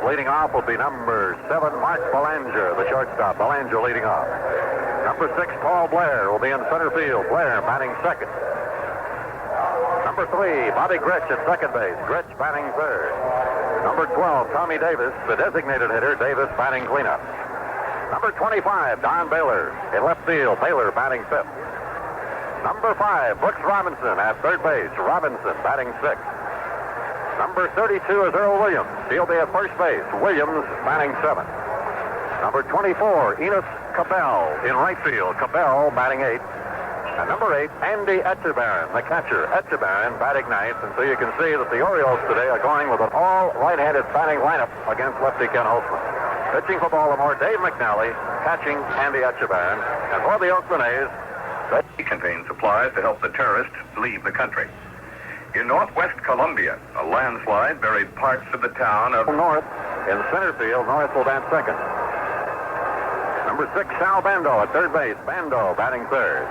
Leading off will be number 7, Mark Belanger, the shortstop. Belanger leading off. Number 6, Paul Blair will be in center field. Blair batting second. Number 3, Bobby Gritch at second base. Gritch batting third. Number 12, Tommy Davis, the designated hitter. Davis batting cleanup. Number 25, Don Baylor in left field. Baylor batting fifth. Number 5, Brooks Robinson at third base. Robinson batting sixth. Number 32 is Earl Williams. He'll be at first base. Williams batting seventh. Number 24, Enos Cabell in right field. Cabell batting eighth. And number 8, Andy Etchebarren, the catcher. Etchebarren batting ninth. And so you can see that the Orioles today are going with an all right-handed batting lineup against lefty Ken Holtzman. Pitching for Baltimore, Dave McNally, catching Andy Etchebarren. And for the Oakland A's, they contain supplies to help the terrorists leave the country. In northwest Colombia, a landslide buried parts of the town of North. In center field, North will bat second. Number 6, Sal Bando at third base. Bando batting third.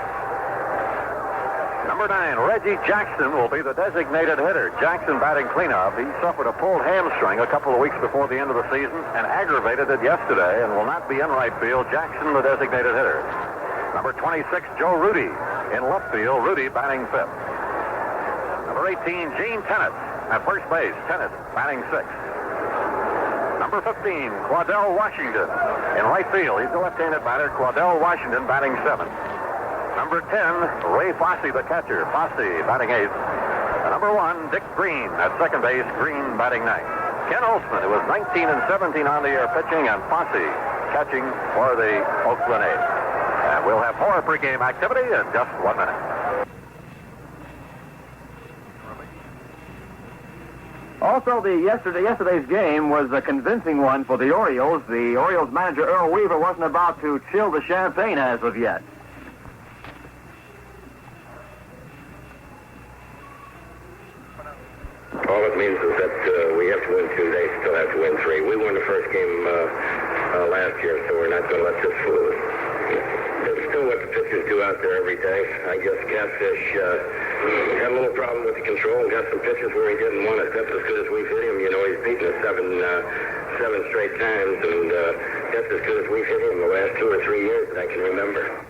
Number 9, Reggie Jackson will be the designated hitter. Jackson batting cleanup. He suffered a pulled hamstring a couple of weeks before the end of the season and aggravated it yesterday and will not be in right field. Jackson, the designated hitter. Number 26, Joe Rudy in left field. Rudy batting fifth. Number 18, Gene Tennant at first base. Tennant batting sixth. Number 15, Quadell Washington in right field. He's the left-handed batter. Quadell Washington batting seventh. Number 10, Ray Fosse, the catcher. Fosse batting eighth. And number 1, Dick Green at second base. Green batting ninth. Ken Holtzman, who was 19 and 17 on the year pitching, and Fosse catching for the Oakland A's. And we'll have more pregame activity in just 1 minute. Also, yesterday's game was a convincing one for the Orioles. The Orioles manager, Earl Weaver, wasn't about to chill the champagne as of yet. All it means is that we have to win 2. They still have to win 3. We won the first game last year, so we're not going to let this fool us. That's still what the pitchers do out there every day. I guess Catfish had a little problem with the control and got some pitches where he didn't want it. That's as good as we've hit him. You know, he's beaten us seven straight times, and that's as good as we've hit him the last 2 or 3 years that I can remember.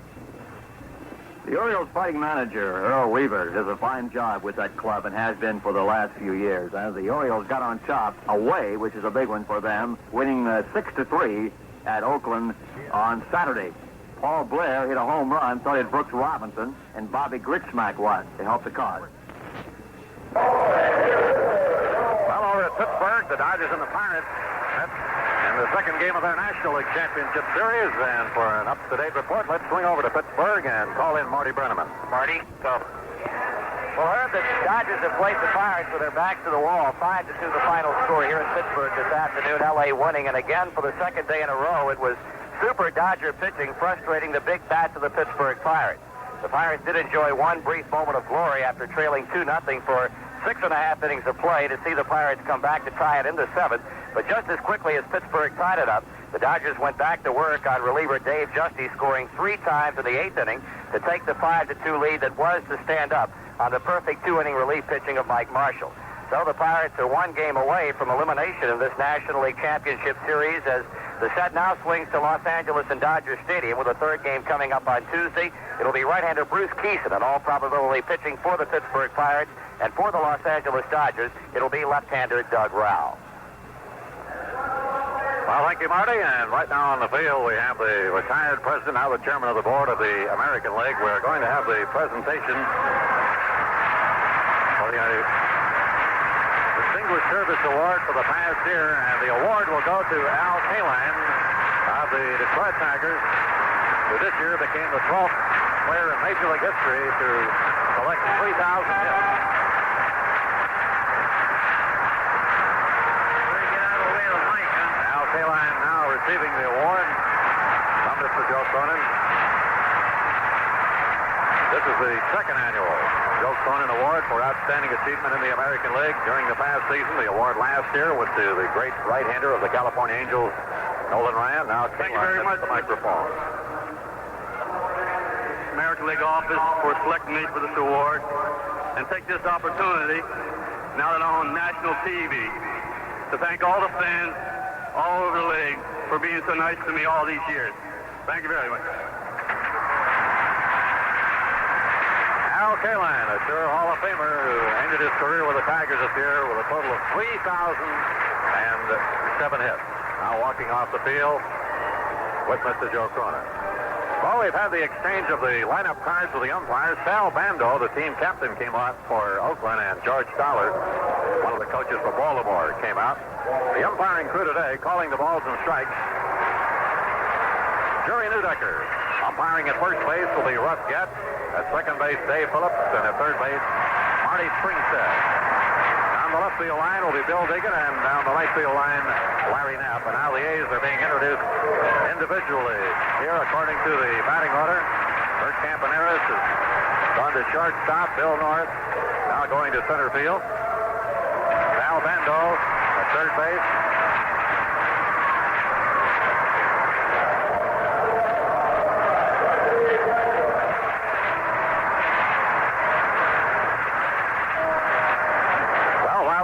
The Orioles fighting manager, Earl Weaver, does a fine job with that club and has been for the last few years. As the Orioles got on top away, which is a big one for them, winning 6-3 at Oakland on Saturday. Paul Blair hit a home run, so did Brooks Robinson, and Bobby Gritsmack was to help the cause. Well, over at Pittsburgh, the Dodgers and the Pirates in the second game of their National League Championship Series. And for an up-to-date report, let's swing over to Pittsburgh and call in Marty Brenneman. Marty, go. Well, Herb, the Dodgers have played the Pirates with their backs to the wall. 5-2 the final score here in Pittsburgh this afternoon. L.A. winning, and again for the second day in a row, it was super Dodger pitching frustrating the big bats of the Pittsburgh Pirates. The Pirates did enjoy one brief moment of glory after trailing 2-0 for 6.5 innings of play to see the Pirates come back to tie it in the 7th. But just as quickly as Pittsburgh tied it up, the Dodgers went back to work on reliever Dave Justy, scoring 3 times in the 8th inning to take the 5-2 lead that was to stand up on the perfect 2-inning relief pitching of Mike Marshall. So the Pirates are 1 game away from elimination in this National League Championship Series as the set now swings to Los Angeles and Dodger Stadium with a 3rd game coming up on Tuesday. It'll be right-hander Bruce Keeson in all probability pitching for the Pittsburgh Pirates, and for the Los Angeles Dodgers, it'll be left-hander Doug Rowell. Well, thank you, Marty. And right now on the field, we have the retired president, now the chairman of the board of the American League. We're going to have the presentation for the Distinguished Service Award for the past year, and the award will go to Al Kaline of the Detroit Tigers, who this year became the 12th player in Major League history to collect 3,000 hits. Al Kaline now receiving the award from Mr. Joe Cronin. This is the 2nd annual Joe Cronin Award for outstanding achievement in the American League during the past season. The award last year went to the great right-hander of the California Angels, Nolan Ryan. Now, thank you very much. The microphone. American League office for selecting me for this award, and take this opportunity, now that I'm on national TV, to thank all the fans all over the league for being so nice to me all these years. Thank you very much. Al Kaline, a sure Hall of Famer who ended his career with the Tigers this year with a total of 3,007 hits. Now walking off the field with Mr. Joe Cronin. Well, we've had the exchange of the lineup cards with the umpires. Sal Bando, the team captain, came out for Oakland, and George Stoller, one of the coaches for Baltimore, came out. The umpiring crew today calling the balls and strikes. Jerry Newdecker. Umpiring at first base will be Russ Getz. At second base, Dave Phillips. And at third base, Marty Springstead. Down the left field line will be Bill Diggin, and down the right field line, Larry Knapp. And now the A's are being introduced individually here according to the batting order. Bert Campaneris has gone to shortstop. Bill North now going to center field. Sal Bando at third base.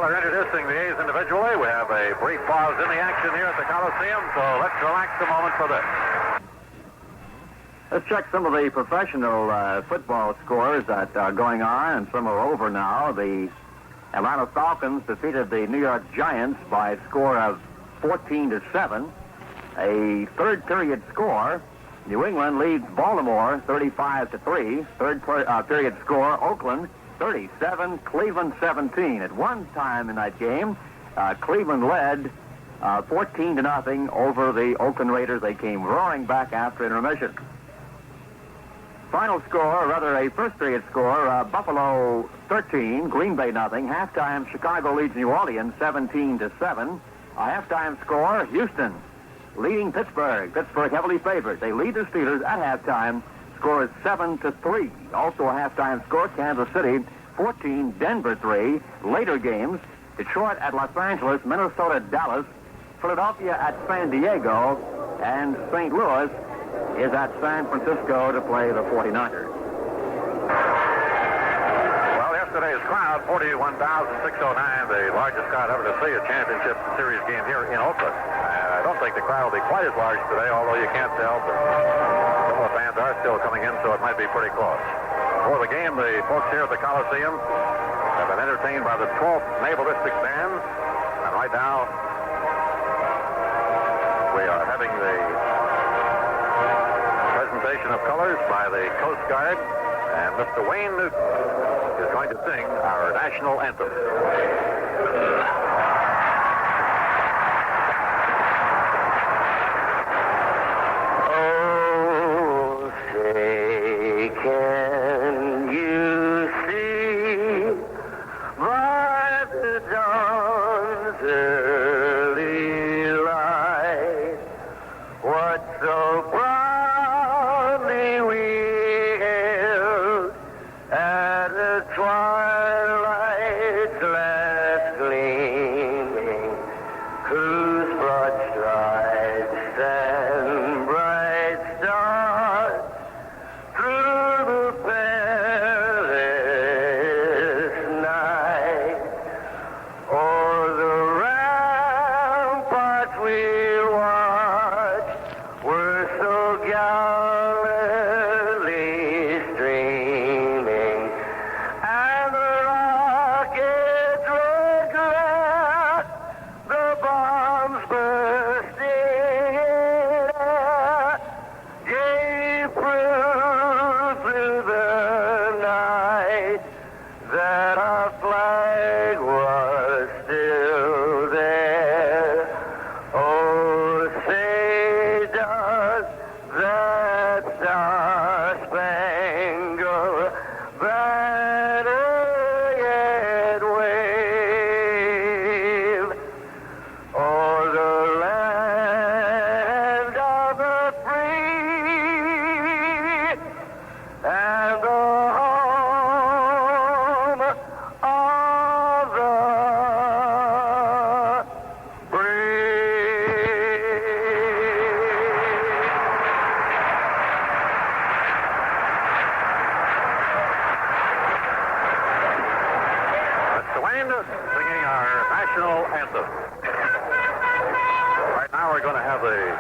Introducing the A's individually. We have a brief pause in the action here at the Coliseum, so let's relax a moment for this. Let's check some of the professional football scores that are going on, and some are over now. The Atlanta Falcons defeated the New York Giants by a score of 14-7. A third period score, New England leads Baltimore 35-3. Third period score, Oakland 37, Cleveland 17. At one time in that game, Cleveland led 14-0 over the Oakland Raiders. They came roaring back after intermission. Final score, or rather a first period score, Buffalo 13, Green Bay nothing. Halftime, Chicago leads New Orleans 17-7. A halftime score, Houston leading Pittsburgh. Pittsburgh heavily favored. They lead the Steelers at halftime. Score is 7-3. Also a halftime score, Kansas City 14, Denver 3. Later games, Detroit at Los Angeles, Minnesota at Dallas, Philadelphia at San Diego, and St. Louis is at San Francisco to play the 49ers. Well, yesterday's crowd, 41,609, the largest crowd ever to see a championship series game here in Oakland. I don't think the crowd will be quite as large today, although you can't tell. But some of the fans are still coming in, so it might be pretty close. For the game, the folks here at the Coliseum have been entertained by the 12th Naval District Band. And right now, we are having the presentation of colors by the Coast Guard. And Mr. Wayne Newton is going to sing our national anthem. Can you see by the dawn's early light what so proudly we hailed at the twilight's last gleaming, whose broad stripes and bright stars through the perilous night, o'er the ramparts we watched were so gallantly streaming, and the rockets' red glare, the bombs bursting in air, gave proof through the night that our flag was still there. Oh, say does that star-spangled banner yet wave o'er the land of the free and the home of the Mr. Wayne singing our national anthem. now we're going to have in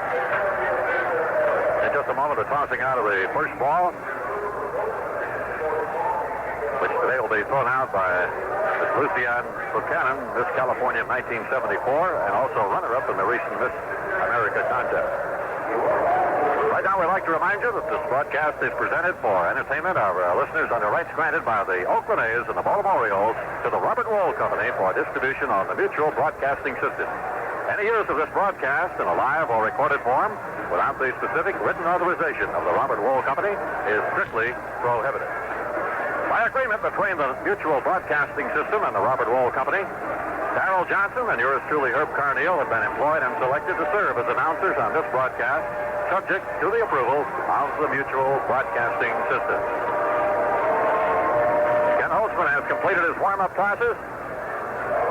just a moment, the tossing out of the first ball, which today will be thrown out by Lucien Buchanan, Miss California in 1974, and also runner-up in the recent Miss America contest. Right now, we'd like to remind you that this broadcast is presented for entertainment of our listeners under rights granted by the Oakland A's and the Baltimore Orioles to the Robert Wool Company for distribution on the Mutual Broadcasting System. Any use of this broadcast in a live or recorded form without the specific written authorization of the Robert Wool Company is strictly prohibited. By agreement between the Mutual Broadcasting System and the Robert Wool Company, Darrell Johnson and yours truly, Herb Carneal, have been employed and selected to serve as announcers on this broadcast, subject to the approval of the Mutual Broadcasting System. Ken Holtzman has completed his warm-up tosses.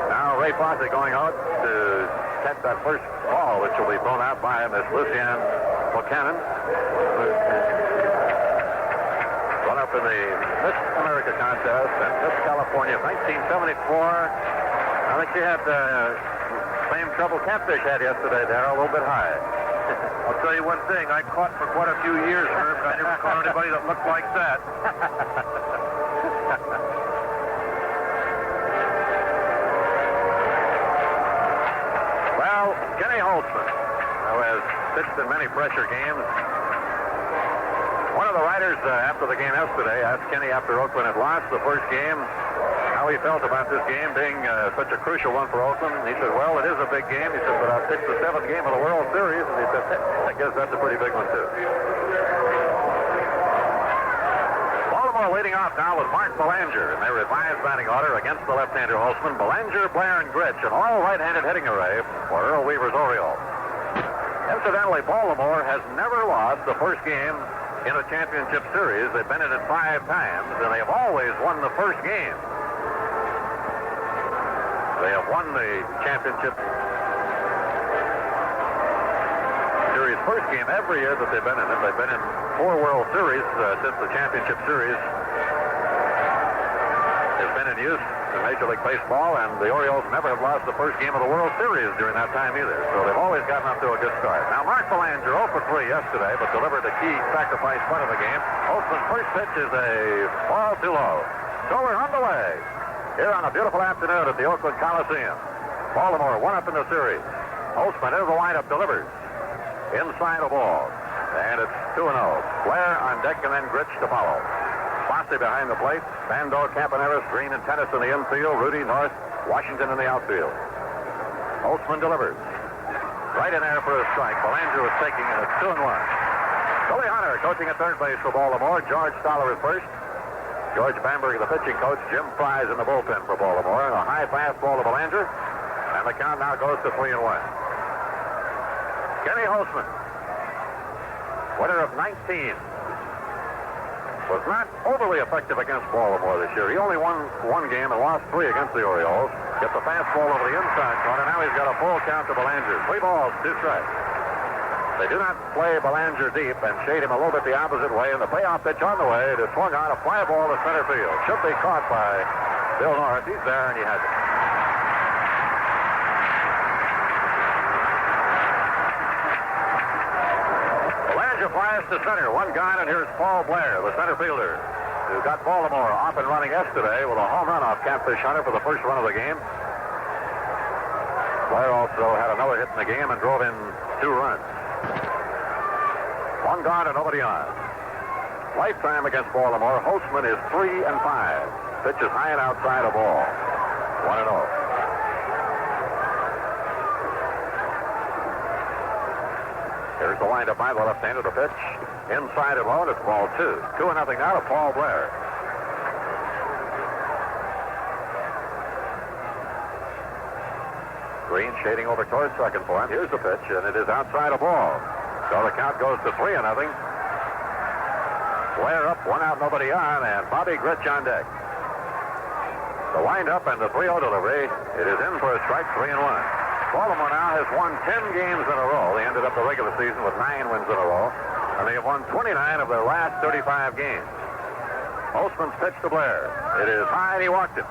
Now Ray Fosse going out to catch that first ball, which will be thrown out by Miss Lucien Buchanan. Run up in the Miss America contest and Miss California 1974. I think she had the same trouble Catfish had yesterday, Darrell, a little bit high. I'll tell you one thing. I caught for quite a few years, Herb. I never caught anybody that looked like that. Well, Kenny Holtzman, who has pitched in many pressure games. One of the writers after the game yesterday asked Kenny after Oakland had lost the first game how he felt about this game being such a crucial one for Oakland. He said, well, it is a big game. He said, but I've pitched the 7th game of the World Series. And he said, I guess that's a pretty big one, too. Baltimore leading off now with Mark Belanger in their revised batting order against the left-hander Holtzman. Belanger, Blair, and Gritch, an all right-handed hitting array for Earl Weaver's Orioles. Incidentally, Baltimore has never lost the first game in a championship series. They've been in it 5 times, and they have always won the first game. They have won the championship series first game every year that they've been in it. They've been in 4 World Series since the championship series has been in use in Major League Baseball, and the Orioles never have lost the first game of the World Series during that time either. So they've always gotten up to a good start. Now, Mark Belanger 0 for 3 yesterday, but delivered the key sacrifice punt of the game. Holtzman's first pitch is a ball too low. So we're on the way here on a beautiful afternoon at the Oakland Coliseum. Baltimore 1 up in the series. Holtzman into the lineup, delivers inside a ball, and it's 2-0. Blair on deck, and then Gritch to follow. Fosse behind the plate. Bandor, Campaneris, Green, and Tennis in the infield. Rudy, North, Washington in the outfield. Holtzman delivers. Right in there for a strike. Belanger was taking, and it's 2-1. Billy Hunter coaching at third base for Baltimore. George Stoller at first. George Bamberg, the pitching coach. Jim Fry's in the bullpen for Baltimore. A high fastball to Belanger. And the count now goes to 3-1. Kenny Holtzman, winner of 19, was not overly effective against Baltimore this year. He only won 1 game and lost 3 against the Orioles. Gets the fastball over the inside corner. Now he's got a full count to Belanger. 3 balls, 2 strikes. They do not play Belanger deep and shade him a little bit the opposite way. And the payoff pitch on the way to swung on a fly ball to center field. Should be caught by Bill North. He's there, and he has it. Belanger flies to center. 1 gone, and here's Paul Blair, the center fielder, who got Baltimore off and running yesterday with a home run off Catfish Hunter for the first run of the game. Blair also had another hit in the game and drove in 2 runs. 1 gone and nobody on. Lifetime against Baltimore, Holtzman is 3-5. Pitches high and outside a ball. 1-0. Here's the windup by the left-hander. The pitch inside and low, and it's ball 2. 2-0 now to Paul Blair. Green shading over towards second for him. Here's the pitch, and it is outside a ball. So the count goes to 3-0. Blair up, 1 out, nobody on, and Bobby Gritch on deck. The windup and the 3-0 delivery. It is in for a strike, 3-1. Baltimore now has won 10 games in a row. They ended up the regular season with 9 wins in a row, and they have won 29 of their last 35 games. Holtzman's pitch to Blair. It is high, and he walked it.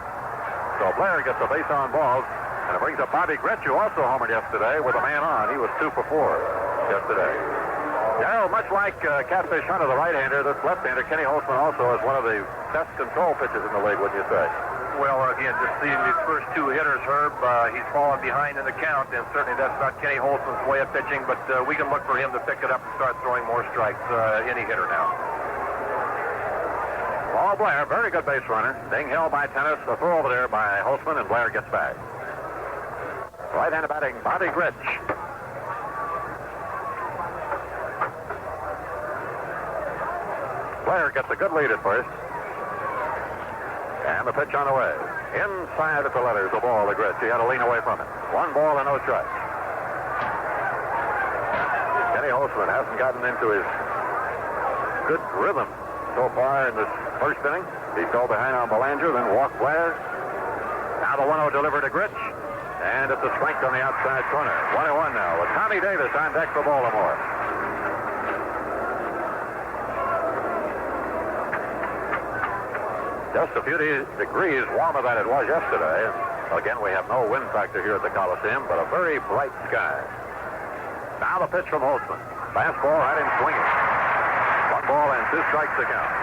So Blair gets a base on balls, and it brings up Bobby Gretsch, who also homered yesterday with a man on. He was 2 for 4 yesterday. Darrell, much like Catfish Hunter, the right-hander, this left-hander, Kenny Holtzman, also is one of the best control pitchers in the league, wouldn't you say? Well, again, just seeing these first 2 hitters, Herb, he's fallen behind in the count, and certainly that's not Kenny Holtzman's way of pitching, but we can look for him to pick it up and start throwing more strikes, any hitter now. Paul Blair, very good base runner, being held by Tennis, a throw over there by Holtzman, and Blair gets back. Right-handed batting, Bobby Gretsch. Blair gets a good lead at first. And the pitch on the way. Inside at the letters, the ball to Gretsch. He had to lean away from it. 1 ball and no strike. Kenny Holtzman hasn't gotten into his good rhythm so far in this first inning. He fell behind on Belanger, then walked Blair. Now the 1-0 delivered to Gretsch. And it's a strike on the outside corner. 1-1 now with Tommy Davis on deck for Baltimore. Just a few degrees warmer than it was yesterday. Again, we have no wind factor here at the Coliseum, but a very bright sky. Now the pitch from Holtzman. Fastball right in swinging. 1 ball and 2 strikes to count.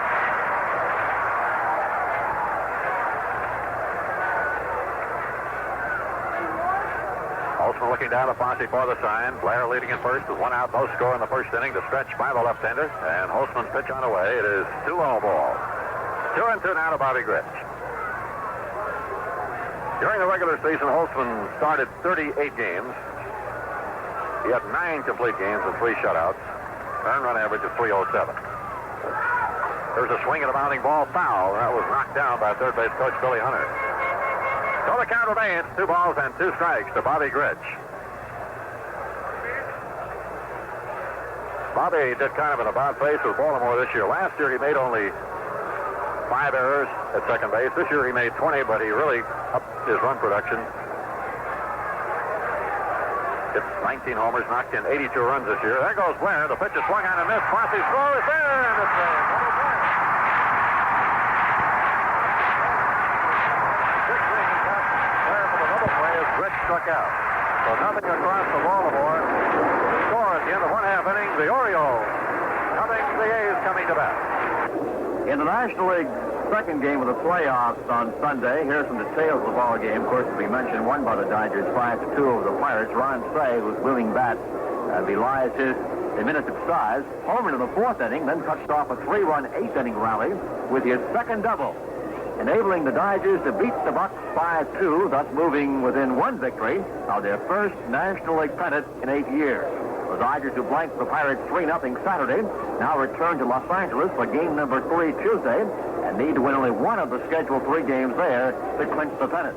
Holtzman looking down at Fosse for the sign. Blair leading in first with 1 out, no score in the first inning to stretch by the left-hander. And Holtzman's pitch on the way. It is 2-0 ball. 2-2 now to Bobby Gretsch. During the regular season, Holtzman started 38 games. He had 9 complete games and 3 shutouts. Earned run average of 307. There's a swing at a bounding ball foul. That was knocked down by third base coach Billy Hunter. So the count remains 2 balls and 2 strikes to Bobby Gretsch. Bobby did kind of an about face with Baltimore this year. Last year he made only 5 errors at second base. This year he made 20, but he really upped his run production. Hit 19 homers, knocked in 82 runs this year. There goes Blair. The pitch is swung on and missed. Fosse's throw is there, and it's there. Blair for the double play as Gretsch struck out. So nothing across the Baltimore. Score at the end of 1/2 inning. The Orioles nothing. The A's coming to bat. In the National League second game of the playoffs on Sunday, here's some details of the ball game. Of course, as we mentioned, won by the Dodgers 5-2 over the Pirates. Ron Say, who's wielding bat, belies his diminutive size. Homered in the 4th inning, then touched off a 3-run 8th inning rally with his second double, enabling the Dodgers to beat the Bucs 5-2, thus moving within 1 victory of their first National League pennant in 8 years. The Dodgers, who blanked the Pirates 3-0 Saturday, now return to Los Angeles for game number 3 Tuesday and need to win only 1 of the scheduled 3 games there to clinch the pennant.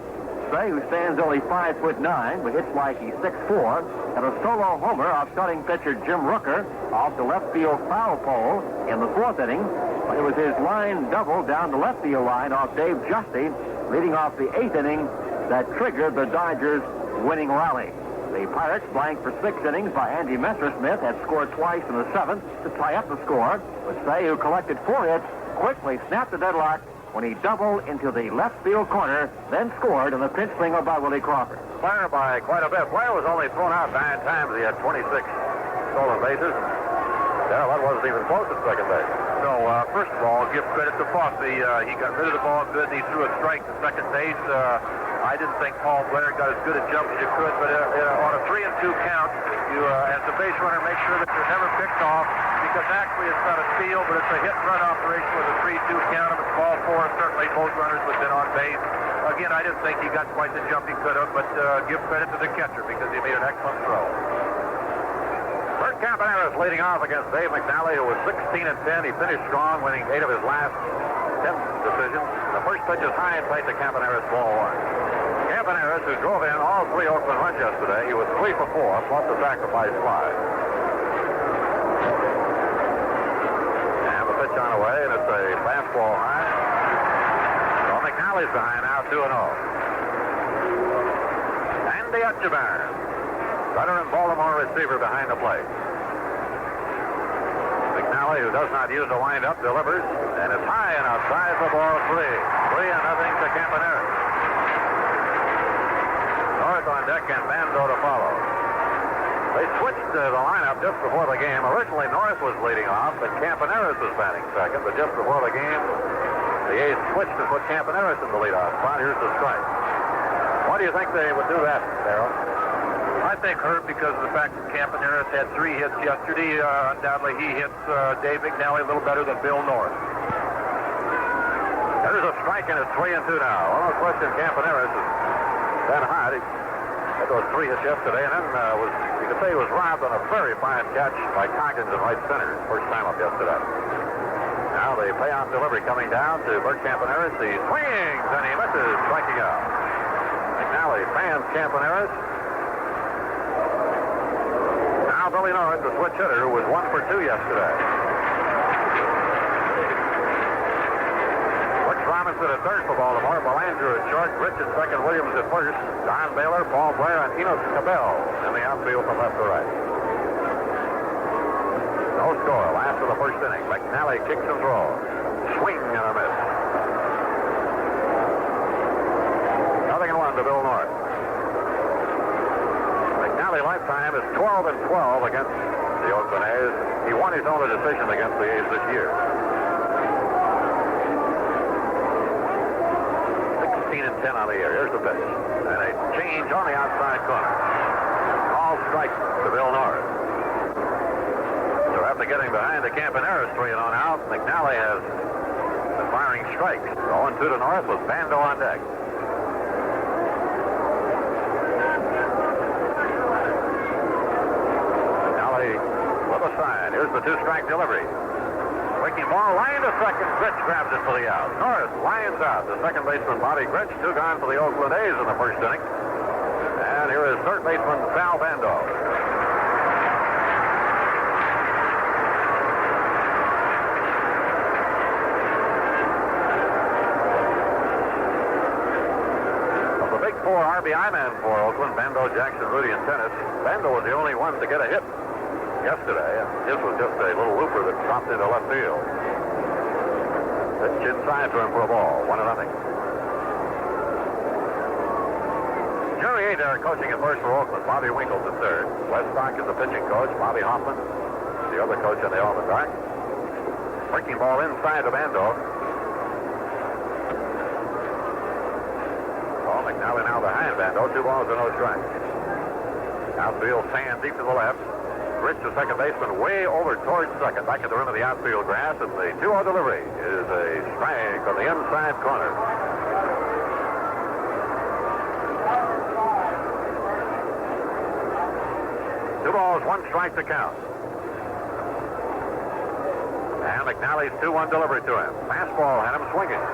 Say, who stands only 5'9", but hits like he's 6'4", had a solo homer off starting pitcher Jim Rooker off the left field foul pole in the 4th inning. But it was his line double down the left field line off Dave Justy, leading off the 8th inning, that triggered the Dodgers' winning rally. The Pirates, blanked for 6 innings by Andy Messersmith, had scored twice in the 7th to tie up the score. But Say, who collected 4 hits, quickly snapped the deadlock when he doubled into the left field corner, then scored in the pinch single by Willie Crawford. Blair by quite a bit. Blair was only thrown out 9 times. He had 26 stolen bases. Yeah, that wasn't even close at second base. No, first of all, give credit to Fosse. He got rid of the ball good, and he threw a strike to second base. I didn't think Paul Blair got as good a jump as you could, but on a 3-2 count, you, as the base runner, make sure that you're never picked off, because actually it's not a steal, but it's a hit-and-run operation with a 3-2 count. If it's ball 4, certainly both runners would have been on base. Again, I didn't think he got quite the jump he could have, but give credit to the catcher because he made an excellent throw. Bert Campaneris leading off against Dave McNally, who was 16-10. He finished strong, winning 8 of his last 10 decisions. The first pitch is high and tight to Campaneris, ball 1. Campaneris, who drove in all 3 Oakland runs yesterday, he was 3 for 4, plus the sacrifice fly. And the pitch on the way, and it's a fastball high. So McNally's behind now, 2-0. Andy Etchebarren, veteran Baltimore receiver behind the plate. McNally, who does not use the windup, delivers, and it's high and outside the ball 3. 3-0 to Campaneris. deck and Bando to follow. They switched the lineup just before the game. Originally, Norris was leading off, and Campaneris was batting second. But just before the game, the A's switched and put Campaneris in the leadoff spot. Here's the strike. Why do you think they would do that, Darrell? I think Herb, because of the fact that Campaneris had 3 hits yesterday. Undoubtedly, he hits Dave McNally a little better than Bill Norris. There's a strike, and it's 3-2 now. Well, no question, Campaneris has been hot. He had those 3 hits yesterday, and then you could say he was robbed on a very fine catch by Coggins in right center. First time up yesterday. Now the payoff delivery coming down to Bert Campaneris. He swings, and he misses, striking out. McNally fans Campaneris. Now Billy Norris, the switch hitter, who was 1 for 2 yesterday. Robinson at third for Baltimore. Belanger at short. Rich at second. Williams at first. Don Baylor, Paul Blair, and Enos Cabell in the outfield from left to right. No score. Last of the first inning. McNally kicks and throws. Swing and a miss. 0-1 to Bill Norris. McNally lifetime is 12-12 against the Oakland A's. He won his only decision against the A's this year. 10 on the air. Here's the pitch. And a change on the outside corner. All strikes to Bill Norris. So after getting behind the Campaneris 3-0 out, McNally has been firing strikes. 0-2 to Norris with Bando on deck. McNally with a sign. Here's the 2-strike delivery. Breaking ball, line to second. Gritch grabs it for the out. Norris lines out. The second baseman, Bobby Gritch, 2 gone for the Oakland A's in the first inning. And here is third baseman, Sal Bando. Of the big 4 RBI men for Oakland, Bando, Jackson, Rudy, and Tennis, Bando was the only one to get a hit yesterday. His was just a little looper that dropped into left field. Pitch inside to him for a ball. 1-0. Jerry Adair coaching at first for Oakland. Bobby Winkles at third. Westbrook is the pitching coach. Bobby Hoffman, the other coach in the Almanac. Breaking ball inside to Bando. Oh, McNally now behind Bando. 2 balls and no strikes. Outfield sand deep to the left. Rich, the second baseman, way over towards second, back at the rim of the outfield grass, and the 2-0 delivery is a strike on the inside corner. Two balls, 1 strike to count. And McNally's 2-1 delivery to him. Fastball had him swinging.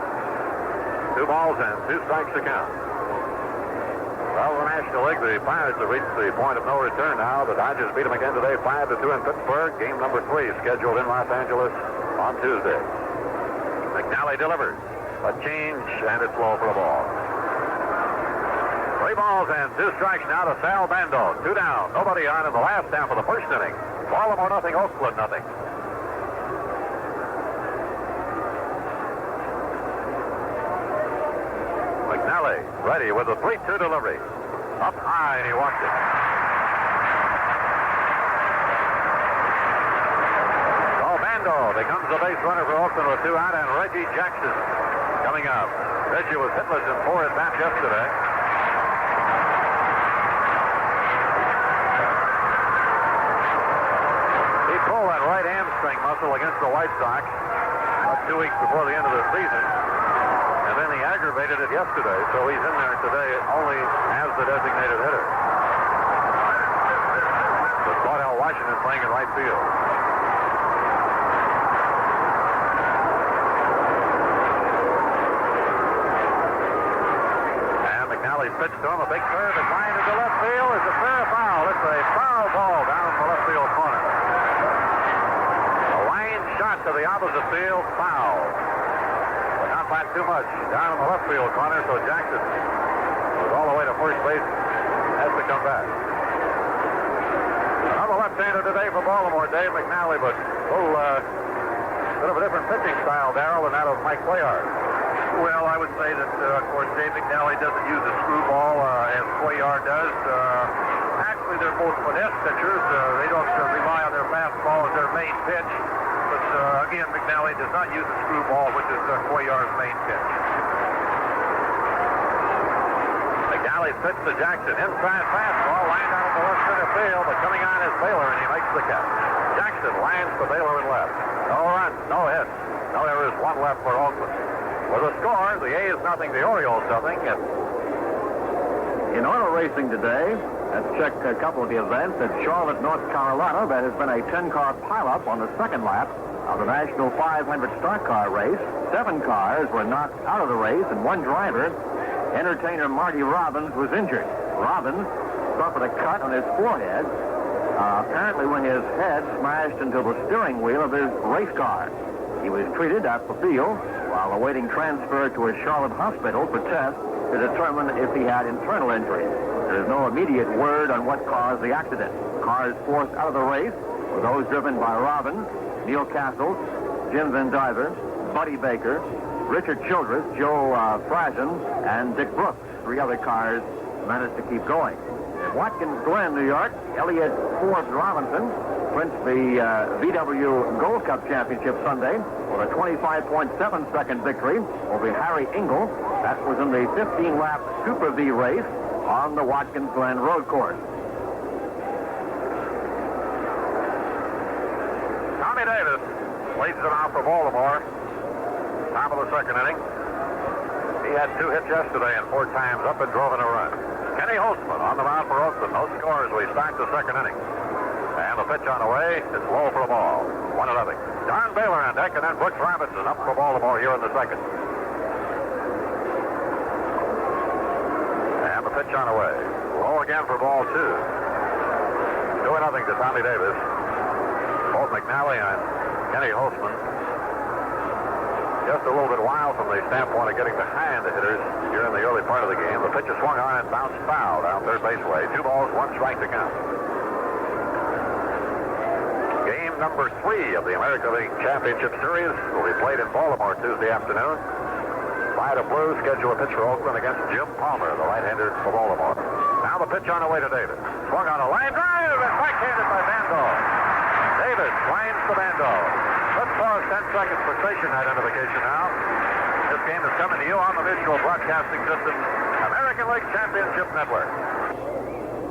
2 balls and 2 strikes to count. Well, the National League, the Pirates have reached the point of no return now. The Dodgers beat them again today, 5-2 in Pittsburgh. Game number 3 scheduled in Los Angeles on Tuesday. McNally delivers. A change, and it's low for the ball. 3 balls and 2 strikes now to Sal Bando. 2 down. Nobody on in the last half of the first inning. Baltimore nothing, Oakland nothing. McNally ready with a 3-2 delivery. Up high, and he walked it. So Bando becomes the base runner for Oakland with 2 out, and Reggie Jackson coming up. Reggie was hitless in 4 at-bats yesterday. He pulled that right hamstring muscle against the White Sox about 2 weeks before the end of the season. And then he aggravated it yesterday, so he's in there today only as the designated hitter. With Cordell Washington playing in right field. And McNally pitched to him, a big curve, and line into left field. It's a fair foul. It's a foul ball down the left field corner. A line shot to the opposite field, foul. Not too much down in the left field corner, so Jackson was all the way to first base, has to come back. Another left-hander today for Baltimore, Dave McNally, but a little bit of a different pitching style, Darrell, than that of Mike Cuellar. Well, I would say that, of course, Dave McNally doesn't use a screwball as Cuellar Baltimore does. Actually, they're both finesse pitchers. They don't rely on their fastball as their main pitch. But again, McNally does not use the screwball, which is Cuellar's main pitch. McNally pitch to Jackson. Inside fastball, lined out of the left center field, but coming on is Baylor, and he makes the catch. Jackson lines to Baylor and left. No runs, no hits. No errors, one left for Holtzman. With a score, the A's nothing, the Orioles nothing. In auto racing today, let's check a couple of the events. At Charlotte, North Carolina, there has been a 10-car pileup on the second lap of the National 500 stock car race. 7 cars were knocked out of the race, and one driver, entertainer Marty Robbins, was injured. Robbins suffered a cut on his forehead, apparently when his head smashed into the steering wheel of his race car. He was treated at the field while awaiting transfer to a Charlotte hospital for tests to determine if he had internal injuries. There is no immediate word on what caused the accident. Cars forced out of the race were those driven by Robbins, Neil Castle, Jim Van Diver, Buddy Baker, Richard Childress, Joe Frazen, and Dick Brooks. 3 other cars managed to keep going. In Watkins Glen, New York, Elliott Forbes Robinson clinched the VW Gold Cup Championship Sunday with a 25.7-second victory over Harry Engel. That was in the 15-lap Super V race on the Watkins Glen road course. Tommy Davis leads it off for Baltimore. Top of the second inning. He had 2 hits yesterday and 4 times up and drove in a run. Kenny Holtzman on the mound for Oakland. No scores. We start the second inning. And the pitch on the way. It's low for the ball. 1-0. Don Baylor on deck, and then Brooks Robinson up for Baltimore here in the second. And the pitch on the way. Low again for ball 2. 2-0 to Tommy Davis. Both McNally and Kenny Holtzman. Just a little bit wild from the standpoint of getting behind the hitters here in the early part of the game. The pitch is swung on and bounced foul down third base way. 2 balls, 1 strike to count. Game number 3 of the American League Championship Series will be played in Baltimore Tuesday afternoon. Vida Blue schedule a pitch for Oakland against Jim Palmer, the right-hander for Baltimore. Now the pitch on the way to Davis. Swung on a line drive and backhanded by Bando. Davis lines to Bando. Let's pause 10 seconds for station identification now. This game is coming to you on the Mutual Broadcasting System, American League Championship Network.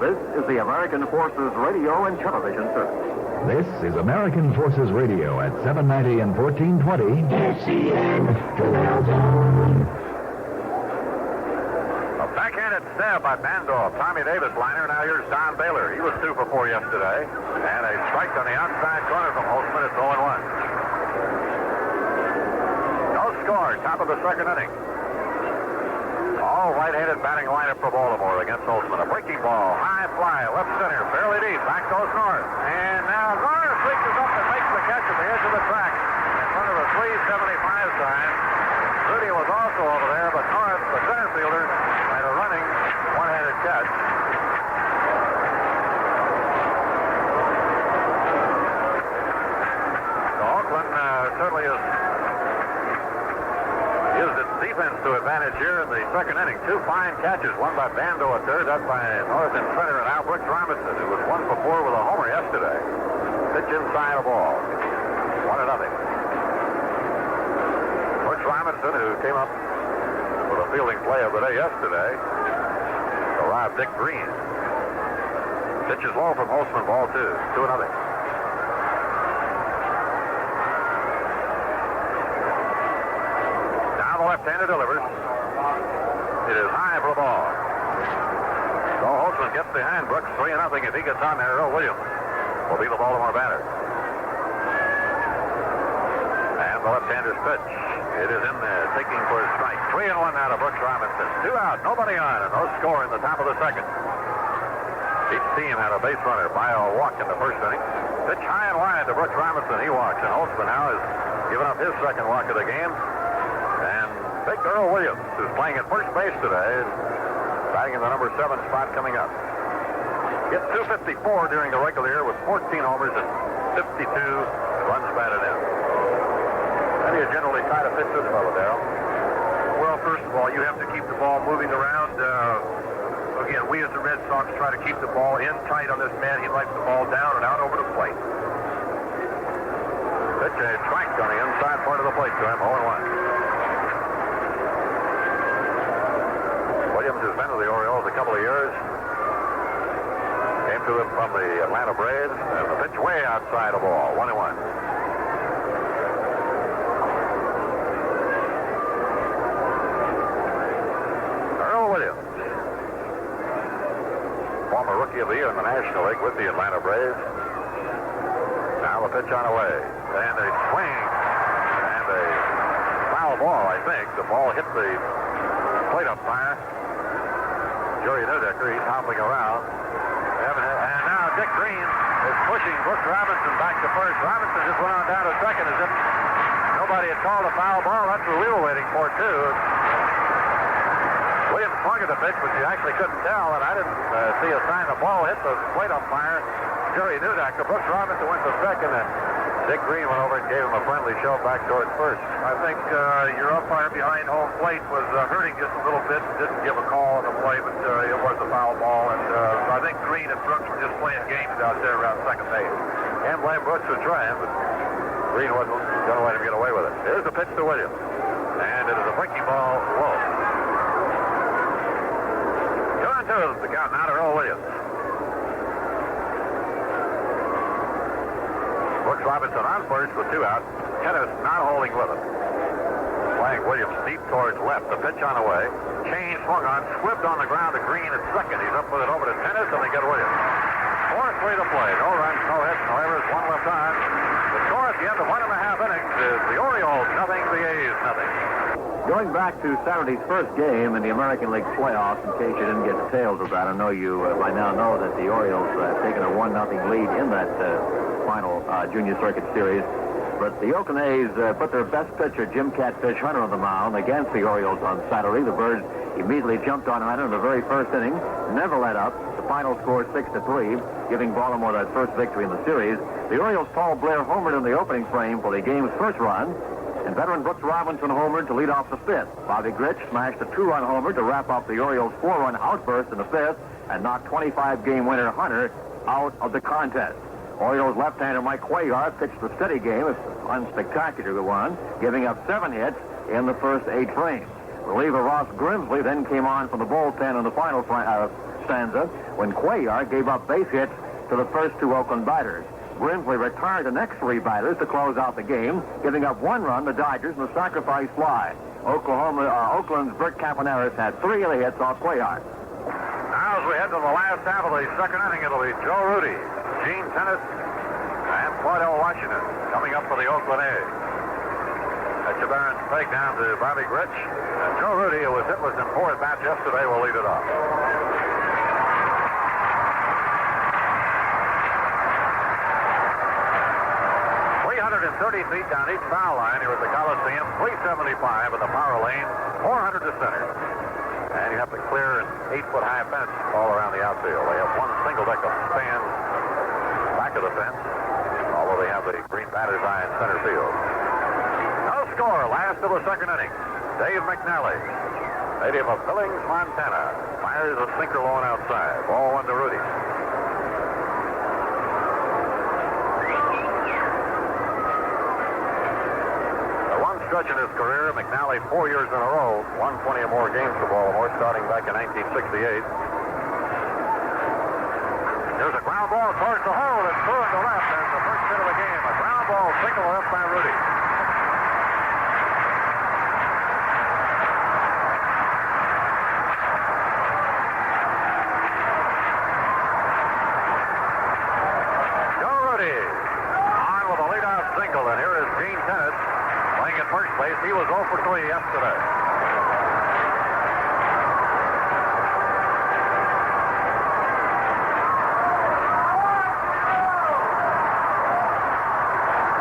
This is the American Forces Radio and Television Service. This is American Forces Radio at 790 and 1420. A backhanded stab by Bando. Tommy Davis liner. Now here's Don Baylor. He was 2 for 4 yesterday. And a strike on the outside corner from Holtzman. It's 0-1. Score, top of the second inning. All right-handed batting lineup for Baltimore against Holtzman. A breaking ball, high fly, left center, fairly deep. Back goes North. And now North reaches up and makes the catch at the edge of the track in front of the 375 sign. Rudy was also over there, but North, the center fielder, made a running one-handed catch. So Oakland certainly is used its defense to advantage here in the second inning. 2 fine catches, one by Bando at third, that by North in center, and now Brooks Robinson, who was 1 for 4 with a homer yesterday. Pitch inside a ball. 1-0. Brooks Robinson, who came up with a fielding play of the day yesterday, arrived Dick Green. Pitch is low from Holtzman, ball 2. 2-0. Left-hander delivers. It is high for the ball. So Holtzman gets behind Brooks 3-0. If he gets on there, Earl Williams will be the Baltimore batter. And the left-hander's pitch. It is in there, taking for a strike. 3-1 now to Brooks Robinson. 2 out, nobody on, and no score in the top of the second. Each team had a base runner by a walk in the first inning. Pitch high and wide to Brooks Robinson. He walks, and Holtzman now has given up his second walk of the game. And big Earl Williams, who's playing at first base today, batting in the number 7 spot coming up. Hit 254 during the regular year with 14 homers and 52 runs batted in. How do you generally try to pitch this fellow, Darrell? Well, first of all, you have to keep the ball moving around. Again, we as the Red Sox try to keep the ball in tight on this man. He likes the ball down and out over the plate. Pitch a strike on the inside part of the plate to him, 0-1. Williams has been to the Orioles a couple of years. Came to them from the Atlanta Braves, and the pitch way outside the ball, 1-1. Earl Williams, former Rookie of the Year in the National League with the Atlanta Braves. Now the pitch on the way. And a swing, and a foul ball, I think. The ball hit the plate umpire. Jerry Neudecker, he's hopping around. And now Dick Green is pushing Brooks Robinson back to first. Robinson just went on down to second as if nobody had called a foul ball. That's what we were waiting for, too. Williams swung at the pitch, but you actually couldn't tell, and I didn't see a sign the ball hit the plate umpire, Jerry Neudecker. Brooks Robinson went to second, and Dick Green went over and gave him a friendly shove back towards first. I think your umpire behind home plate was hurting just a little bit and didn't give a call on the play, but it was a foul ball. And I think Green and Brooks were just playing games out there around second base. Can't blame Brooks for trying, but Green wasn't going to let him get away with it. Here's the pitch to Williams. And it is a breaking ball low. 2-2 the count now to Earl Williams. Brooks Robinson on first with 2 out. Tennis not holding with him. Playing Williams deep towards left. The pitch on the way. Chain swung on, slipped on the ground to Green at second. He's up with it over to Tennis, and they get Williams. 4-3 to play. No runs, no hits, no errors, 1 left on. The score at the end of 1.5 innings is the Orioles nothing, the A's nothing. Going back to Saturday's first game in the American League playoffs, in case you didn't get details of that, I know you by now know that the Orioles have taken a 1-0 lead in that final junior circuit series. But the Oakland A's put their best pitcher, Jim Catfish Hunter, on the mound against the Orioles on Saturday. The Birds immediately jumped on Hunter in the very first inning, never let up. The final score 6-3, giving Baltimore that first victory in the series. The Orioles' Paul Blair homered in the opening frame for the game's first run, and veteran Brooks Robinson homered to lead off the fifth. Bobby Grich smashed a 2-run homer to wrap up the Orioles' 4-run outburst in the fifth and knock 25-game winner Hunter out of the contest. Orioles left-hander Mike Cuellar pitched a steady game, an unspectacular one, giving up 7 hits in the first 8 frames. Reliever Ross Grimsley then came on from the bullpen in the final stanza when Cuellar gave up base hits to the first 2 Oakland batters. Grimsley retired the next 3 batters to close out the game, giving up 1 run to the Dodgers in the sacrifice fly. Oakland's Bert Campaneris had 3 of the hits off Cuellar. Now as we head to the last half of the second inning, it'll be Joe Rudy, Gene Tennis, and Cordell Washington coming up for the Oakland A's. That's your Baron's peg down to Bobby Grich. And Joe Rudy, who was hitless in 4 at-bats yesterday, will lead it off. 330 feet down each foul line here at the Coliseum, 375 in the power lane, 400 to center. And you have to clear an 8-foot-high fence all around the outfield. They have 1 single deck of stands back of the fence, although they have the green batter's eye in center field. No score, last of the second inning. Dave McNally, native of Billings, Montana, fires a sinker low and outside. Ball 1 to Rudy. Stretch in his career, McNally 4 years in a row, won 20 or more games for Baltimore, starting back in 1968. Here's a ground ball towards the hole. It's through to left, and the first hit of the game. A ground ball single left by Rudy. Joe Rudy on with a leadoff single, and here is Gene Tennis. At first base, he was 0 for 3 yesterday.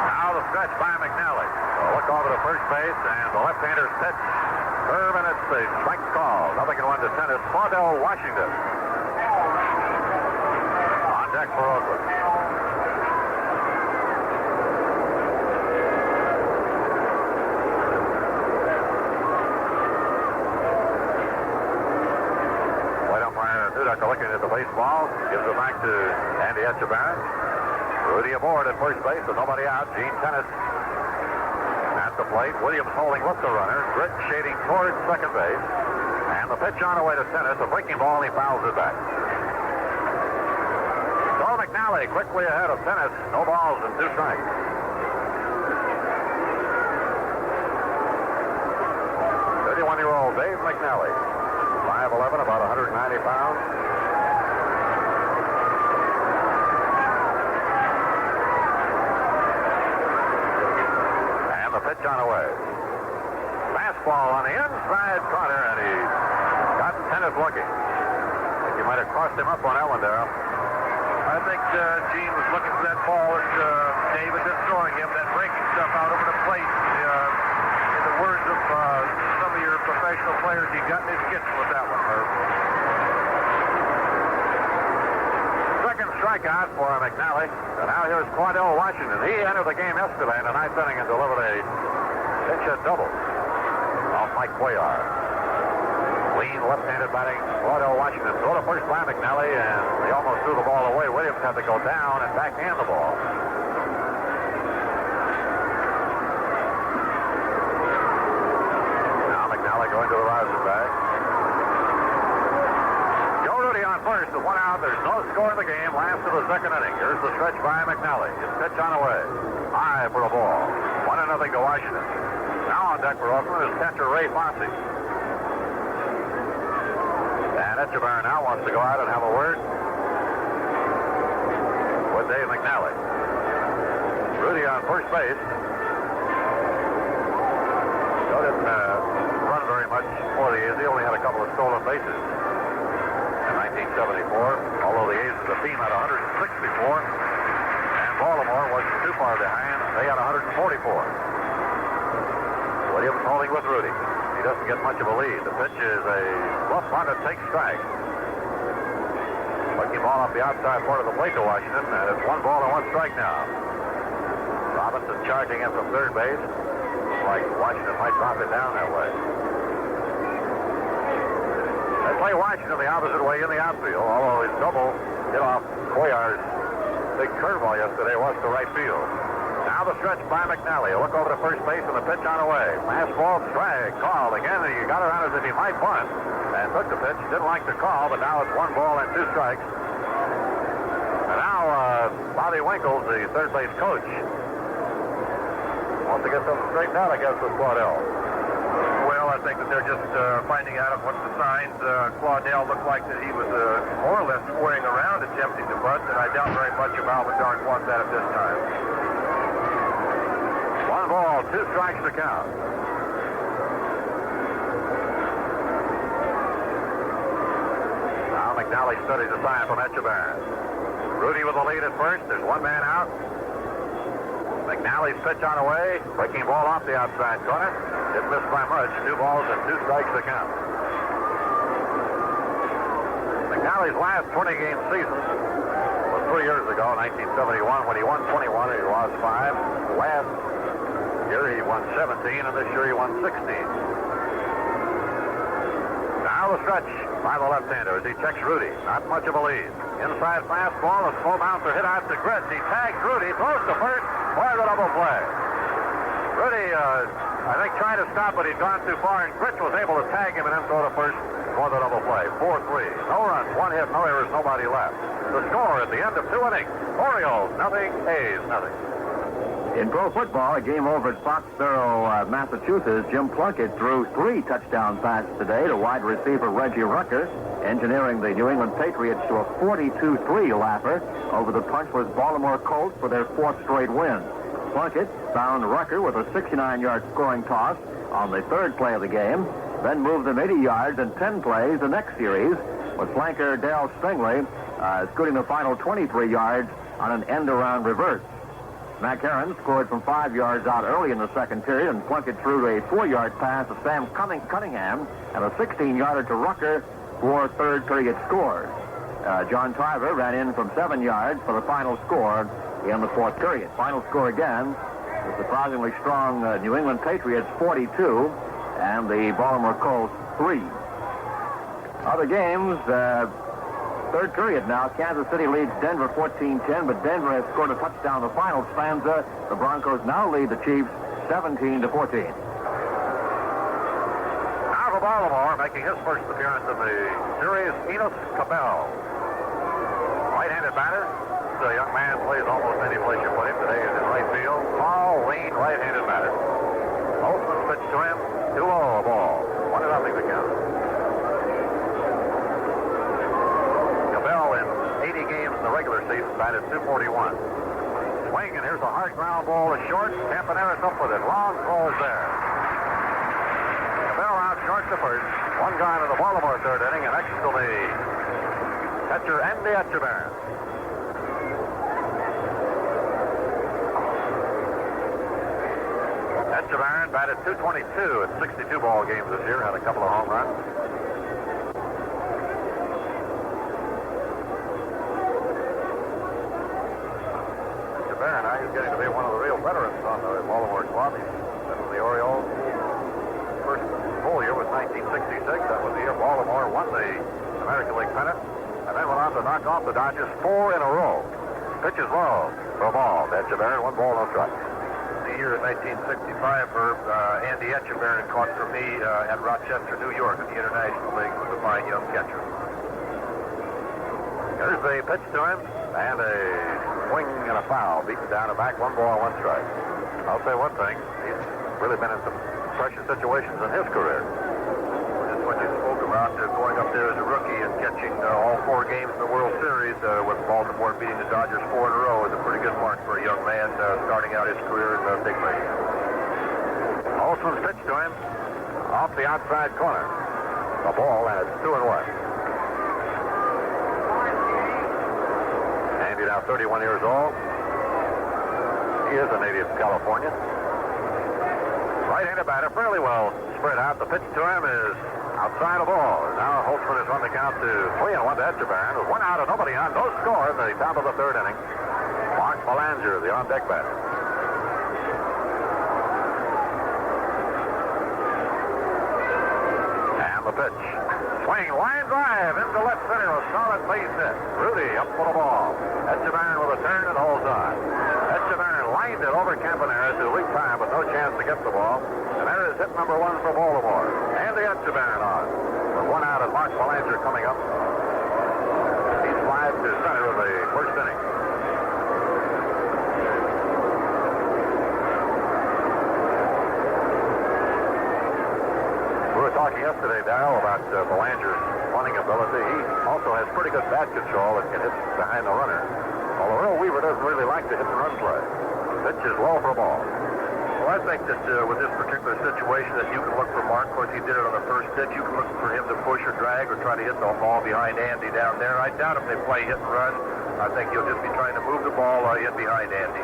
Now the stretch by McNally. A look over to first base, and the left-hander's pitch. Curve, and it's the strike call. 0-1 to Tennis. Cordell Washington on deck for Oakland. Tuducker looking at the baseball. Gives it back to Andy Etchebarren. Rudy aboard at first base with nobody out. Gene Tennis at the plate. Williams holding with the runner. Britt shading towards second base. And the pitch on the way to Tennis. A breaking ball, and he fouls it back. So McNally quickly ahead of Tennis. No balls and 2 strikes. 31-year-old Dave McNally. 5'11", about 190 pounds. And the pitch on the way. Fastball on the inside corner, and he got Tennis looking. I think he might have crossed him up on that one, Darryl. I think Gene was looking for that ball that David is throwing him, that breaking stuff out over the plate. In the words of some of your professional players, he got in his kitten with that one, Herb. Second strikeout for McNally. And now here's Cordell Washington. He entered the game yesterday in the ninth inning and delivered a pinch hit double off Mike Cuellar. Lean left-handed batting. Cordell Washington threw to first by McNally, and they almost threw the ball away. Williams had to go down and backhand the ball. Going to the rising bag. Joe Rudy on first with 1 out. There's no score in the game. Last of the second inning. Here's the stretch by McNally. His pitch on the way. High for a ball. 1-0 to Washington. Now on deck for Oakland is catcher Ray Fosse. And Etchebarren now wants to go out and have a word with Dave McNally. Rudy on first base. Joe didn't run very much for the A's. He only had a couple of stolen bases in 1974, although the A's as a team had 164, and Baltimore wasn't too far behind. They had 144. Williams holding with Rudy. He doesn't get much of a lead. The pitch is a rough one that takes strike. Looking ball off the outside part of the plate to Washington, and it's 1 ball and 1 strike now. Robinson charging in from third base. Like Washington might drop it down that way. They play Washington the opposite way in the outfield, although his double hit off Cuellar's big curveball yesterday was to right field. Now the stretch by McNally. A look over to first base and the pitch on the way. Fastball strike called again. He got around as if he might bunt and took the pitch. Didn't like the call, but now it's 1 ball and 2 strikes. And now Bobby Winkles, the third base coach, wants to get something straightened out, I guess, with Claudel. Well, I think that they're just finding out of what the signs. Claudel looked like that he was more or less squaring around, attempting to bunt, and I doubt very much if Alvin Dark wants that at this time. 1 ball, 2 strikes to count. Now McNally studies the sign from Etchebarren. Rudy with the lead at first. There's 1 man out. McNally's pitch on the way. Breaking ball off the outside corner. Didn't miss by much. 2 balls and 2 strikes to count. McNally's last 20-game season was 3 years ago, 1971, when he won 21 and he lost 5. Last year he won 17, and this year he won 16. Now the stretch by the left-hander as he checks Rudy. Not much of a lead. Inside fastball, a slow bouncer hit out to Gritz. He tags Rudy, throws to first for the double play. Rudy, I think, tried to stop, but he'd gone too far, and Gritz was able to tag him and then throw to first for the double play. 4-3. No runs, 1 hit, no errors, nobody left. The score at the end of 2 innings. Orioles, nothing. A's, nothing. In pro football, a game over at Foxborough, Massachusetts, Jim Plunkett threw 3 touchdown passes today to wide receiver Reggie Rucker, engineering the New England Patriots to a 42-3 lapper over the punchless Baltimore Colts for their 4th straight win. Plunkett found Rucker with a 69-yard scoring toss on the 3rd play of the game, then moved them 80 yards in 10 plays the next series, with flanker Dale Stingley scooting the final 23 yards on an end-around reverse. Mac Aaron scored from 5 yards out early in the second period, and Plunkett threw a 4-yard pass to Sam Cunningham and a 16-yarder to Rucker for third period scores. John Tarver ran in from 7 yards for the final score in the 4th period. Final score again, the surprisingly strong New England Patriots 42 and the Baltimore Colts 3. Other games, third period now. Kansas City leads Denver 14-10, but Denver has scored a touchdown in the final stanza. The Broncos now lead the Chiefs 17-14. Now for Baltimore, making his first appearance in the series, Enos Cabell. Right-handed batter. The young man plays almost any place you put him. Today is in right field. Tall, lean, right-handed batter. Holtzman pitch to him. Too low a ball. 1-0 the count. Cabell in 80 games in the regular season batted .241. Swing, and here's a hard ground ball to short. Campaneris up with it. Long throw is there. Cabell out short to first. One gone in the Baltimore third inning, and next to the catcher Andy Etchebarren. Etchebarren batted .222 in 62 ball games this year. Had a couple of home runs. Etchebarren, now he's getting to be one of the real veterans on the Baltimore club. He's been with the Orioles. First full year was 1966. That was the year Baltimore won the American League pennant. And then went on to knock off the Dodgers 4 in a row. Pitches low for a ball. Etchebarren, 1 ball, no strike. The year in 1965 for Andy Etchebarren caught for me at Rochester, New York in the International League with a fine young catcher. Here's the pitch to him, and a swing and a foul. Beaten down and back, 1 ball, 1 strike. I'll say one thing, he's really been in some pressure situations in his career. Just what you spoke about, going up there as a rookie and catching all 4 games in the World Series with Baltimore beating the Dodgers 4 in a row is a pretty good mark for a young man starting out his career in the big league. Holtzman's pitch to him off the outside corner. A ball, and it's 2-1. Andy now 31 years old. He is a native of California. Right-handed batter, fairly well spread out. The pitch to him is outside the ball. Now Holtzman has run the count to 3-1 to Etchebarren with 1 out and nobody on. No score in the top of the third inning. Mark Belanger, the on-deck batter. And the pitch. Swing, line drive into left center. A solid base hit. Rudy up for the ball. Etchebarren with a turn and holds on. Etchebarren lined it over Campaneris, who leaked time with no chance to get the ball. And there is hit number 1 for Baltimore. Andy Etchebarren on. With 1 out and Mark Belanger coming up. He's flied to center of the first inning. We were talking yesterday, Darrell, about Belanger's running ability. He also has pretty good bat control and can hit behind the runner. Although Earl Weaver doesn't really like to hit and run play. Pitch is low for a ball. Well, I think that with this particular situation that you can look for Mark. Of course, he did it on the first pitch. You can look for him to push or drag or try to hit the ball behind Andy down there. I doubt if they play hit and run. I think he'll just be trying to move the ball in behind Andy.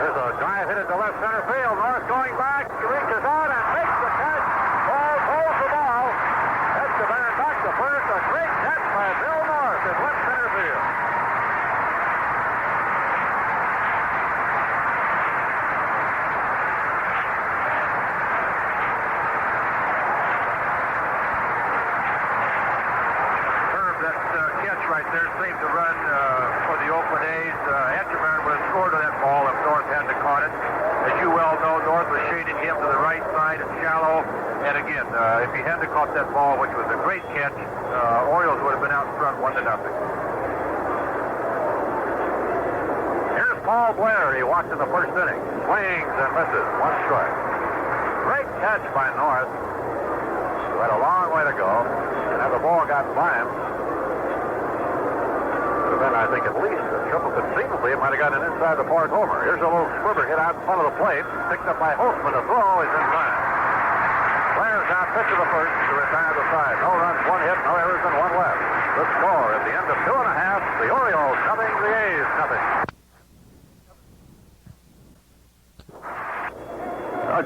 There's a drive hit into left center field. North going back. He reaches out and makes the catch. Ball holds the ball. Etchebarren back to first. A great catch by Bill North in left center field. Right there seemed to run for the Oakland A's. Etchebarren would have scored on that ball if North hadn't caught it. As you well know, North was shading him to the right side and shallow. And again, if he hadn't caught that ball, which was a great catch, Orioles would have been out in front 1-0. Here's Paul Blair. He walked in the first inning. Swings and misses. 1 strike. Great catch by North. He had a long way to go. And had the ball gotten by him, then I think at least a triple. Conceivably, it might have gotten inside the park homer. Here's a little sliver hit out in front of the plate. Picked up by Holtzman. The throw is in time. Blair's out pitch to the first to retire the side. No runs, 1 hit, no errors, and 1 left. The score at the end of 2.5, the Orioles nothing, the A's nothing.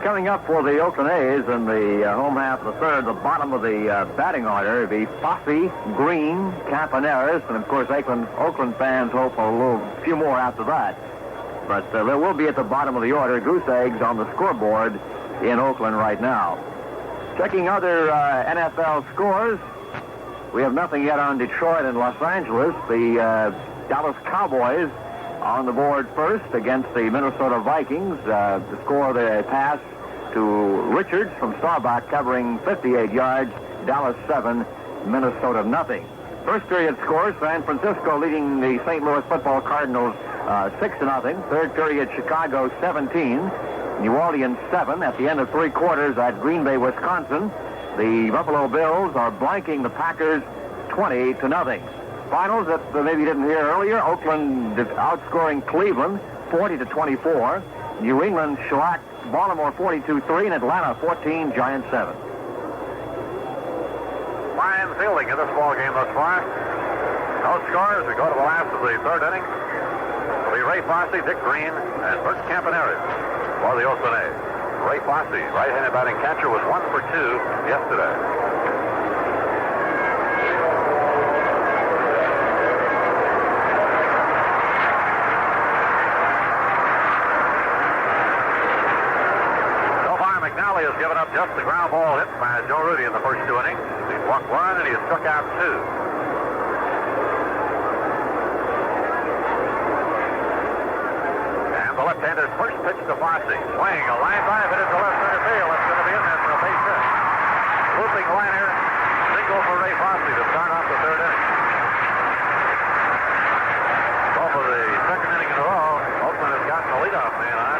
Coming up for the Oakland A's in the home half of the third, the bottom of the batting order, the Fosse, Green, Campaneris, and of course Oakland fans hope for a few more after that. But there will be at the bottom of the order goose eggs on the scoreboard in Oakland right now. Checking other NFL scores, We have nothing yet on Detroit and Los Angeles. The Dallas Cowboys on the board first against the Minnesota Vikings. The score, the pass to Richards from Staubach covering 58 yards. Dallas 7, Minnesota nothing. First period scores, San Francisco leading the St. Louis Football Cardinals 6-0. Third period, Chicago 17, New Orleans 7. At the end of three quarters at Green Bay, Wisconsin, the Buffalo Bills are blanking the Packers 20-0. Finals that maybe you didn't hear earlier, Oakland outscoring Cleveland 40-24. New England shellacked Baltimore 42-3, and Atlanta 14, Giants 7. Fine fielding in this ball game thus far. No scores. We go to the last of the third inning. It'll be Ray Fosse, Dick Green, and Bert Campaneris for the Oakland A's. Ray Fosse, right-handed batting catcher, was 1 for 2 yesterday. McNally has given up just the ground ball hit by Joe Rudy in the first two innings. He's walked one and he has struck out 2. And the left-hander's first pitch to Fosse. Swing, a line drive hit into left center field. It's going to be in there for a base hit. Looping liner, single for Ray Fosse to start off the third inning. So for the second inning in a row, Holtzman has gotten the leadoff man on.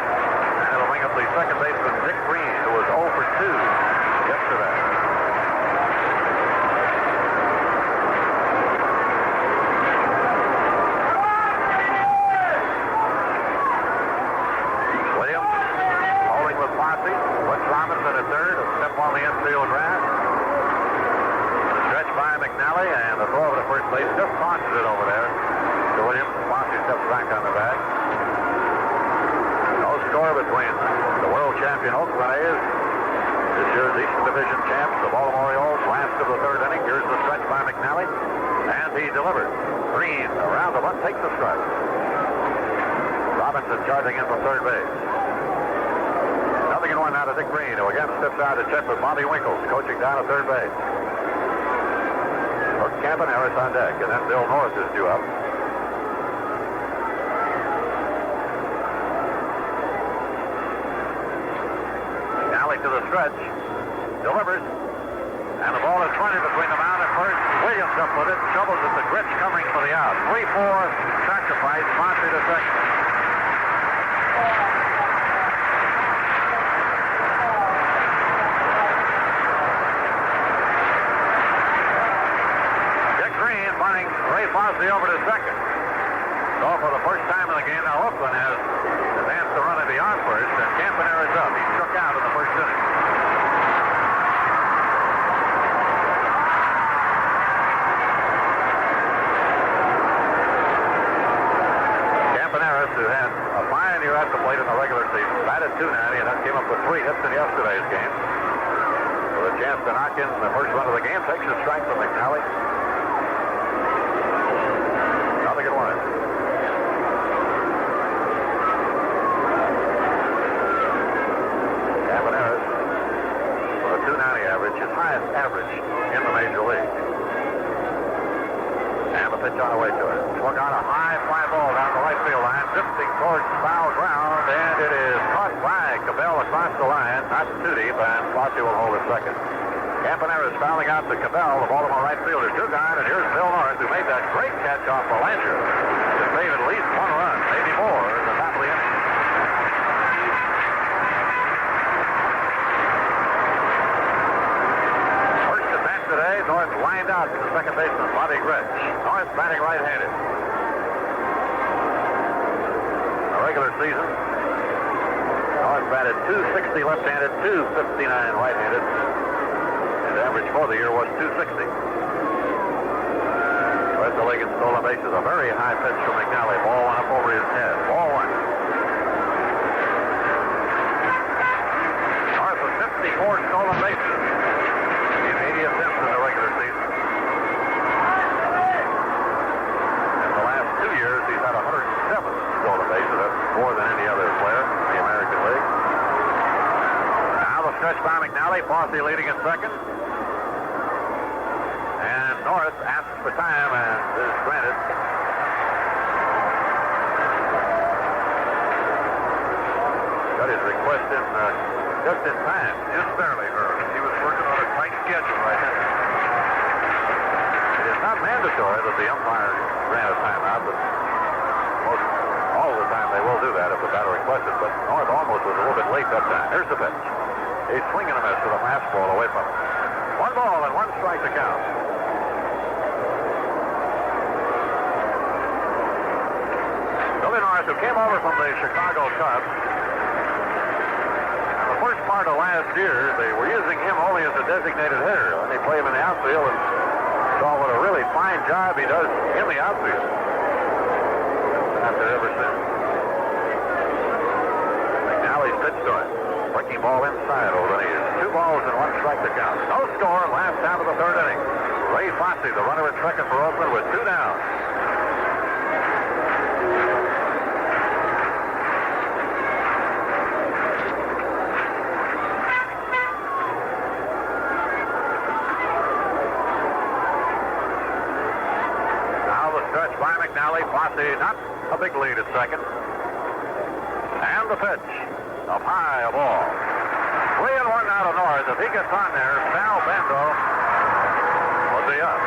And it'll bring up the second baseman, Dick Green, who was 0 for 2 yesterday. Williams holding with Fosse. What's Robinson at third? A step on the infield grass. Stretch by McNally, and the throw over to first base just tosses it over there to Williams. Fosse steps back on the bag. No score between the world champion Oakland A's, this year's Eastern Division champs, the Baltimore Orioles. Last of the third inning. Here's the stretch by McNally, and he delivers. Green around the bunt, takes the strike. Robinson charging in from third base. 0-1 now to Dick Green, who again steps out to check with Bobby Winkles, coaching down at third base. Hook Campaneris on deck, and then Bill Norris is due up. To the stretch, delivers, and the ball is running between the mound and first. Williams up with it, shovels at the Gritch covering for the out. 3-4 sacrifice, Fosse to second. Dick Green finding Ray Fosse over to second. So for the first time in the game now, Oakland has advanced the run of the on first, and Campaneris up. He struck out in the first inning. Campaneris, who had a fine year at the plate in the regular season, batted .290 and then came up with 3 hits in yesterday's game. With a chance to knock in the first run of the game, takes a strike from McNally. 0-1. His highest average in the major league. And the pitch on the way to it. Swung on a high fly ball down the right field line, drifting towards foul ground, and it is caught by Cabell across the line, not too deep, and Fosse will hold it second. Campaneris fouling out to Cabell, the Baltimore right fielder, 2 gone, and here's Bill Norris, who made that great catch off Belanger to save at least 1 run, maybe more, at the top of the inning. Today, North lined out to the second baseman, Bobby Gritch. North batting right-handed. In the regular season, North batted .260 left-handed, .259 right-handed. His average for the year was .260. Led the league in stolen bases. A very high pitch from McNally. Ball went up over his head. Ball 1. North with 54 stolen bases. Attempts in the regular season. In the last 2 years, he's had 107 stolen bases. That's more than any other player in the American League. Now the stretch by McNally. Fosse leading at second. And North asks for time and is granted. Got his request in just in time, just barely early. He was working on a tight schedule right now. It is not mandatory that the umpire grant a timeout, but all the time they will do that if the batter requests it. But North almost was a little bit late that time. Here's the pitch. He's swinging a miss with a fastball away from him. 1 ball and 1 strike to count. Billy North, who came over from the Chicago Cubs. And the first part of last year, they were using him only as a designated hitter. And they play him in the outfield and saw what a really fine job he does in the outfield. After ever since. McNally's pitch to him. Breaking ball inside over the knees. 2 balls and 1 strike to count. No score, last half of the 3rd inning. Ray Fosse, the runner at second for Oakland, with 2 down. Now the stretch by McNally. Fosse, not a big lead at second. And the pitch. Up high, a ball. 3 and 1 out of North. If he gets on there, Sal Bando will be up.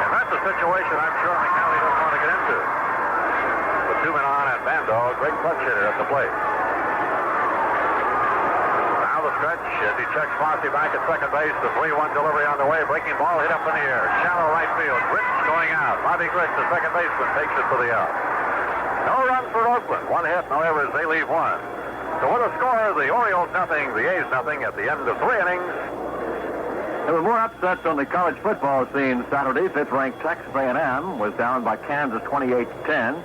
And that's a situation I'm sure McNally doesn't want to get into. With 2 men on and Bando, a great clutch hitter at the plate. Now the stretch as he checks Fosse back at second base. The 3-1 delivery on the way. Breaking ball hit up in the air. Shallow right field. Gritch going out. Bobby Gritch, the second baseman, takes it for the out. No run for Oakland. 1 hit, no errors. They leave 1. So with a score, the Orioles nothing, the A's nothing at the end of 3 innings. There were more upsets on the college football scene Saturday. 5th-ranked Texas A&M was down by Kansas 28-10.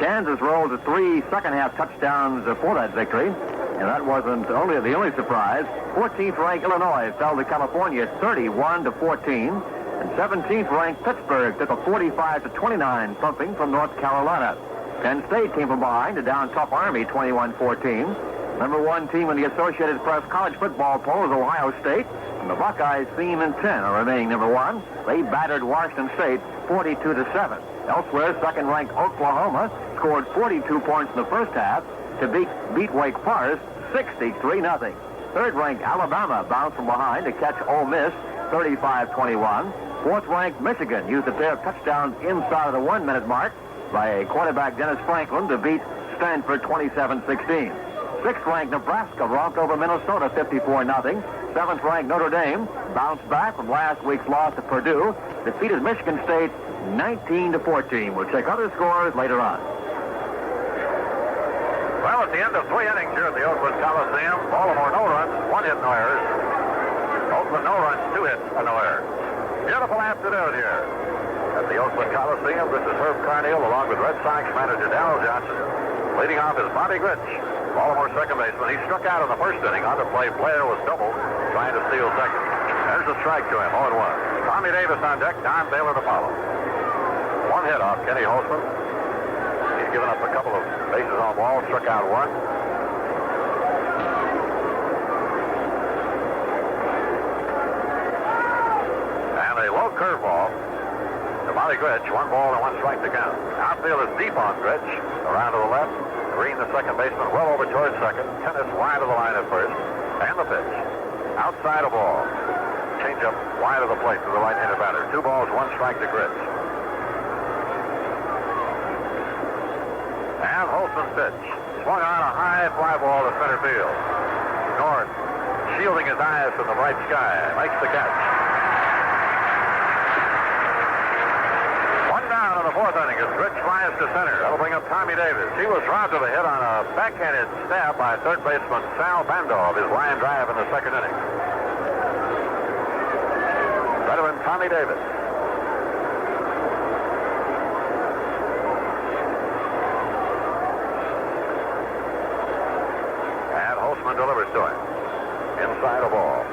Kansas rolled to 3 second-half touchdowns for that victory, and that wasn't the only surprise. 14th-ranked Illinois fell to California 31-14, and 17th-ranked Pittsburgh took a 45-29 thumping from North Carolina. Penn State came from behind to down tough Army 21-14. Number 1 team in the Associated Press college football poll is Ohio State, and the Buckeyes 13-10 are remaining number 1. They battered Washington State 42-7. Elsewhere, second-ranked Oklahoma scored 42 points in the first half to beat Wake Forest 63-0. Third-ranked Alabama bounced from behind to catch Ole Miss 35-21. Fourth-ranked Michigan used a pair of touchdowns inside of the 1-minute mark by quarterback Dennis Franklin to beat Stanford 27-16. Sixth-ranked Nebraska romped over Minnesota 54-0. Seventh-ranked Notre Dame bounced back from last week's loss to Purdue, defeated Michigan State 19-14. We'll check other scores later on. Well, at the end of 3 innings here at the Oakland Coliseum, Baltimore no runs, 1 hit, no errors. Oakland no runs, 2 hits, and no errors. Beautiful afternoon here at the Oakland Coliseum. This is Herb Carneal along with Red Sox manager Darrell Johnson. Leading off is Bobby Gritch, Baltimore second baseman. He struck out in the first inning. On the play, Blair was doubled, trying to steal second. There's a strike to him, 0-1. Tommy Davis on deck, Don Baylor to follow. 1 hit off Kenny Holtzman. He's given up a couple of bases on balls, struck out 1. And a low curveball to Bobby Gritch. 1 ball and 1 strike to count. Outfield is deep on Gritch. Around to the left. Green, the second baseman, well over towards second. Tennis wide of the line at first. And the pitch. Outside a ball. Change up wide of the plate to the right-handed batter. 2 balls, 1 strike to Gritch. And Holtzman's pitch. Swung on a high fly ball to center field. North, shielding his eyes from the bright sky, makes the catch. 1 down in the 4th inning as Gritch flies to center. That'll bring up Tommy Davis. He was robbed of a hit on a backhanded stab by third baseman Sal Bando of his line drive in the 2nd inning. Veteran Tommy Davis. And Holtzman delivers to him. Inside a ball.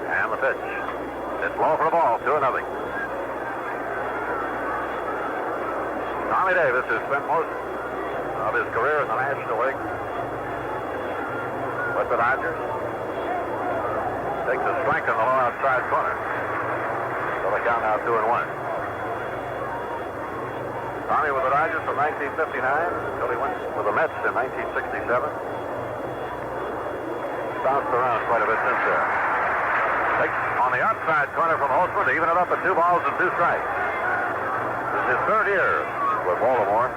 And the pitch. It's low for the ball, 2-0. Tommy Davis has spent most of his career in the National League. the Dodgers. Takes a strike on the low outside corner. So they count now 2-1. Tommy with the Dodgers from 1959 until he went with the Mets in 1967. Bounced around quite a bit since then. Takes on the outside corner from Holtzman to even it up at 2 balls and 2 strikes. This is his 3rd year with Baltimore.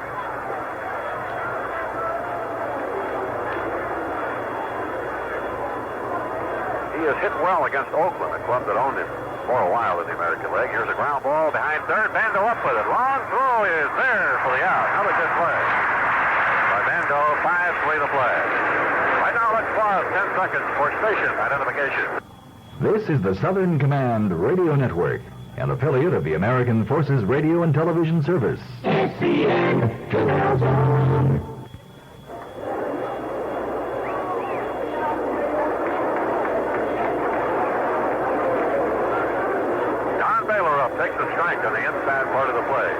He has hit well against Oakland, a club that owned him for a while in the American League. Here's a ground ball behind third. Bando up with it. Long throw is there for the out. Another good play by Bando. 5-3 the play. Right now, let's pause 10 seconds for station identification. This is the Southern Command Radio Network, an affiliate of the American Forces Radio and Television Service. SCN 2000. Takes a strike on the inside part of the play.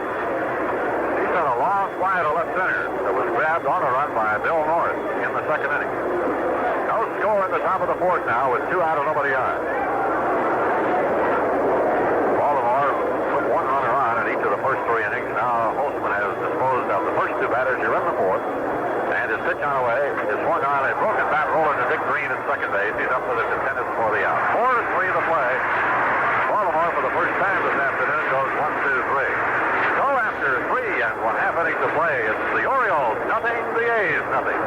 He's got a long fly to left center that was grabbed on a run by Bill Norris in the 2nd inning. No score in the top of the 4th now with 2 out and nobody on. Baltimore put 1 runner on in each of the first 3 innings. Now Holtzman has disposed of the first 2 batters here in the 4th. And his pitch on the way is swung on a broken bat roller to Dick Green at second base. He's up with it to tennis for the out. 4-3 the play. Baltimore, for the first time this afternoon, goes 1-2-3. So after 3 1/2 innings of play, it's the Orioles nothing, the A's nothing.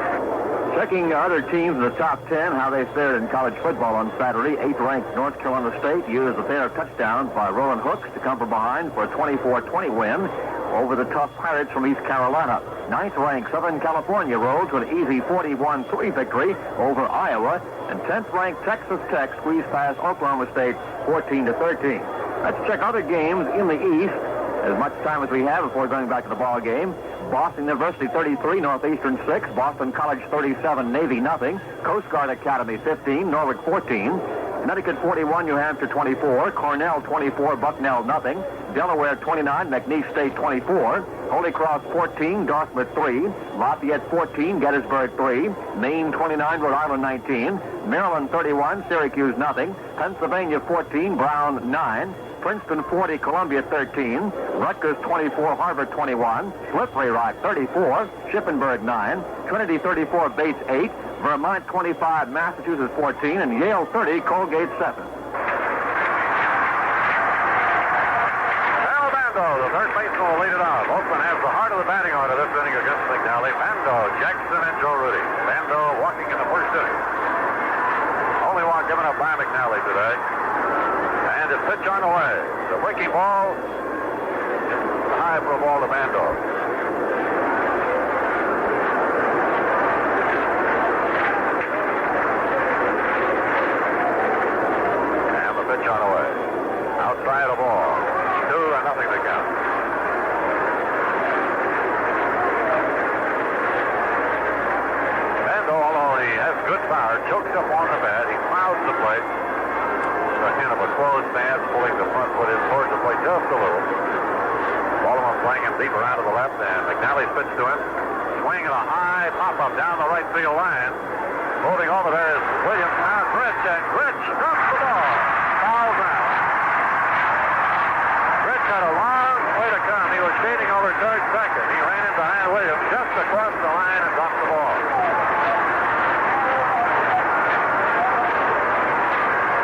Checking other teams in the top 10, how they fared in college football on Saturday. 8th-ranked North Carolina State used a pair of touchdowns by Roland Hooks to come from behind for a 24-20 win over the tough Pirates from East Carolina. 9th-ranked Southern California rolled to an easy 41-3 victory over Iowa. And 10th-ranked Texas Tech squeezed past Oklahoma State 14-13. Let's check other games in the East. As much time as we have before going back to the ball game. Boston University 33, Northeastern 6. Boston College 37, Navy nothing. Coast Guard Academy 15, Norwich 14. Connecticut 41, New Hampshire 24. Cornell 24, Bucknell nothing. Delaware 29, McNeese State 24. Holy Cross 14, Dartmouth 3. Lafayette 14, Gettysburg 3. Maine 29, Rhode Island 19. Maryland 31, Syracuse nothing. Pennsylvania 14, Brown 9. Princeton 40, Columbia 13. Rutgers 24, Harvard 21. Slippery Rock 34, Shippensburg 9. Trinity 34, Bates 8. Vermont 25, Massachusetts 14. And Yale 30, Colgate 7. The third baseman will lead it off. Holtzman has the heart of the batting order this inning against McNally. Bando, Jackson, and Joe Rudy. Bando walking in the first inning. Only walk given up by McNally today. And his pitch on the way. The breaking ball. High for a ball to Bando. And the pitch on the way. Outside the ball. 2-0 to count. Bando, although he has good power, chokes up on the bat. He clouds the plate. The hint of a closed stance, pulling the front foot in towards the plate just a little. Baltimore playing him deeper out of the left, and McNally's pitch to him. Swinging a high pop-up down the right field line. Moving over there is Williams. Now Gritch, and Gritch drops the ball. Foul ground. Had a long way to come. He was skating over third second. He ran in behind Williams just across the line and dropped the ball.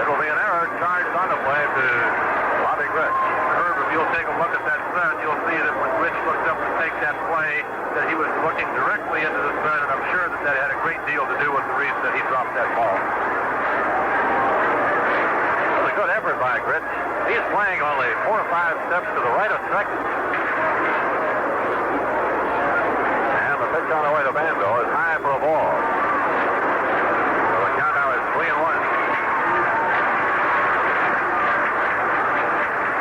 It'll be an error charged on the play to Bobby Gritch. Herb, if you'll take a look at that sun, you'll see that when Gritch looked up to take that play, that he was looking directly into the sun, and I'm sure that that had a great deal to do with the reason that he dropped that ball. It was a good effort by Gritch. He's playing only 4 or 5 steps to the right of second. And the pitch on the way to Bando is high for a ball. So the count now is 3-1.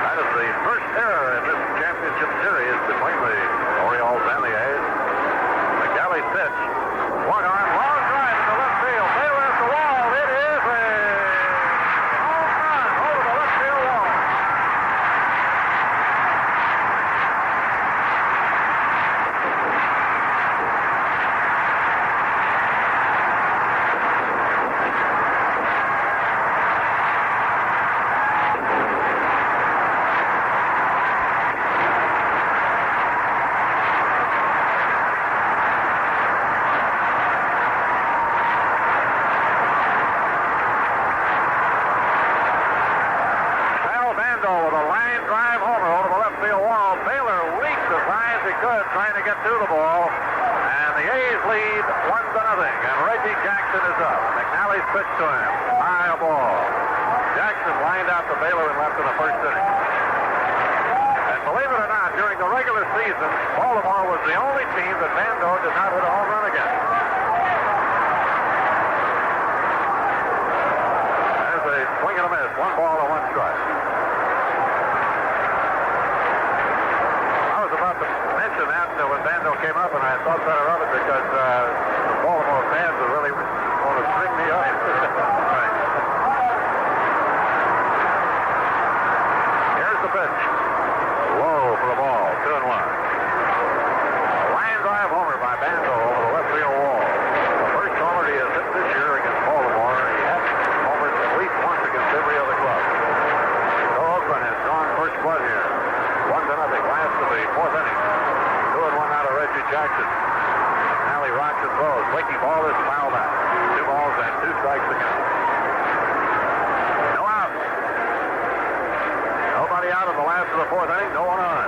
That is the first error in this championship series between the Orioles and the A's. McNally's pitch. Swung on, long drive to left field. Taylor at the wall. It is a home run over the left field wall. Smith trying to get to the ball. And the A's lead 1-0. And Reggie Jackson is up. McNally's pitch to him. High ball. Jackson lined out to Baylor and left in the first inning. And believe it or not, during the regular season, Baltimore was the only team that Bando did not hit a home run against. There's a swing and a miss. 1 ball and 1 strike. I was about to mention that when Bando came up, and I thought better of it because the Baltimore fans are really going to string me up. Right. Here's the pitch. Low for the ball. 2-1. A line drive homer by Bando over the left field wall. The first homer he has hit this year against Baltimore. He has homered at least once against every other club. So Oakland has drawn first blood here. 1-0. Last of the 4th inning. 2-1 out of Reggie Jackson. Alley rocks and throws. Breaking ball is fouled out. 2 balls and 2 strikes to count. No out. Nobody out in the last of the 4th inning. No one on.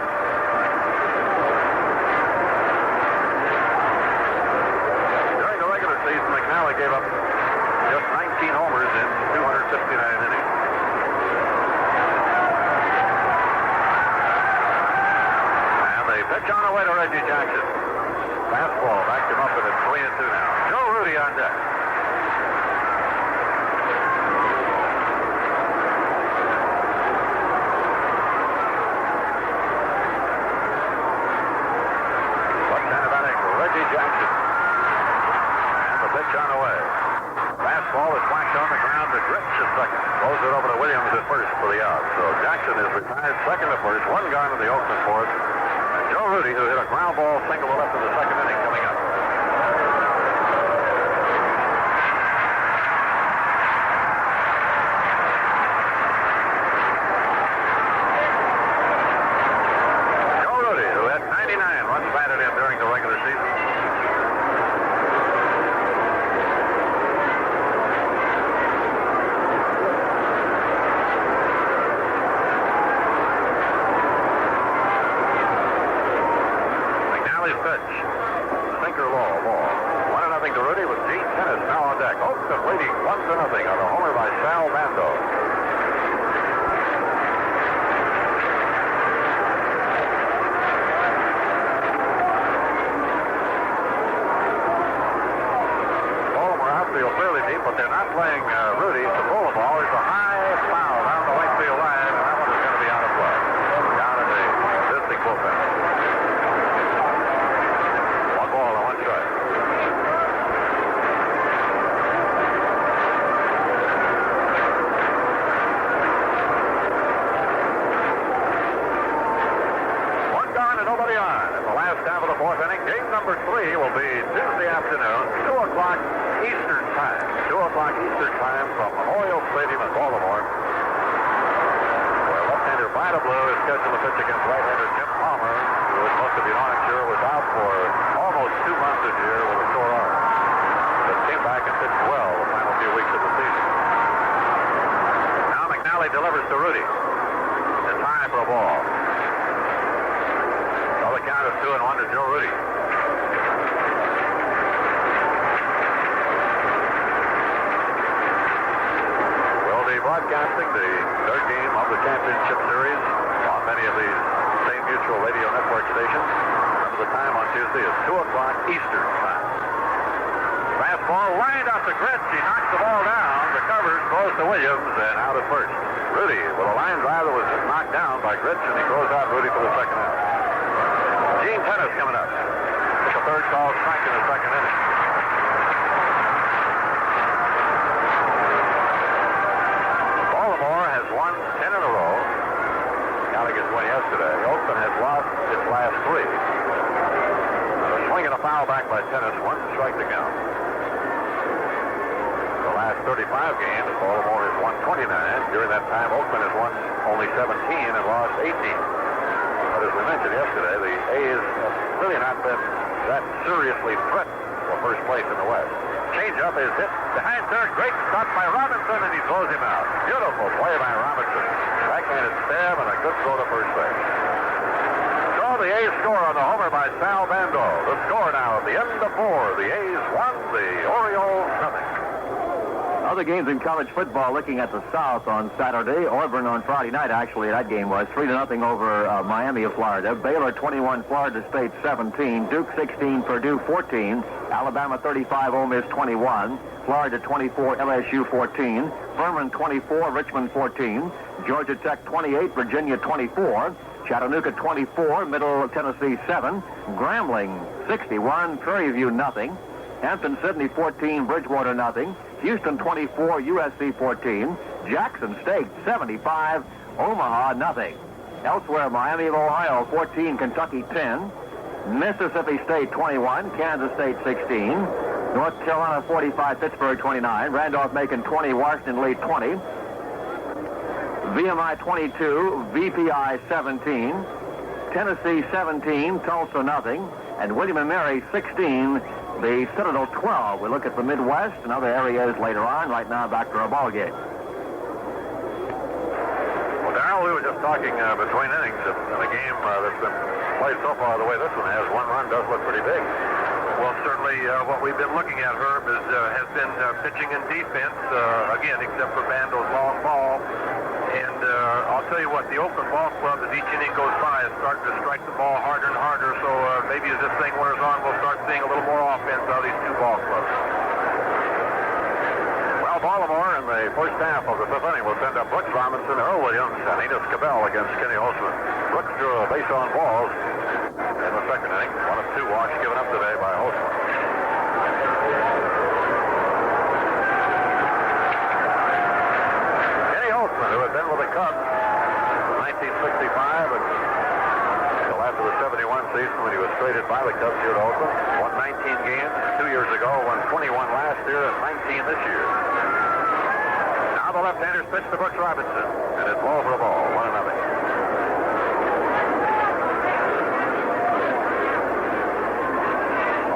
During the regular season, McNally gave up just 19 homers in 259 innings. Pitch on the way to Reggie Jackson. Fastball backed him up, and it's 3-2 now. Joe Rudy on deck. Left-handed batting, Reggie Jackson. And the pitch on the way. Fastball is whacked on the ground to Grits at second. Throws it over to Williams at first for the out. So Jackson is retired second to first. 1 gone to the Oakland 4th. Joe Rudy, who hit a ground ball single to left in the second inning, coming up. Joe Rudy, who had 99 runs batted in during the regular season. Pitch. Sinker low, ball. 1-0 to Rudy with Gene Tennis now on deck. Oakland leading 1-0 on a homer by Sal Bando. Baltimore outfield fairly deep, but they're not playing Rudy to pull the ball. There's a high foul down the right field line, and that one is going to be out of play. Down in the existing bullpen. Half of the 4th inning. Game number 3 will be Tuesday afternoon, 2 o'clock Eastern time. 2 o'clock Eastern time from Memorial Stadium in Baltimore, where left-hander Vida Blue is scheduled to pitch against right-hander Jim Palmer, who, as most of you know, I'm sure, was out for almost 2 months this year with a sore arm. But came back and pitched well the final few weeks of the season. Now McNally delivers to Rudy. It's high for a ball. Count of 2-1 to Joe Rudy. We'll be broadcasting the 3rd game of the championship series on many of these same mutual radio network stations. Remember, the time on Tuesday is 2 o'clock Eastern time. Fastball lined out to Grits. He knocks the ball down. The covers goes to Williams and out at first. Rudy with a line drive that was knocked down by Grits, and he throws out Rudy for the second out. Gene Tennis coming up. The 3rd call strike in the second inning. Baltimore has won 10 in a row. Counting its win yesterday. Oakland has lost its last 3. A swing and a foul back by Tennis. 1 strike to count. The last 35 games, Baltimore has won 29. During that time, Oakland has won only 17 and lost 18. But as we mentioned yesterday, the A's have really not been that seriously threatened for first place in the West. Changeup is hit behind third. Great stop by Robinson, and he throws him out. Beautiful play by Robinson. Backhanded stab and a good throw to first base. So Now the A's score on the homer by Sal Bando. The score now at the end of 4. The A's won, the Orioles nothing. Other games in college football, looking at the South on Saturday. Auburn on Friday night, actually, that game was 3-0 over Miami of Florida. Baylor 21, Florida State 17. Duke 16, Purdue 14. Alabama 35, Ole Miss 21. Florida 24, LSU 14. Furman 24, Richmond 14. Georgia Tech 28, Virginia 24. Chattanooga 24, Middle Tennessee 7. Grambling 61, Prairie View nothing. Hampton Sydney 14, Bridgewater nothing. Houston 24, USC 14. Jackson State 75, Omaha nothing. Elsewhere, Miami of Ohio 14, Kentucky 10. Mississippi State 21, Kansas State 16. North Carolina 45, Pittsburgh 29. Randolph-Macon 20, Washington Lee 20. VMI 22, VPI 17. Tennessee 17, Tulsa nothing. And William & Mary 16, the Citadel 12. We look at the Midwest and other areas later on. Right now, back to our ball game. Well, Darrell, we were just talking between innings, and the game that's been played so far, the way this one has, one run does look pretty big. Well, certainly what we've been looking at, Herb, has been pitching and defense, again, except for Bando's long ball. And I'll tell you what, the Oakland Ball Club, as each inning goes by, is starting to strike the ball harder and harder. So maybe as this thing wears on, we'll start seeing a little more offense out of these two ball clubs. Well, Baltimore in the first half of the fifth inning will send up Brooks Robinson, Earl Williams, and Enos Cabell against Kenny Holtzman. Brooks drew a base on balls in the second inning. 1 of 2 walks given up today by Holtzman. Who had been with the Cubs from 1965 until after the 71 season when he was traded by the Cubs here to Oakland. Won 19 games 2 years ago, won 21 last year, and 19 this year. Now the left-handers pitch to Brooks Robinson, and it's ball for a ball, 1-0.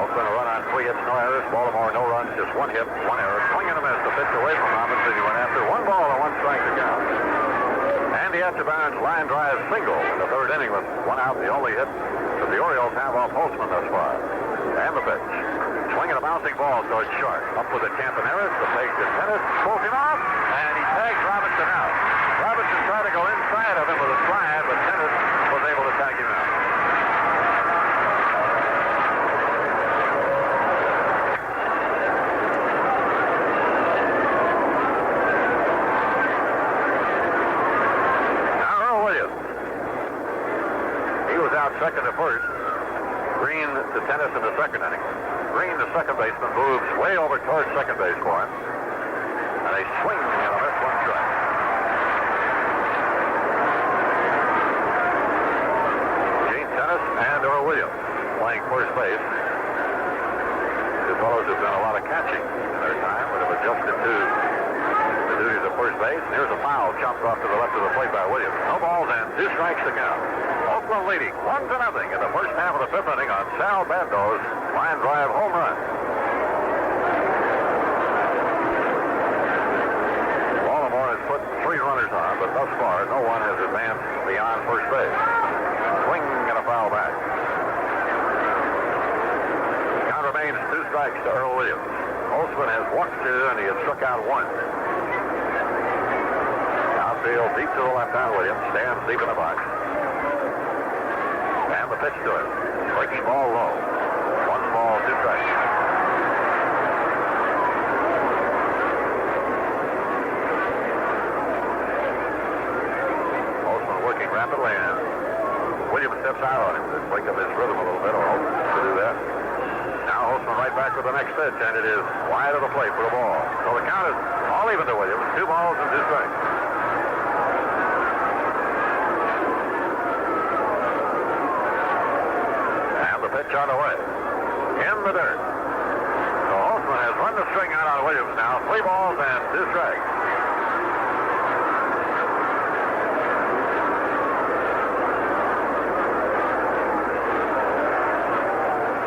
Oakland a run on 3 hits, no errors. Baltimore no runs, just 1 hit, 1 error. Swing and a miss. The pitch away from Robinson. He went after 1 ball and 1 strike to count. Andy Etchebarn's line drive single in the third inning with 1 out, the only hit that the Orioles have off Holtzman thus far. And the pitch. Swinging a bouncing ball towards short. Up with the Campaneris. The fake to Tennis. Pulls him off. And he tags Robinson out. Robinson tried to go inside of him with a slide, but Tennis was able to tag him out. Second to first. Green to Tennis in the second inning. Green, the second baseman, moves way over towards second base for him. And a swing and a miss, 1 strike. Gene Tennis and Earl Williams playing first base. Two fellows have done a lot of catching in their time, but have adjusted to the duties of first base. And here's a foul chopped off to the left of the plate by Williams. No balls and 2 strikes to count. Oakland leading 1-0 in the first half of the fifth inning on Sal Bando's line drive home run. Baltimore has put 3 runners on, but thus far no one has advanced beyond first base. Swing and a foul back. Count remains 2 strikes to Earl Williams. Holtzman has walked 2 and he has struck out 1. Outfield deep to the left on Williams, stands deep in the box. And the pitch to it. Breaking ball low. 1 ball, 2 strikes. Holtzman working rapidly, and Williams steps out on him to break up his rhythm a little bit, or hopes to do that. Now Holtzman right back with the next pitch, and it is wide of the plate for a ball. So the count is all even to Williams. 2 balls and 2 strikes. Pitch on the way. In the dirt. So Holtzman has run the string out on Williams now. 3 balls and 2 strikes.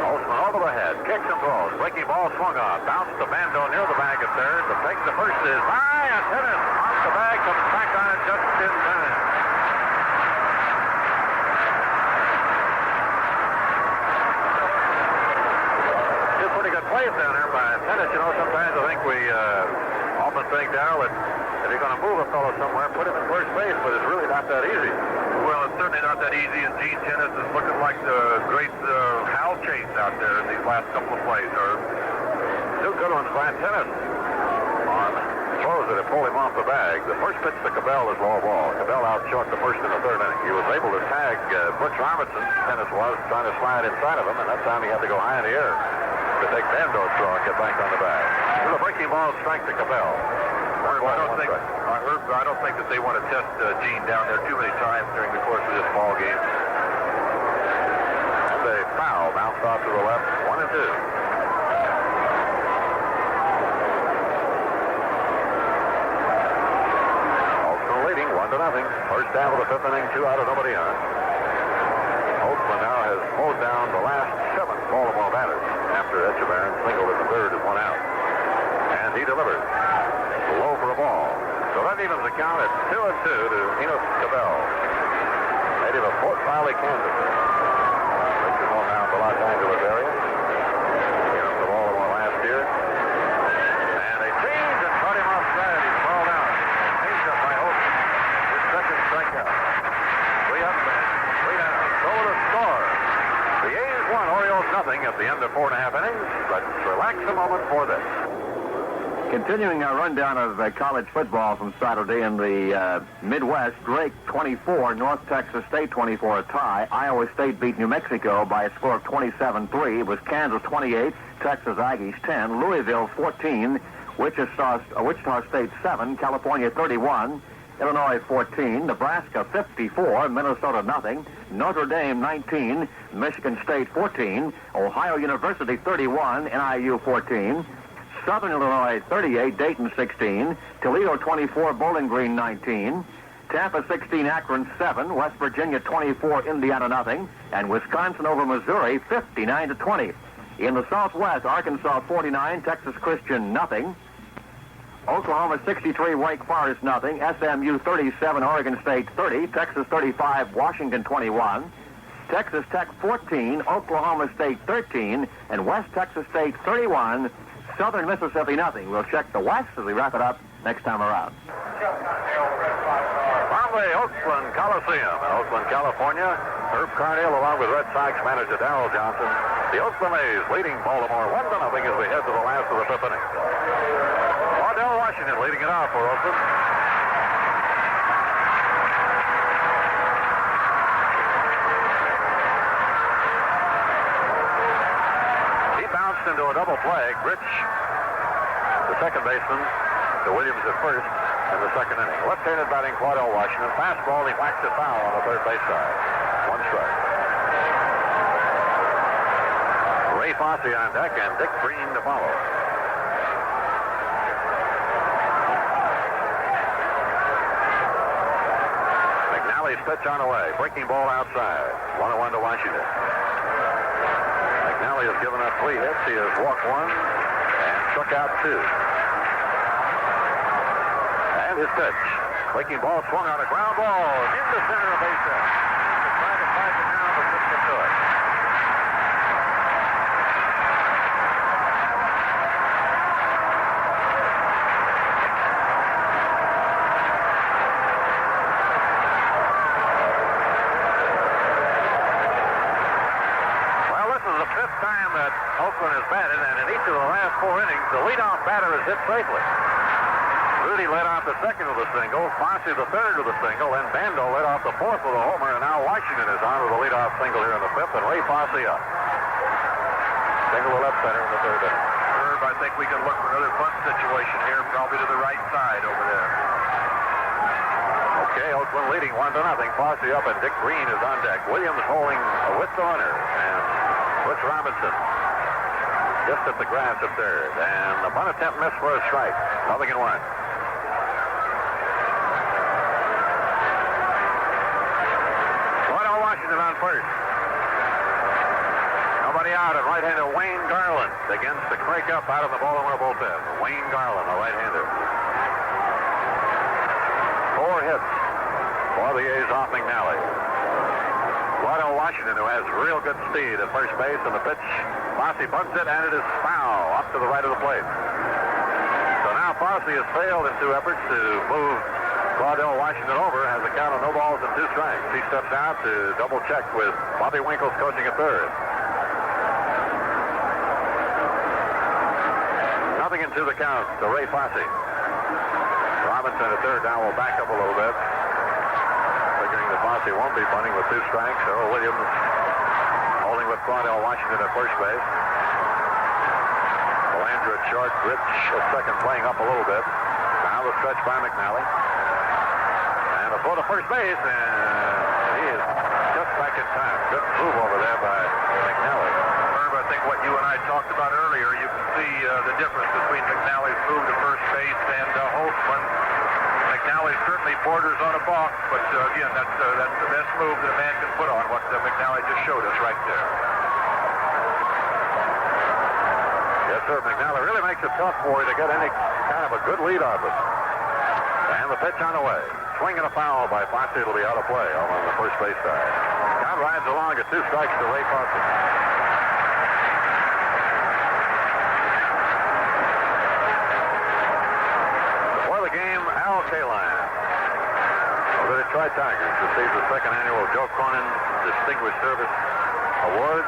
Holtzman over the head. Kicks and throws. Breaking ball swung on. Bounced to Bando near the bag at third. The fake to first is high. And Tennis off the bag. Comes back on it just in time. pretty good place down there by tennis. You know, sometimes I think we often think, Darrell, that if you're going to move a fellow somewhere, put him in first base, but it's really not that easy. Well, it's certainly not that easy, and Gene Tennis is looking like the great Hal Chase out there in these last couple of plays. Two good ones by Tennis on throws that have pulled him off the bag. The first pitch to Cabell is low ball. Cabell outshot the first and the third inning. He was able to tag Butch Robinson. Tennis was trying to slide inside of him, and that time he had to go high in the air to take Bando's throw and get back on the bag. With a breaking ball strike to Cabell. I don't think that they want to test Gene down there too many times during the course of this ball game. And a foul bounced off to the left. 1-2. Holtzman leading 1-0. First down of the fifth inning, 2 out of nobody on. Holtzman now has mowed down the last 7 Baltimore batters after Etchebarren singled in the third and 1 out. And he delivers. Low for a ball. So that evens the count at 2-2 to Enos Cabell, native of Fort Riley, Kansas. Pitches one down the Los Angeles area. Came up to Baltimore last year. And they change and cut him off stride. He's called out. Changed up by Holtzman. His second strikeout. 3 up and 3 down. So the score. The A's won, Orioles nothing at the end of 4.5 innings. Let's relax a moment for this. Continuing our rundown of college football from Saturday in the Midwest, Drake 24, North Texas State 24 a tie. Iowa State beat New Mexico by a score of 27-3. It was Kansas 28, Texas Aggies 10, Louisville 14, Wichita State 7, California 31, Illinois 14, Nebraska 54, Minnesota nothing, Notre Dame 19, Michigan State 14, Ohio University 31, NIU 14, Southern Illinois 38, Dayton 16, Toledo 24, Bowling Green 19, Tampa 16, Akron 7, West Virginia 24, Indiana nothing, and Wisconsin over Missouri 59-20. In the Southwest, Arkansas 49, Texas Christian nothing, Oklahoma 63, Wake Forest nothing, SMU 37, Oregon State 30, Texas 35, Washington 21, Texas Tech 14, Oklahoma State 13, and West Texas State 31, Southern Mississippi nothing. We'll check the West as we wrap it up next time around. From the Oakland Coliseum in Oakland, California, Herb Carneal along with Red Sox manager Darrell Johnson. The Oakland A's leading Baltimore 1-0 as we head to the last of the fifth inning. Waddell Washington leading it off for Oakland. Into a double play. Gritch, the second baseman, to Williams at first in the second inning. Left-handed batting, Waddell Washington. Fastball, he whacks it foul on the third base side. 1 strike. Ray Fosse on deck and Dick Green to follow. McNally's pitch on the way. Breaking ball outside. 1-1 to Washington. McNally has given up 3 hits. He has walked 1 and struck out 2. And his pitch. Breaking ball swung on a ground ball into center of base hit. Trying to fight it down, but couldn't get to it. Time that Oakland has batted, and in each of the last 4 innings, the leadoff batter has hit safely. Rudy led off the second with a single, Fosse the third with a single, and Bando led off the fourth with a homer, and now Washington is on with a leadoff single here in the fifth, and Ray Fosse up. Single to left center in the third inning. Herb, I think we can look for another bunt situation here, probably to the right side over there. Okay, Oakland leading 1-0. Fosse up, and Dick Green is on deck. Williams holding with the runner, and Butch Robinson just at the grass at third. And the bunt attempt missed for a strike. 0-1. Waddell Washington on first. Nobody out at right-hander Wayne Garland begins to crank up out of the Baltimore bullpen. Wayne Garland, the right-hander. 4 hits for the A's off McNally. Claudio Washington, who has real good speed at first base, and the pitch, Fosse bunts it, and it is foul up to the right of the plate. So now Fosse has failed in 2 efforts to move Claudio Washington over, has a count of no balls and 2 strikes. He steps out to double check with Bobby Winkles coaching at third. Nothing into the count to Ray Fosse. Robinson at third now will back up a little bit. Figuring that Fosse won't be bunting with 2 strikes. Earl Williams holding with Claudio Washington at first base. Belanger at short, Rich at second, playing up a little bit. Now the stretch by McNally. And a throw to first base, and he is just back in time. Good move over there by McNally. Herb, I think what you and I talked about earlier, you can see the difference between McNally's move to first base and Holtzman. McNally certainly borders on a balk, but again, that's the best move that a man can put on what McNally just showed us right there. Yes, sir. McNally really makes it tough for you to get any kind of a good lead off it. And the pitch on the way. Swing and a foul by Fosse. It'll be out of play on the first base side. Count rides along at 2 strikes to Ray Fosse. Before the game, Al Kaline of the Detroit Tigers receives the 2nd annual Joe Cronin Distinguished Service Award.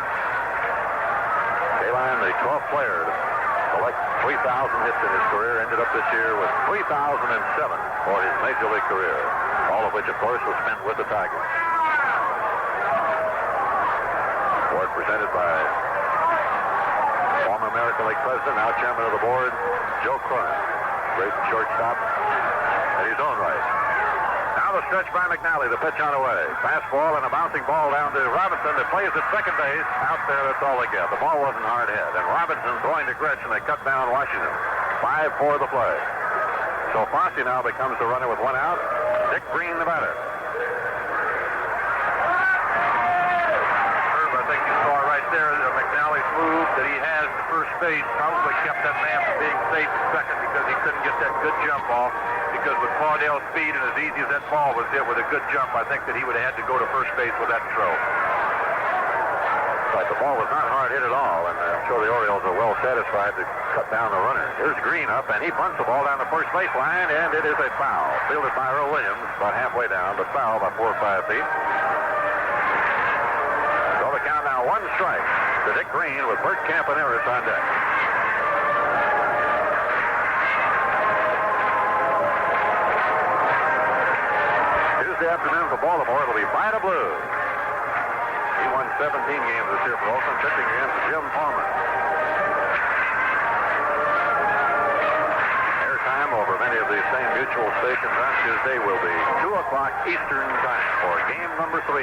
Kaline, the 12th player to collect 3,000 hits in his career, ended up this year with 3,007 for his Major League career, all of which, of course, was spent with the Tigers. Award presented by former American League president, now chairman of the board, Joe Cronin, great shortstop in his own right. Now the stretch by McNally, the pitch on the way. Fastball and a bouncing ball down to Robinson that plays at second base. Out there, that's all they get. The ball wasn't hard hit. And Robinson throwing to Gretsch, and they cut down Washington. 5-4 the play. So Fosse now becomes the runner with 1 out. Dick Green the batter. Herb, I think you saw right there McNally's move that he has to first base probably kept that man from being safe at second because he couldn't get that good jump off. Because with Claudio's speed and as easy as that ball was hit with a good jump, I think that he would have had to go to first base with that throw. Right, the ball was not hard hit at all, and I'm sure the Orioles are well satisfied to cut down the runner. Here's Green up, and he bunts the ball down the first base line, and it is a foul. Fielded by Earl Williams, about halfway down, but foul by 4 or 5 feet. So the count now 1 strike to Dick Green with Bert Campaneris on deck. Tuesday afternoon for Baltimore, it'll be by the Blues. He won 17 games this year for Oakland, pitching against Jim Palmer. Airtime over many of these same mutual stations on Tuesday will be 2 o'clock Eastern time for game number 3.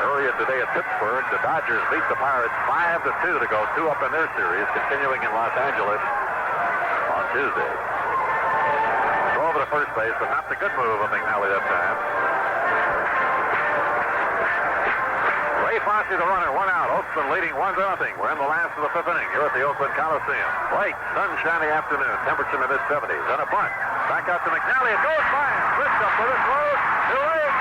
Earlier today at Pittsburgh, the Dodgers beat the Pirates 5-2 to go 2 up in their series, continuing in Los Angeles on Tuesday. Throw over to first base, but not the good move of McNally that time. Ray Fosse the runner, 1 out. Holtzman leading 1-0. We're in the last of the 5th inning here at the Oakland Coliseum. Bright, sunshiny afternoon. Temperature in the mid-70s. And a bunt. Back out to McNally. It goes by. Switch up for the throw. 2-8.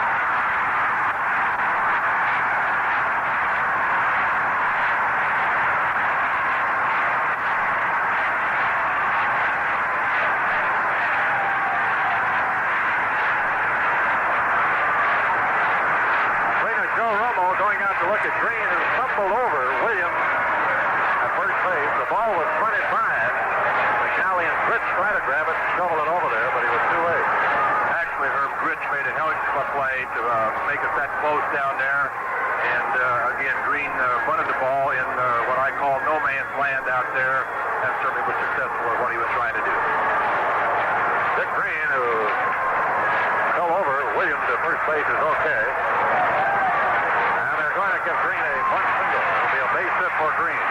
Look at Green, who stumbled over Williams at first base. The ball was fronted by it. McNally and Gritch tried to grab it and shovel it over there, but he was too late. Actually, Herb, Gritch made a hell of a play to make us that close down there. And again, Green bunted the ball in what I call no man's land out there, and certainly was successful at what he was trying to do. Dick Green, who fell over Williams at first base, is okay. Give Green a bunt single. It'll be a base hit for Green.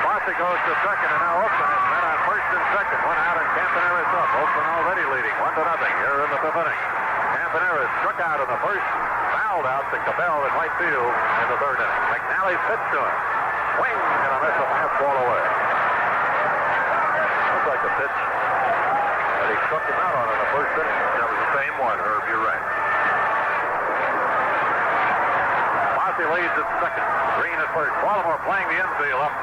Fosse goes to second, and now Holtzman is met on first and second. 1 out, and Campaneris up. Holtzman already leading 1-0 here in the 5th inning. Campaneris struck out in the first, fouled out to Cabell in right field in the 3rd inning. McNally pitched to him. Swing and a miss, a fastball away. Looks like a pitch that he struck him out on in the 1st inning. That was the same one, Herb. You're right. Fosse leads at second. Green at first. Baltimore playing the infield up.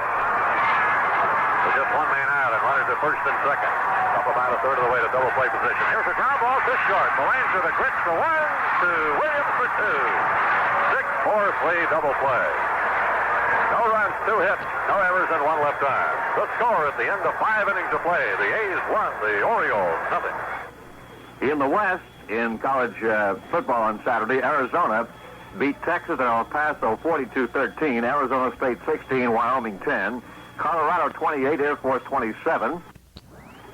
With just one man out and runners at first and second. Up about a third of the way to double play position. Here's a ground ball to short. Belanger the grits for one, to Williams for two. 6-4-3 double play. No runs, 2 hits, no errors, and 1 left arm. The score at the end of 5 innings of play. The A's won, the Orioles nothing. In the West, in college football on Saturday, Arizona beat Texas at El Paso 42-13. Arizona State 16, Wyoming 10. Colorado 28, Air Force 27.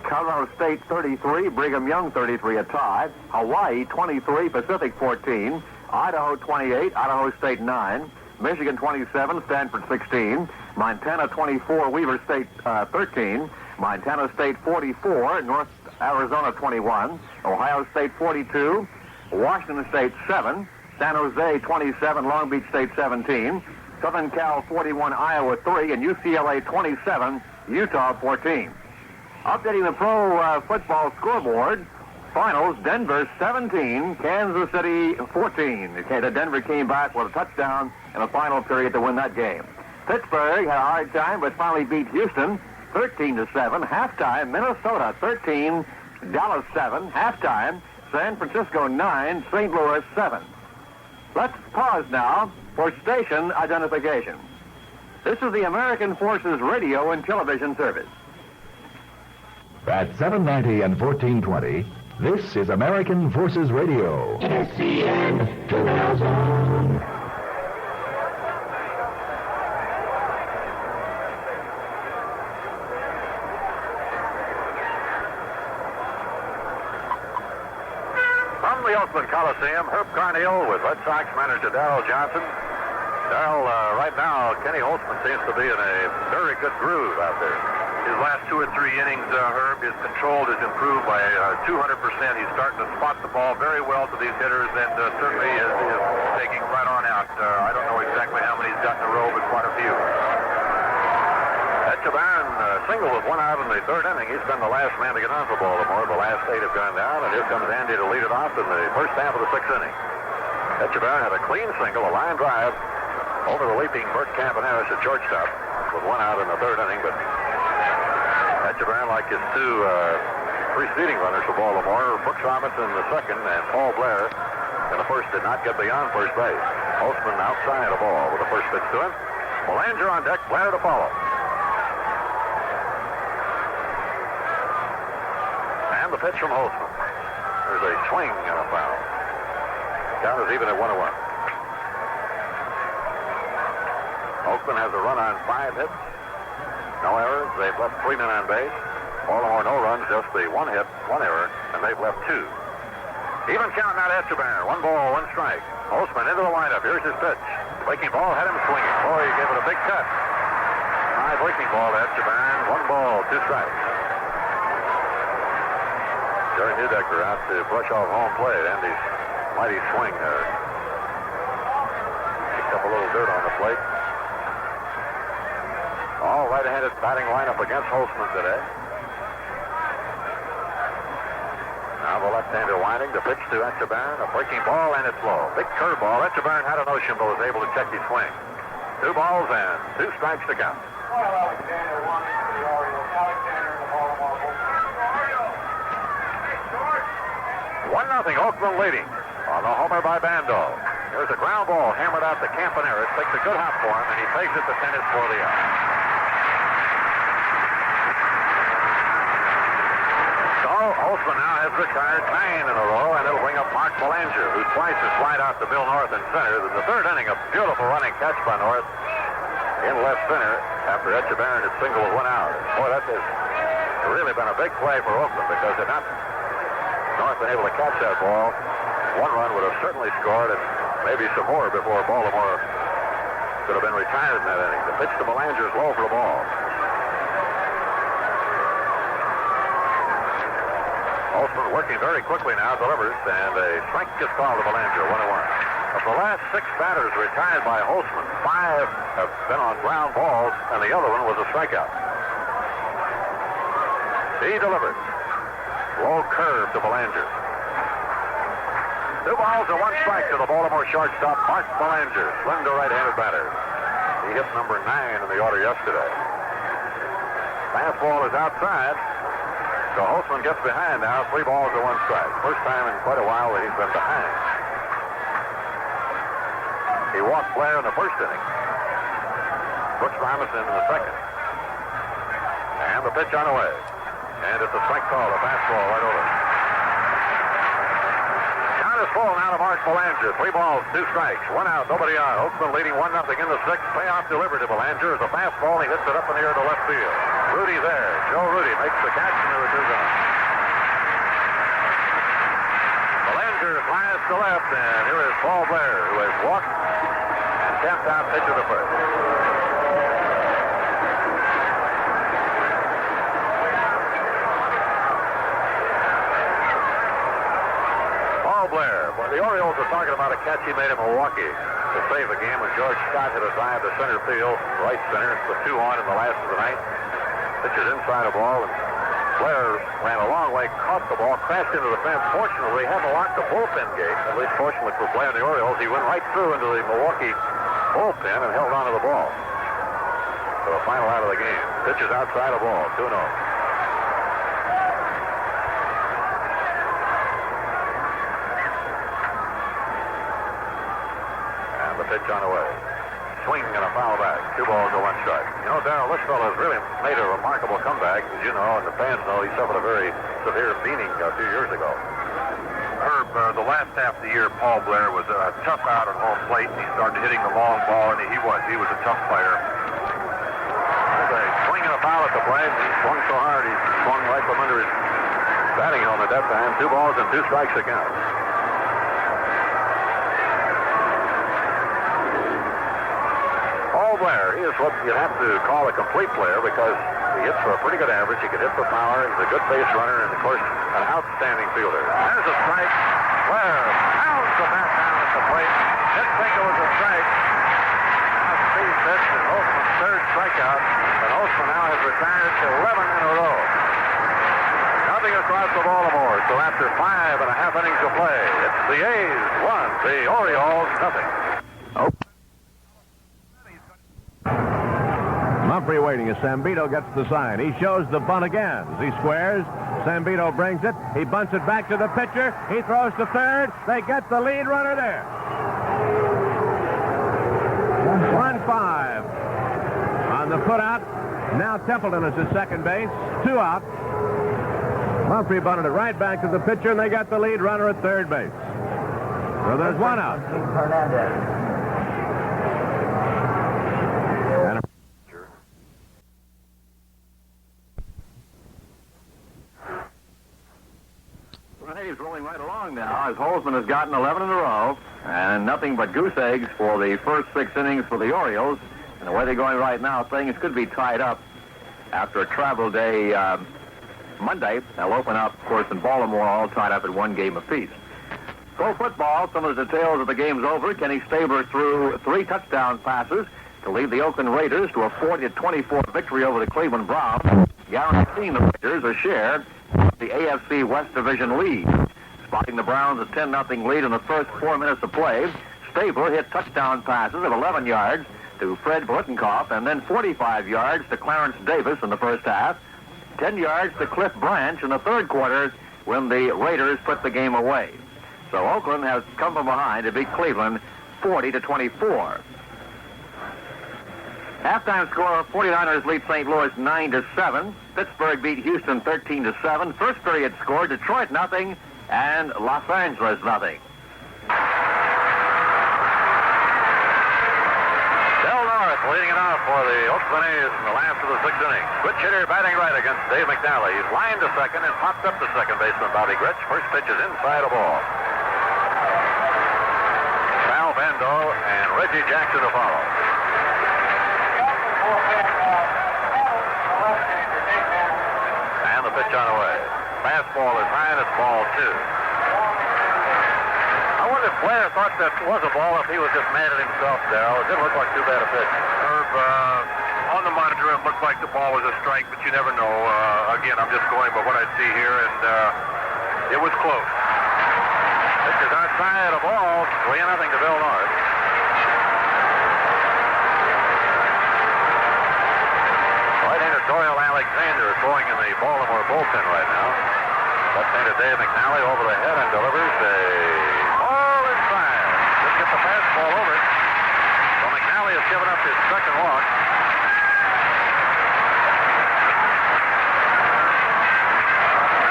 Colorado State 33, Brigham Young 33, a tie. Hawaii 23, Pacific 14. Idaho 28, Idaho State 9. Michigan 27, Stanford 16. Montana 24, Weaver State 13. Montana State 44, North Arizona 21. Ohio State 42. Washington State 7. San Jose 27, Long Beach State 17. Southern Cal 41, Iowa 3. And UCLA 27, Utah 14. Updating the pro football scoreboard. Finals, Denver 17, Kansas City 14. Okay, the Denver came back with a touchdown in the final period to win that game. Pittsburgh had a hard time, but finally beat Houston 13-7. Halftime, Minnesota 13, Dallas 7. Halftime, San Francisco 9, St. Louis 7. Let's pause now for station identification. This is the American Forces Radio and Television Service. At 790 and 1420, this is American Forces Radio. SCN 2000. From the Oakland Coliseum, Herb Carneal with Red Sox manager Darrell Johnson. Darrell, right now, Kenny Holtzman seems to be in a very good groove out there. His last 2 or 3 innings, Herb, his control has improved by 200%. He's starting to spot the ball very well to these hitters, and certainly is taking right on out. I don't know exactly how many he's got in a row, but quite a few. Etchebarren single with 1 out in the 3rd inning. He's been the last man to get on for Baltimore. The last 8 have gone down, and here comes Andy to lead it off in the first half of the 6th inning. Etchebarren had a clean single, a line drive over the leaping Bert Campaneris at shortstop with 1 out in the 3rd inning, but Etchebarren, like his 2 preceding runners for Baltimore, Brooks Robinson in the 2nd and Paul Blair in the 1st, did not get beyond first base. Holtzman outside the ball with the first pitch to him. Belanger on deck, Blair to follow. And the pitch from Holtzman. There's a swing and a foul. Count is even at 1-1. Holtzman has a run on 5 hits. No errors. They've left 3 men on base. Baltimore no runs, just the 1 hit, 1 error, and they've left 2. Even count now to Etchebarren. 1 ball, 1 strike. Holtzman into the lineup. Here's his pitch. Breaking ball had him swinging. Boy, he gave it a big cut. High breaking ball to Etchebarren. 1 ball, 2 strikes. Jerry Neudecker out to brush off home plate. Andy's mighty swing there. Picked up a little dirt on the plate. All right-handed batting lineup against Holtzman today. Now the left-hander winding. The pitch to Etchebarren. A breaking ball, and it's low. Big curveball. Etchebarren had a notion, but was able to check his swing. 2 balls and 2 strikes to count. Alexander won it for the Orioles. Alexander in the Baltimore Orioles. 1-0, Oakland leading on the homer by Bando. There's a ground ball hammered out to Campaneris. Takes a good hop for him, and he takes it to Tennis for the out. So Holtzman now has retired 9 in a row, and it'll bring up Mark Belanger, who twice has flied out to Bill North in center. In the 3rd inning, a beautiful running catch by North in left center after Etchebarren had singled with 1 out. Boy, that has really been a big play for Oakland, because had not North been able to catch that ball, 1 run would have certainly scored, and maybe some more before Baltimore could have been retired in that inning. The pitch to Belanger is low for the ball. Holtzman working very quickly now, delivers, and a strike gets called to Belanger, 1-1. Of the last 6 batters retired by Holtzman, 5 have been on ground balls, and the other one was a strikeout. He delivers. Low curve to Belanger. 2 balls and 1 strike to the Baltimore shortstop, Mark Belanger, slender right-handed batter. He hit number 9 in the order yesterday. Fastball is outside. So Holtzman gets behind now. 3 balls and 1 strike. First time in quite a while that he's been behind. He walked Blair in the first inning. Brooks Robinson in the second. And the pitch on the way. And it's a strike call, a fastball right over. Count is full now to Mark Belanger. 3 balls, 2 strikes, 1 out, nobody on. Holtzman leading 1-0 in the 6th. Payoff delivered to Belanger as a fastball. He hits it up in the air to left field. Rudy there. Joe Rudy makes the catch, and there are 2 gone. Belanger flies to left, and here is Paul Blair, who has walked and tapped out pitch of the first. Blair. Well, the Orioles are talking about a catch he made in Milwaukee to save the game when George Scott hit a drive to center field, right center, with 2 on in the last of the night. Pitches inside a ball, and Blair ran a long way, caught the ball, crashed into the fence. Fortunately, he hadn't locked the bullpen gate. At least fortunately for Blair and the Orioles, he went right through into the Milwaukee bullpen and held on to the ball. So the final out of the game. Pitches outside a ball, 2-0. Pitch on the way. Swing and a foul back. 2 balls to 1 strike. You know, Darrell, this fellow has really made a remarkable comeback. As you know, and the fans know, he suffered a very severe beating a few years ago. Herb, the last half of the year, Paul Blair was tough out at home plate. He started hitting the long ball, and he was a tough player. There's a swing and a foul at the plate. He swung so hard, he swung right from under his batting helmet that time. 2 balls and 2 strikes to count. Blair, he is what you'd have to call a complete player because he hits for a pretty good average. He can hit for power. He's a good base runner and, of course, an outstanding fielder. There's a strike. Blair pounds the bat down at the plate. Didn't think it was a strike. Now Steve pitched and Holtzman's 3rd strikeout. And Holtzman now has retired to 11 in a row. Nothing across the Baltimore. So after 5.5 innings of play, it's the A's 1, the Orioles nothing. Oh. Humphrey waiting as Sambito gets the sign. He shows the bunt again. As he squares, Sambito brings it. He bunts it back to the pitcher. He throws to third. They get the lead runner there. 1-5. On the putout, now Templeton is at second base. 2 out. Humphrey bunted it right back to the pitcher, and they got the lead runner at third base. So there's 1 out. He's rolling right along now as Holtzman has gotten 11 in a row, and nothing but goose eggs for the first 6 innings for the Orioles. And the way they're going right now, things could be tied up after a travel day Monday. They'll open up, of course, in Baltimore, all tied up at 1 game apiece. Pro football, some of the details of the game's over. Kenny Stabler threw 3 touchdown passes to lead the Oakland Raiders to a 40-24 victory over the Cleveland Browns, guaranteeing the Raiders a share of the AFC West Division lead. Spotting the Browns' 10-0 lead in the first 4 minutes of play, Stabler hit touchdown passes of 11 yards to Fred Blittenkoff and then 45 yards to Clarence Davis in the first half, 10 yards to Cliff Branch in the third quarter when the Raiders put the game away. So Oakland has come from behind to beat Cleveland 40-24. Halftime score, 49ers lead St. Louis 9-7. Pittsburgh beat Houston 13-7. First period score, Detroit nothing and Los Angeles nothing. Del North leading it off for the Oakland A's in the last of the 6th inning. Switch hitter batting right against Dave McNally. He's lined to second and popped up to second baseman Bobby Gritch. First pitch is inside a ball. Sal Bando and Reggie Jackson to follow. And the pitch on the way. Fastball is high and it's ball 2. I wonder if Blair thought that was a ball, if he was just mad at himself, Darrell. It didn't look like too bad a pitch. Herb, on the monitor, it looked like the ball was a strike, but you never know. Again, I'm just going by what I see here, and it was close. Pitcher's outside of the ball. 3-0 to Bill Norris. Right-hander Doyle Alexander is throwing in the Baltimore bullpen right now. Left-hander Dave McNally over the head and delivers a ball inside. Didn't get the fastball over it. So McNally has given up his second walk.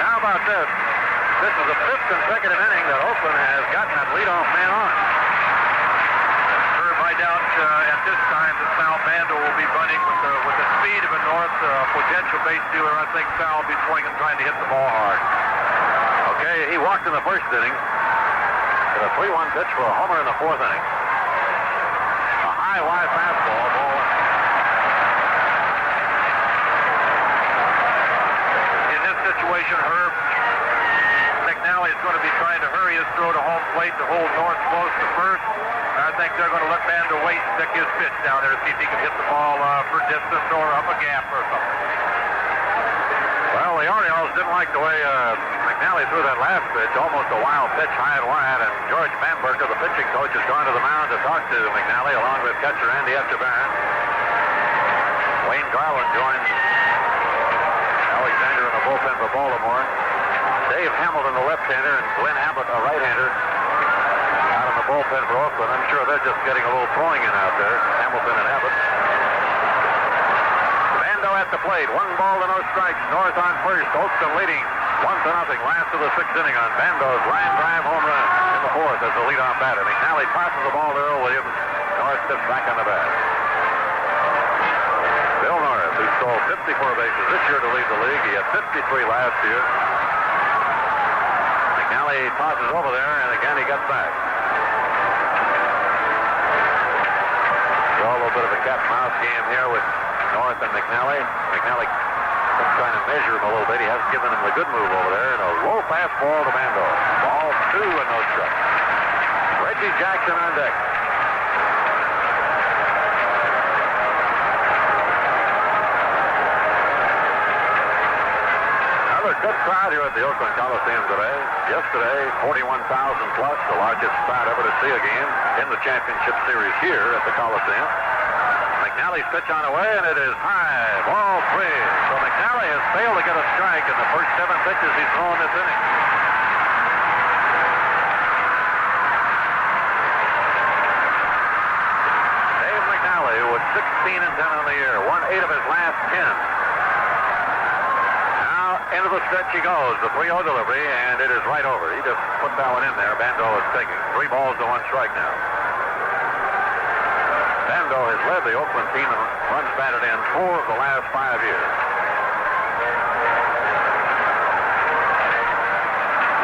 How about this? This is the fifth consecutive inning that Oakland has gotten that leadoff man on. I doubt at this time that Sal Bando will be bunting with the speed of a North potential base stealer. I think Sal will be swinging, trying to hit the ball hard. Okay, he walked in the first inning. Hit a 3-1 pitch for a homer in the fourth inning. A high, wide fastball, ball one. In this situation, Herb, McNally is going to be trying to hurry his throw to home plate to hold North close to first. I think they're going to let Bando wait and stick his pitch down there to see if he can hit the ball for distance or up a gap or something. Well, the Orioles didn't like the way McNally threw that last pitch, almost a wild pitch high and wide, and George Bamberger, the pitching coach, has gone to the mound to talk to McNally along with catcher Andy Etchebarren. Wayne Garland joins Alexander in the bullpen for Baltimore. Dave Hamilton, the left-hander, and Glenn Abbott, a right-hander, out in the bullpen for Oakland. I'm sure they're just getting a little throwing in out there, Hamilton and Abbott. Bando at the plate. 1 ball to no strikes. North on first. Oakland leading 1-0. Last of the sixth inning on Bando's line drive home run in the fourth as the leadoff batter. McNally passes the ball to Earl Williams. North steps back on the bat. Bill Norris, who stole 54 bases this year to lead the league. He had 53 last year. McNally tosses over there, and again he gets back. So a little bit of a cat-and-mouse game here with North and McNally. McNally trying to measure him a little bit. He hasn't given him the good move over there. And a low fastball to Bando. Ball 2 and no strikes. Reggie Jackson on deck. Another good crowd here at the Oakland Coliseum today. Yesterday, 41,000 plus, the largest crowd ever to see a game in the championship series here at the Coliseum. McNally's pitch on the way, and it is high. Ball 3. So McNally has failed to get a strike in the first 7 pitches he's thrown this inning. Dave McNally was 16-10 on the year, won 8 of his last 10. Now into the stretch he goes, the 3-0 delivery, and it is right over. He just put that one in there. Bando is taking 3 balls to 1 strike now. Bando has led the Oakland team in runs batted in 4 of the last 5 years.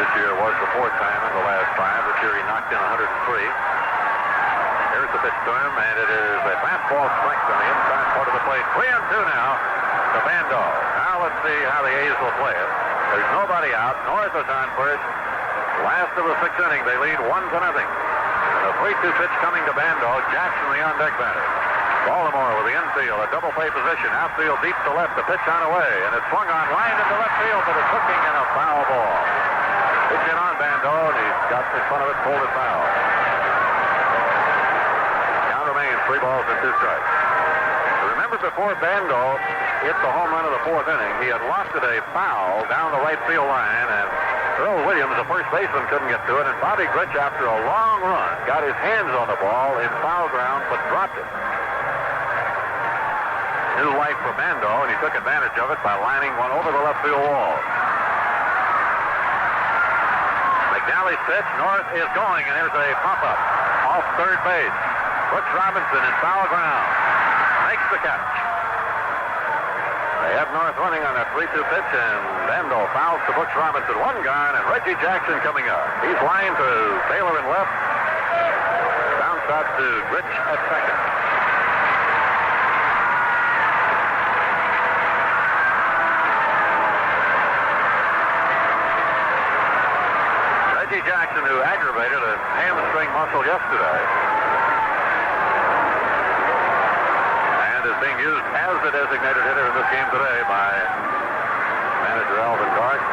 This year was the 4th time in the last 5. This year he knocked in 103. Here's the pitch to him, and it is a fastball strike on the inside part of the plate. 3-2 now to Bando. Now let's see how the A's will play it. There's nobody out. North is on first. Last of the 6th inning, they lead 1-0. A 3-2 pitch coming to Bando. Jackson, the on-deck batter. Baltimore with the infield, a double play position. Outfield deep to left. The pitch on the way, and it's swung on line into left field, but it's hooking in a foul ball. Pitch in on Bando, and he's got in front of it, pulled it foul. Count remains 3 balls and 2 strikes. Remember before Bando hit the home run of the 4th inning, he had lofted a foul down the right field line, and Earl Williams, the first baseman, couldn't get to it, and Bobby Grich, after a long run, got his hands on the ball in foul ground, but dropped it. New life for Bando, and he took advantage of it by lining one over the left field wall. McNally's pitch, North is going, and there's a pop-up off third base. Brooks Robinson in foul ground. Makes the catch. They have North running on that 3-2 pitch, and Bando fouls to Brooks Robinson. 1 gone, and Reggie Jackson coming up. He's lined to Taylor in left. Bounce out to Grich at second. Reggie Jackson, who aggravated a hamstring muscle yesterday, is being used as the designated hitter in this game today by manager Alvin Clark.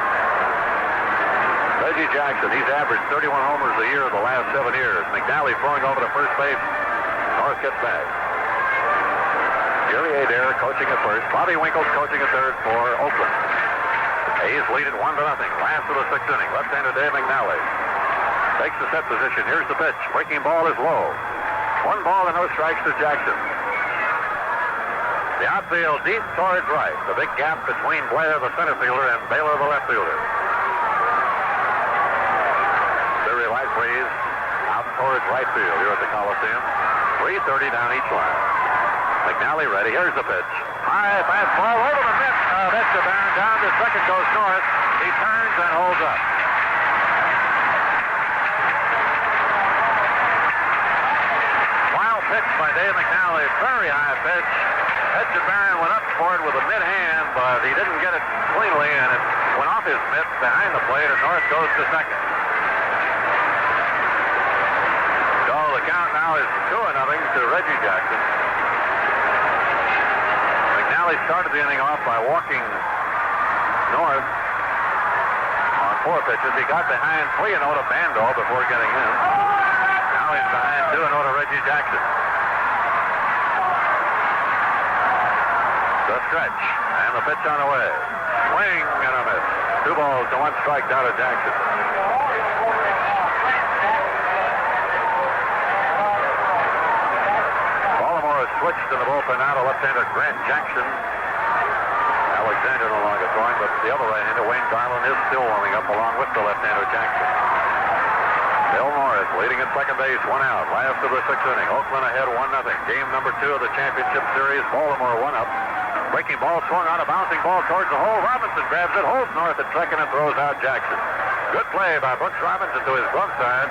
Reggie Reggie Jackson. He's averaged 31 homers a year the last 7 years. McNally throwing over to first base. North gets back. Jerry Adair coaching at first. Bobby Winkle's coaching at third for Oakland. A's lead it 1-0. Last of the 6th inning. Left-hander Dave McNally takes the set position. Here's the pitch. Breaking ball is low. 1 ball and no strikes to Jackson. The outfield deep towards right. The big gap between Blair, the center fielder, and Baylor, the left fielder. Very light breeze out towards right field here at the Coliseum. 3:30 down each line. McNally ready. Here's the pitch. High fastball over the mitt. That's the down. Down to second goes North. He turns and holds up. Wild pitch by Dave McNally. Very high pitch. Barron went up for it with a mid-hand, but he didn't get it cleanly, and it went off his mitt behind the plate, and North goes to second. So the count now is 2-0 to Reggie Jackson. McNally started the inning off by walking North on 4 pitches. He got behind 3-0 to Bandol before getting in. Now he's behind 2-0 to Reggie Jackson. The stretch, and the pitch on the way. Swing and a miss. 2 balls to 1 strike down to Jackson. Baltimore has switched in the bullpen now to left-hander Grant Jackson. Alexander no longer throwing, but the other right-hander, Wayne Garland, is still warming up along with the left-hander Jackson. Bill Morris leading at second base, 1 out. Last of the 6th inning. Oakland ahead 1-0. Game number 2 of the championship series. Baltimore 1 up. Breaking ball swung on, a bouncing ball towards the hole. Robinson grabs it, holds North at second, and throws out Jackson. Good play by Brooks Robinson to his glove side.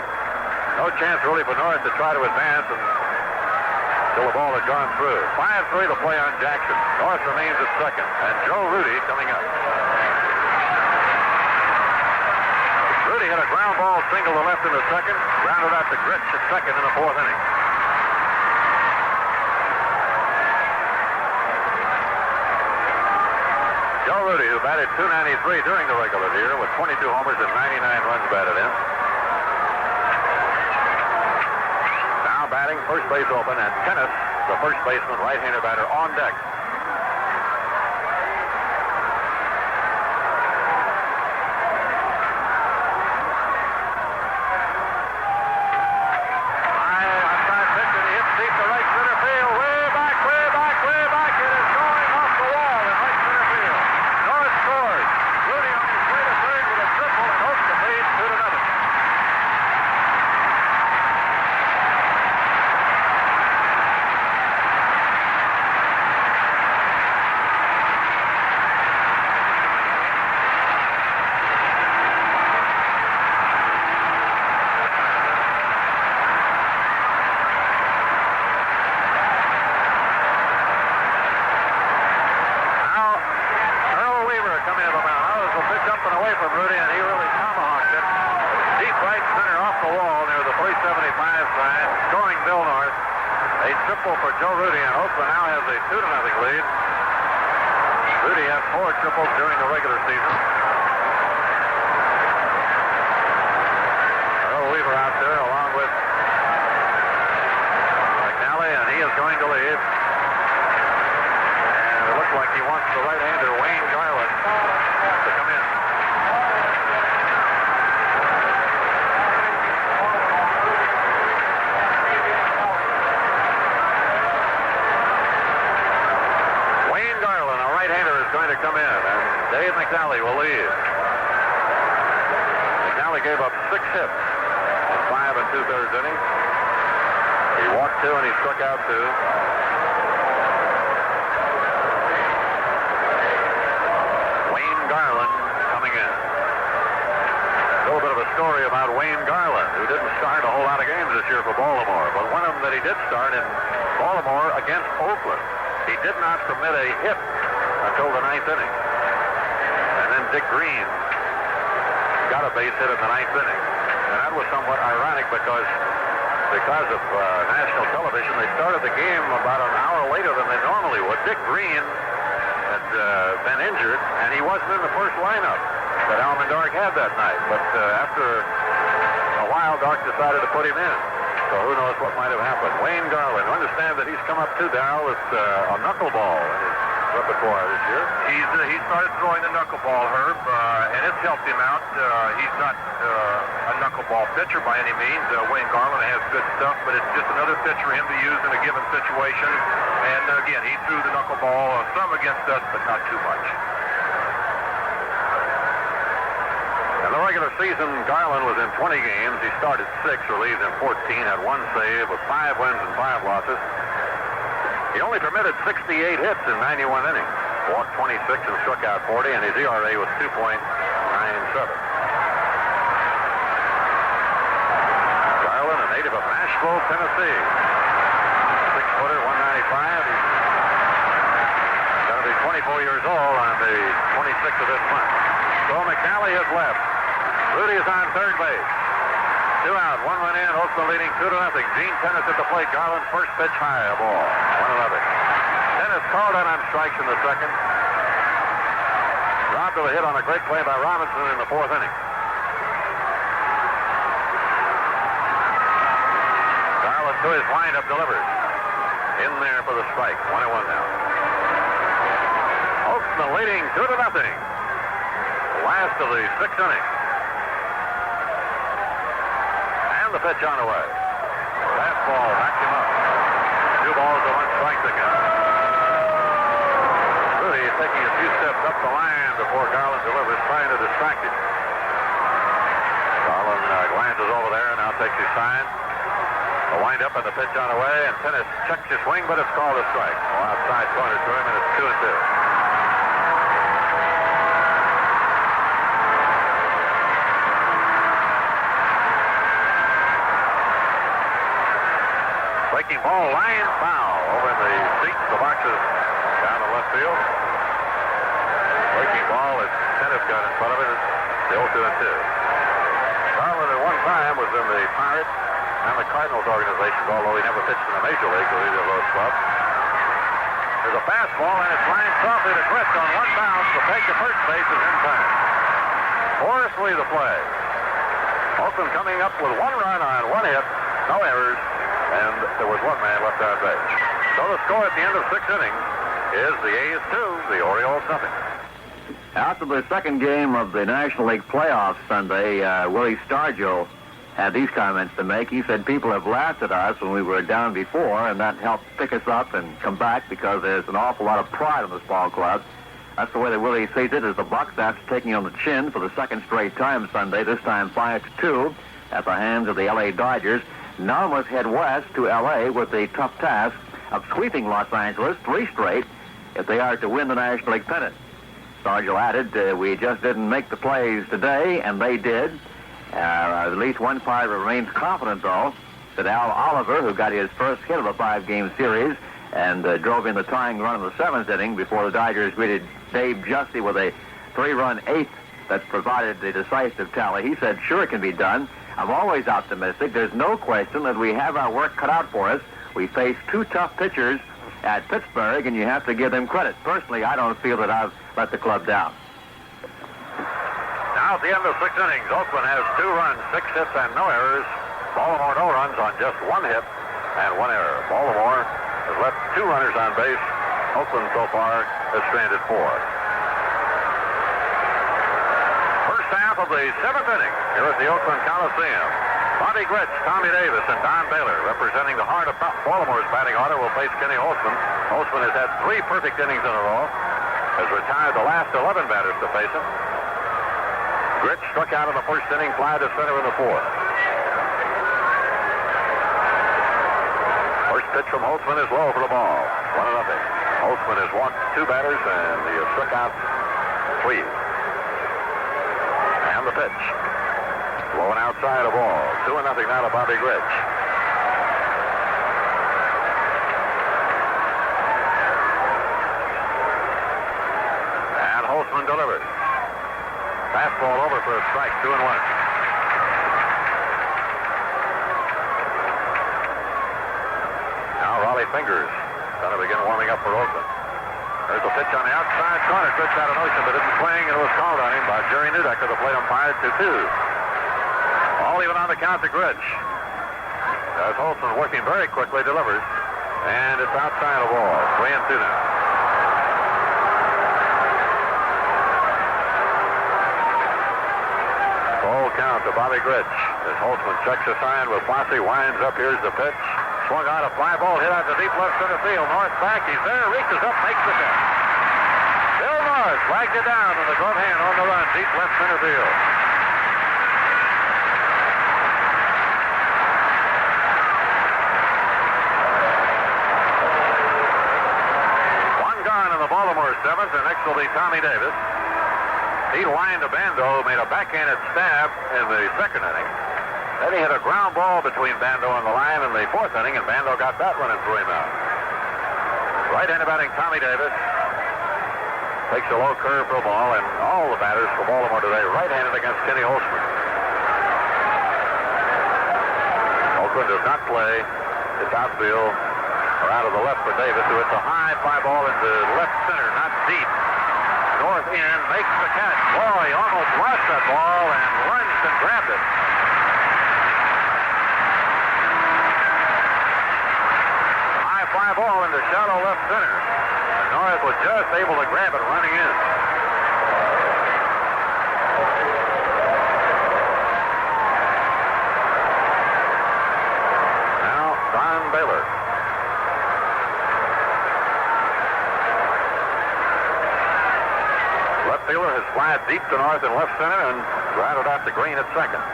No chance really for North to try to advance until the ball had gone through. 5-3 the play on Jackson. North remains at second, and Joe Rudy coming up. Rudy hit a ground ball single to left in the second, grounded out to Gritch at second in the 4th inning. Joe Rudy, who batted .293 during the regular year with 22 homers and 99 runs batted in. Now batting, first base open, and Kenneth, the first baseman, right-hander batter, on deck. For Joe Rudy, and Oakland now has a 2-0 lead. Rudy had 4 triples during the regular season. Earl Weaver out there along with McNally, and he is going to leave. And it looks like he wants the right-hander Wayne Garland to come in. Going to come in, and Dave McNally will leave. McNally gave up 6 hits in 5 2/3 innings. He walked 2 and he struck out 2. Wayne Garland coming in. A little bit of a story about Wayne Garland, who didn't start a whole lot of games this year for Baltimore, but one of them that he did start in Baltimore against Oakland. He did not permit a hit until the 9th inning. And then Dick Green got a base hit in the 9th inning. And that was somewhat ironic because of national television, they started the game about an hour later than they normally would. Dick Green had been injured, and he wasn't in the first lineup. that Almondork had that night. But after a while, Dark decided to put him in. So who knows what might have happened. Wayne Garland, I understand that he's come up too, Darrell, with a knuckleball in his repertoire this year. He started throwing the knuckleball, Herb, and it's helped him out. He's not a knuckleball pitcher by any means. Wayne Garland has good stuff, but it's just another pitch for him to use in a given situation. And again, he threw the knuckleball some against us, but not too much. In the regular season, Garland was in 20 games. He started 6, relieved in 14, had 1 save with 5 wins and 5 losses. He only permitted 68 hits in 91 innings, walked 26 and struck out 40, and his ERA was 2.97. Garland, a native of Nashville, Tennessee. 6-footer, 195. He's going to be 24 years old on the 26th of this month. So McNally is left. Rudy is on third base. 2 out, 1 run in. Holtzman leading 2-0. Gene Tennis at the plate. Garland first pitch high, a ball. 1-0. Tennis called out on strikes in the second. Robbed of a hit on a great play by Robinson in the 4th inning. Garland to his windup delivers. In there for the strike. 1-1 now. Holtzman leading 2-0. Last of the 6th inning. And the pitch on the way. Fastball backed him up. 2 balls to 1 strike to count. Rudy is taking a few steps up the line before Garland delivers, trying to distract him. Garland glances over there and now takes his sign. The wind-up and the pitch on the way, and Tennis checks his swing, but it's called a strike. Outside corner to him, and it's 2-2. Breaking ball, line foul over in the seats, the boxes down the left field. Breaking ball as Tennis got in front of it. It's 0-2. Garland at one time was in the Pirates and the Cardinals organizations, although he never pitched in the major league with either of those clubs. There's a fastball and it's lined softly to Gritz on 1 bounce. The take to first base is in time. Forrest lead the play. Holtzman coming up with 1 run on 1 hit, no errors, and there was 1 man left on base. So the score at the end of 6 innings is the A's 2, the Orioles nothing. After the second game of the National League playoffs Sunday, Willie Stargell had these comments to make. He said people have laughed at us when we were down before, and that helped pick us up and come back because there's an awful lot of pride in this ball club. That's the way that Willie sees it, as the Bucks, after taking on the chin for the second straight time Sunday, this time 5-2 at the hands of the L.A. Dodgers, now must head west to L.A. with the tough task of sweeping Los Angeles 3 straight if they are to win the National League pennant. Stargell added, we just didn't make the plays today, and they did. At least one Pirate remains confident, though, that Al Oliver, who got his first hit of the 5-game series and drove in the tying run in the 7th inning before the Dodgers greeted Dave Justy with a 3-run 8th that provided the decisive tally. He said, sure, it can be done. I'm always optimistic. There's no question that we have our work cut out for us. We face 2 tough pitchers at Pittsburgh, and you have to give them credit. Personally, I don't feel that I've let the club down. Now at the end of 6 innings, Holtzman has 2 runs, 6 hits, and no errors. Baltimore no runs on just 1 hit and 1 error. Baltimore has left 2 runners on base. Holtzman so far has stranded 4. First half of the 7th inning here at the Oakland Coliseum. Bobby Gritch, Tommy Davis, and Don Baylor, representing the heart of Baltimore's batting order, will face Kenny Holtzman. Holtzman has had 3 perfect innings in a row, has retired the last 11 batters to face him. Gritch struck out in the first inning, fly to center in the 4th. First pitch from Holtzman is low for the ball. 1-0. Holtzman has walked 2 batters, and he has struck out 3. And the pitch. Low and outside a ball. 2-0 now to Bobby Gritch. And Holtzman delivers. Fastball over for a strike, 2-1. Now Raleigh Fingers going to begin warming up for Oakland. There's a pitch on the outside corner. Good out of motion, but didn't swing, and it was called on him by Jerry Newdecker, the plate umpire, 2-2. All even on the count to Gritch. As Holtzman, working very quickly, delivers. And it's outside the ball. 3-2 now. Full count to Bobby Gritch. As Holtzman checks the sign with Fosse, winds up. Here's the pitch. Swung out a fly ball, hit out to deep left center field. North back, he's there, reaches up, makes the catch. Bill North flagged it down with the glove hand on the run, deep left center field. One gone in the Baltimore seventh, and next will be Tommy Davis. He lined to Bando, made a backhanded stab in the second inning. Then he hit a ground ball between Bando and the line in the fourth inning, and Bando got that one and threw him out. Right-handed batting Tommy Davis takes a low curve for a ball, and all the batters for Baltimore today right-handed against Kenny Holtzman. Oakland does not play. It's outfield or out of the left for Davis, who hits a high fly ball into left center, not deep. North end makes the catch. Boy, he almost lost that ball and lunged and grabbed it. Fly ball into shallow left center. And North was just able to grab it running in. Now, Don Baylor. Left fielder has flied deep to North and left center and grounded out to Green at second.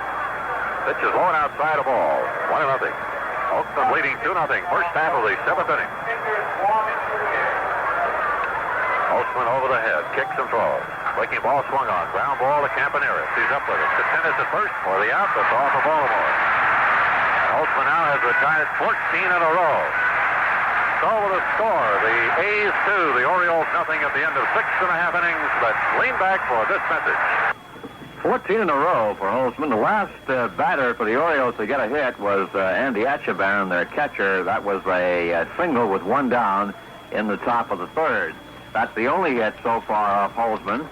Pitch is low and outside a ball. 1-0. Oakland leading 2-0. First half of the seventh inning. Holtzman over the head, kicks and throws. Breaking ball swung on. Ground ball to Campaneris. He's up with it. To tennis at first for the out. That's all for Baltimore. Holtzman now has retired 14 in a row. So with a score, the A's 2, the Orioles nothing at the end of 6.5 innings. Let's lean back for this message. 14 in a row for Holtzman. The last batter for the Orioles to get a hit was Andy Etchebarren, their catcher. That was a single with one down in the top of the third. That's the only hit so far off Holtzman.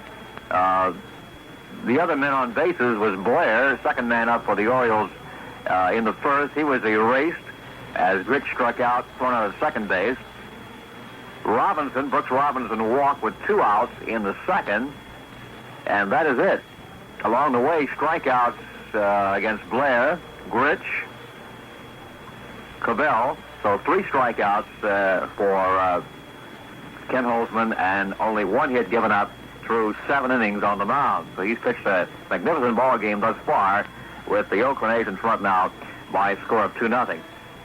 The other men on bases was Blair, second man up for the Orioles in the first. He was erased as Gritch struck out, thrown out at second base. Brooks Robinson walked with 2 outs in the second, and that is it. Along the way, strikeouts against Blair, Gritch, Cabell. So 3 strikeouts for Ken Holtzman, and only 1 hit given up through 7 innings on the mound. So he's pitched a magnificent ball game thus far, with the Oakland A's in front now by a score of 2-0.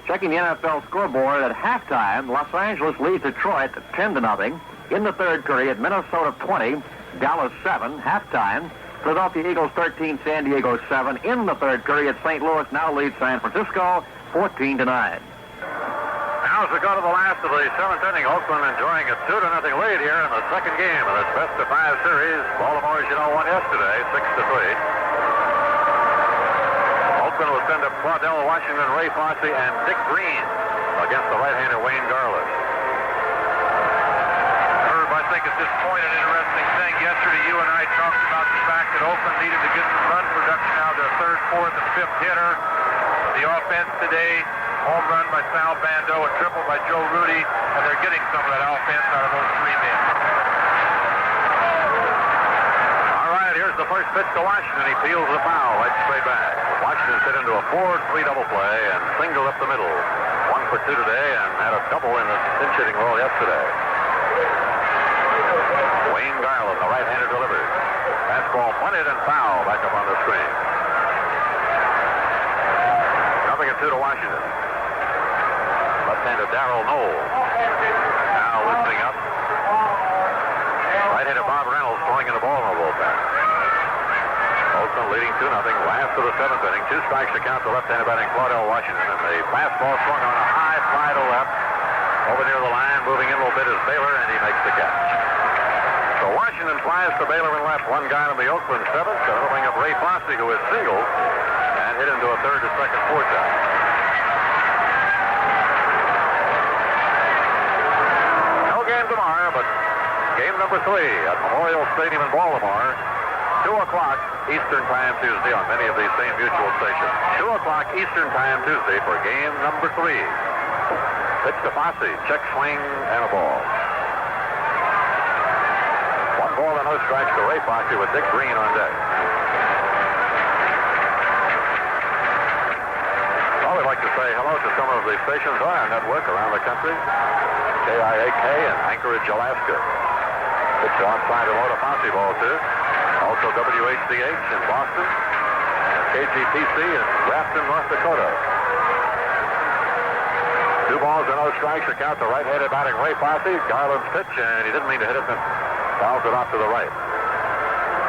Checking the NFL scoreboard at halftime, Los Angeles leads Detroit 10-0. In the third period, Minnesota 20, Dallas 7. Halftime, Philadelphia Eagles 13, San Diego 7. In the third period, St. Louis now leads San Francisco 14-9. Now as we go to the last of the seventh inning, Oakland enjoying a 2-0 lead here in the second game of this best-of-5 series. Baltimore, as you know, won yesterday, 6-3. Oakland will send up Claudell Washington, Ray Fosse, and Dick Green against the right-hander Wayne Garland. Herb, I think at this point an interesting thing. Yesterday you and I talked about the fact that Oakland needed to get some run production out of their third, fourth, and fifth hitter. The offense today, home run by Sal Bando, a triple by Joe Rudy, and they're getting some of that offense out of those 3 men. All right, here's the first pitch to Washington. He peels the foul right straight back. Washington hit into a 4-3 double play and singled up the middle. 1 for 2 today and had a double in the pinch-hitting role yesterday. Wayne Garland, the right-hander, delivers. Fastball bunted and foul back up on the screen. 0-2 to Washington. Left-hander Darrell Knowles now lifting up. Right-hander Bob Reynolds throwing in the ball in the bullpen. Oakland leading 2-0. Last of the seventh inning. 2 strikes to count the left-hander batting Claudell Washington. And the fastball swung on a high fly to left. Over near the line, moving in a little bit is Baylor, and he makes the catch. So Washington flies to Baylor and left. 1 guy in the Oakland seventh. Opening up Ray Fosse, who is singled and hit into a third to second, fourth out. No game tomorrow, but number 3 at Memorial Stadium in Baltimore. 2 o'clock Eastern Time Tuesday on many of these same mutual stations. 2 o'clock Eastern Time Tuesday for game number 3. Pitch to Fosse, check swing, and a ball. 1 ball and no strikes to Ray Fosse with Dick Green on deck. Well, we'd like to say hello to some of the stations on our network around the country. KIAK in Anchorage, Alaska. Pitch outside the low to Fosse, ball 2. Also WHCH in Boston. KGPC in Grafton, North Dakota. 2 balls and no strikes to count the right-handed batting Ray Fosse. Garland's pitch, and he didn't mean to hit it and fouls it off to the right.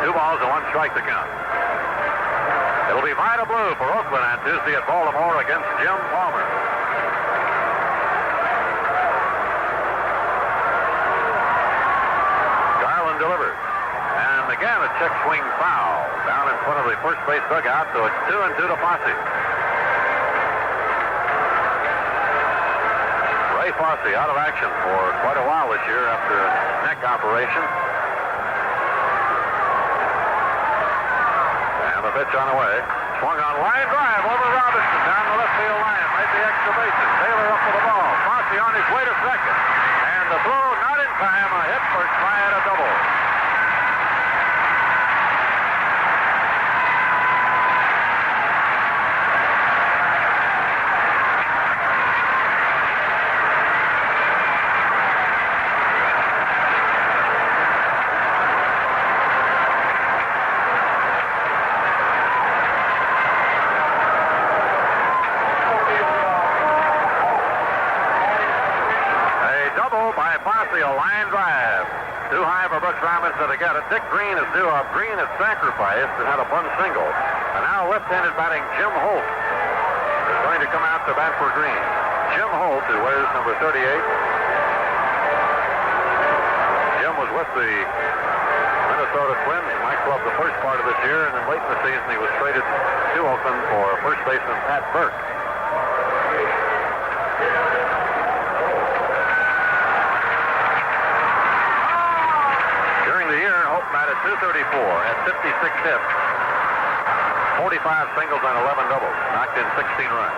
2 balls and 1 strike to count. It'll be Vida Blue for Oakland on Tuesday at Baltimore against Jim Palmer. Garland delivers. And again, a check swing foul down in front of the first base dugout, so it's 2-2 to Fosse. Ray Fosse out of action for quite a while this year after a neck operation. And the pitch on the way. Swung on line drive over Robinson down the left field line. Made the extra bases. Taylor up for the ball. Fosse on his way to second. And the throw not in time. A hit for Triad, a double. A line drive. Too high for Brooks Robinson to get it. Dick Green is due up. Green is sacrificed and had a bunt single. And now left-handed batting Jim Holt is going to come out to bat for Green. Jim Holt, who wears number 38. Jim was with the Minnesota Twins, my club, the first part of this year, and then late in the season he was traded to Oakland for first baseman Pat Burke. Batted .234 at 56 hits, 45 singles and 11 doubles, knocked in 16 runs.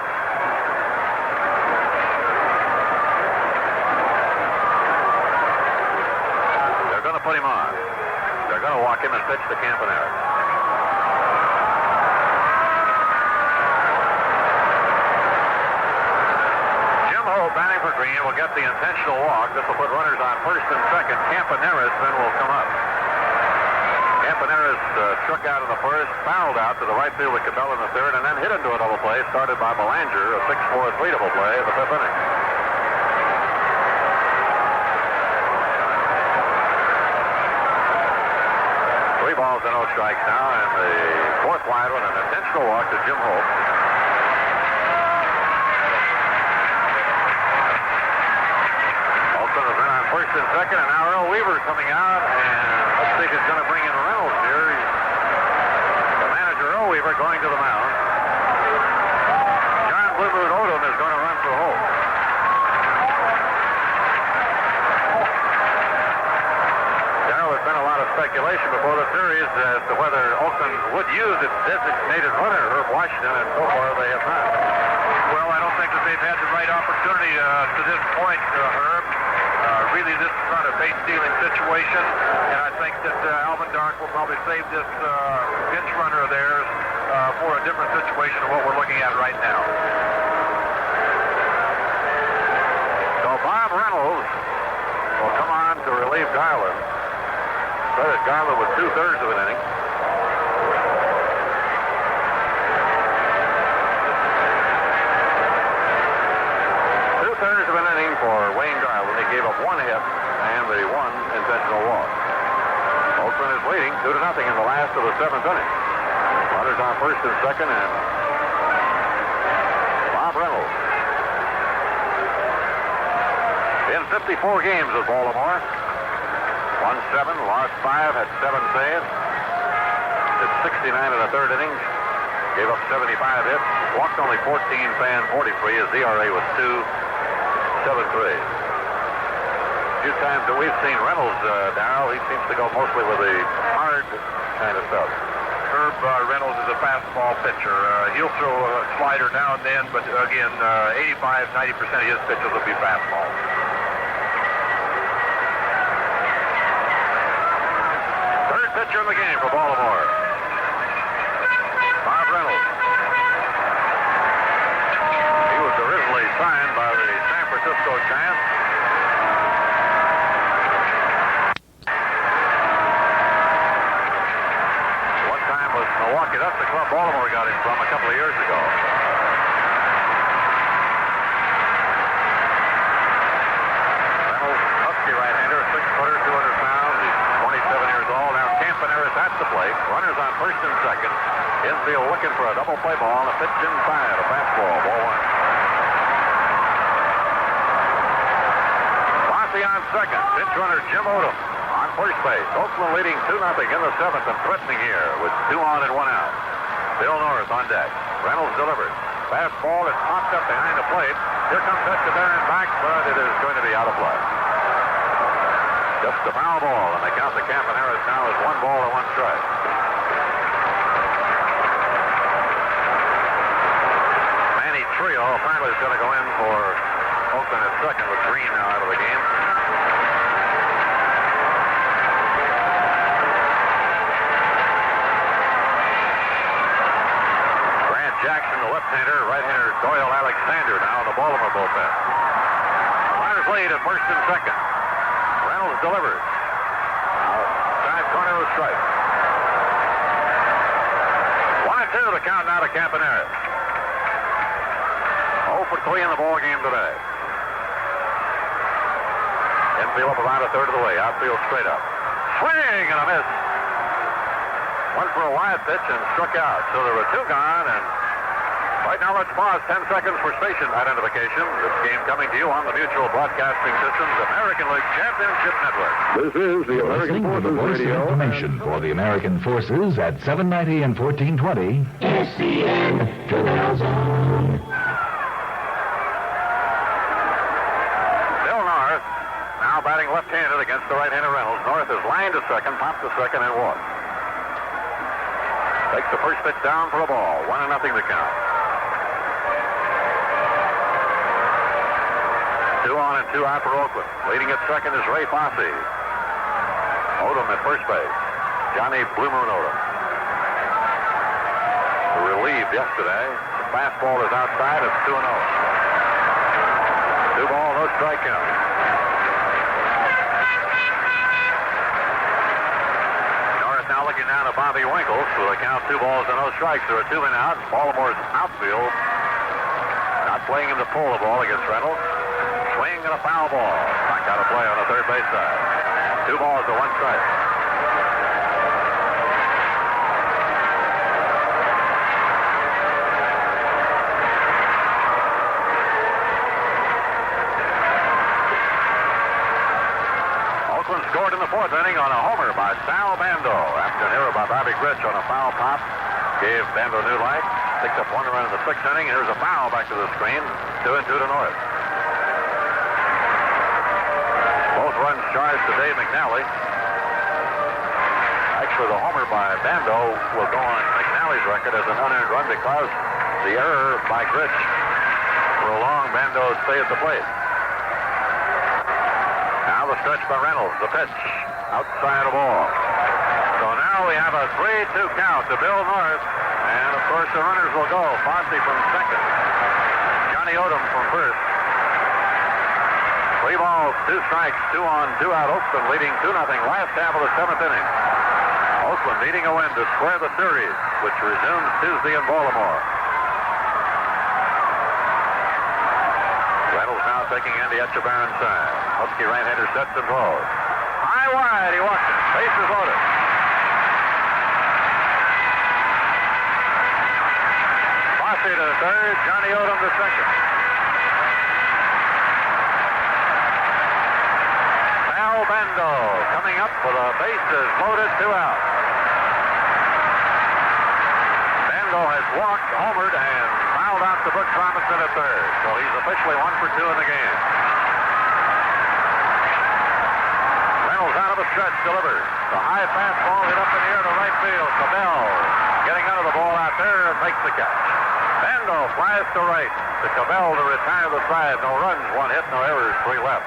They're going to put him on. They're going to walk him and pitch to Campanella. Jim Holt batting for Green will get the intentional walk. This will put runners on first and second. Campaneris then will come up. Campaneris struck out in the first, fouled out to the right field with Cabell in the third, and then hit into a double play started by Belanger, a 6-4 3 double play in the 5th inning. Three balls and no strikes now, and the 4th wide one, an intentional walk to Jim Holt. Holtzman has been on first and second, and now Earl Weaver coming out, and let's see if he's going to bring in Reynolds here. The manager, Earl Weaver, going to the mound. John Bluebird Odom is going to run for Holt. There's been a lot of speculation before the series as to whether Oakland would use its designated runner, Herb Washington, and so far they have not. Well, I don't think that they've had the right opportunity to this point, Herb. Really, this is not a base stealing situation, and I think that Alvin Dark will probably save this bench runner of theirs for a different situation than what we're looking at right now. So Bob Reynolds will come on to relieve Garland. Started Garland with 2/3 of an inning. Of an inning for Wayne Garland. He gave up 1 hit and the 1 intentional walk. Holtzman is leading 2-0 in the last of the 7th inning. Runners on first and second, and Bob Reynolds. In 54 games with Baltimore, won 7, lost 5, had 7 saves. Did 69 in the 3rd inning. Gave up 75 hits. Walked only 14, fanned 43. His ERA was 2.73. few times that we've seen Reynolds, Darryl, he seems to go mostly with the hard kind of stuff. Herb Reynolds is a fastball pitcher. He'll throw a slider now and then, but again, 85-90% of his pitches will be fastballs. Third pitcher in the game for Baltimore. Bob Reynolds. He was originally signed by the San Francisco Giants. One time was Milwaukee. That's the club Baltimore got him from a couple of years ago. Reynolds, husky right-hander, 6-footer, 200 pounds. He's 27 years old. Now Campaneris at the plate. Runners on first and second. Infield looking for a double play ball and a pitch inside. A fastball, ball one. Fosse on second. Pitch runner Jim Odom on first base. Holtzman leading 2-0 in the seventh and threatening here with 2 on and 1 out. Bill North on deck. Reynolds delivers. Fastball is popped up behind the plate. Here comes Echeverria back, but it is going to be out of play. Just a foul ball, and they count the Campaneris now as 1 ball and 1 strike. Manny Trio apparently is going to go in for Oakland at second with Green now out of the game. Grant Jackson, the left-hander, right-hander Doyle Alexander now in the Baltimore bullpen. Runners lead at first and second. Reynolds delivers. Outside corner of the strike. 1-2 the count now to Campaneris. 0 for 3 in the ball game today. Infield up about a third of the way. Outfield straight up. Swing and a miss. Went for a wide pitch and struck out. So there were 2 gone, and right now let's pause 10 seconds for station identification. This game coming to you on the Mutual Broadcasting Systems American League Championship Network. This is the You're American listening to the Forces voice of Radio. information for the American Forces at 790 and 1420. SCN Canal. Bill North now batting left-handed against the right-hander Reynolds. North is lined to second, popped to second, and walked. Takes the first pitch down for a ball. 1-0 to count. 2 on and 2 out for Oakland. Leading at second is Ray Fosse. Odom at first base. Johnny Blue Moon Odom. Relieved yesterday. The fastball is outside. It's 2-0. 2 ball, no strike count. Norris now looking down to Bobby Winkles with a count 2 balls and no strikes. There are 2 men out. Baltimore's outfield not playing him to pull the ball against Reynolds. Swing and a foul ball. Back out of play on the third base side. 2 balls to 1 strike. Oakland scored in the 4th inning on a homer by Sal Bando. After an error by Bobby Grich on a foul pop, gave Bando new life. Picked up 1 run in the 6th inning. Here's a foul back to the screen. 2-2 to North. Both runs charged to Dave McNally. Actually, the homer by Bando will go on McNally's record as an unearned run because the error by Grich prolonged Bando's stay at the plate. Now the stretch by Reynolds. The pitch outside the ball. So now we have a 3-2 count to Bill North. And, of course, the runners will go. Fosse from second. Johnny Odom from first. 3 balls, 2 strikes, 2 on, 2 out. Oakland leading 2-0. Last half of the 7th inning. Oakland needing a win to square the series, which resumes Tuesday in Baltimore. Reynolds now taking Andy Echeverria's side. Husky right-hander sets and throws. High wide, he walks it. Bases loaded. Fosse to the third, Johnny Odom to second. Sal Bando coming up for the bases loaded, 2 out. Bando has walked, homered, and fouled out to Brooks Robinson at third. So he's officially 1 for 2 in the game. the stretch, delivers. The high fastball hit up in the air to right field. Cabell getting under the ball out there and makes the catch. Bando flies to right. To Cabell to retire the side. No runs, 1 hit, no errors, 3 left.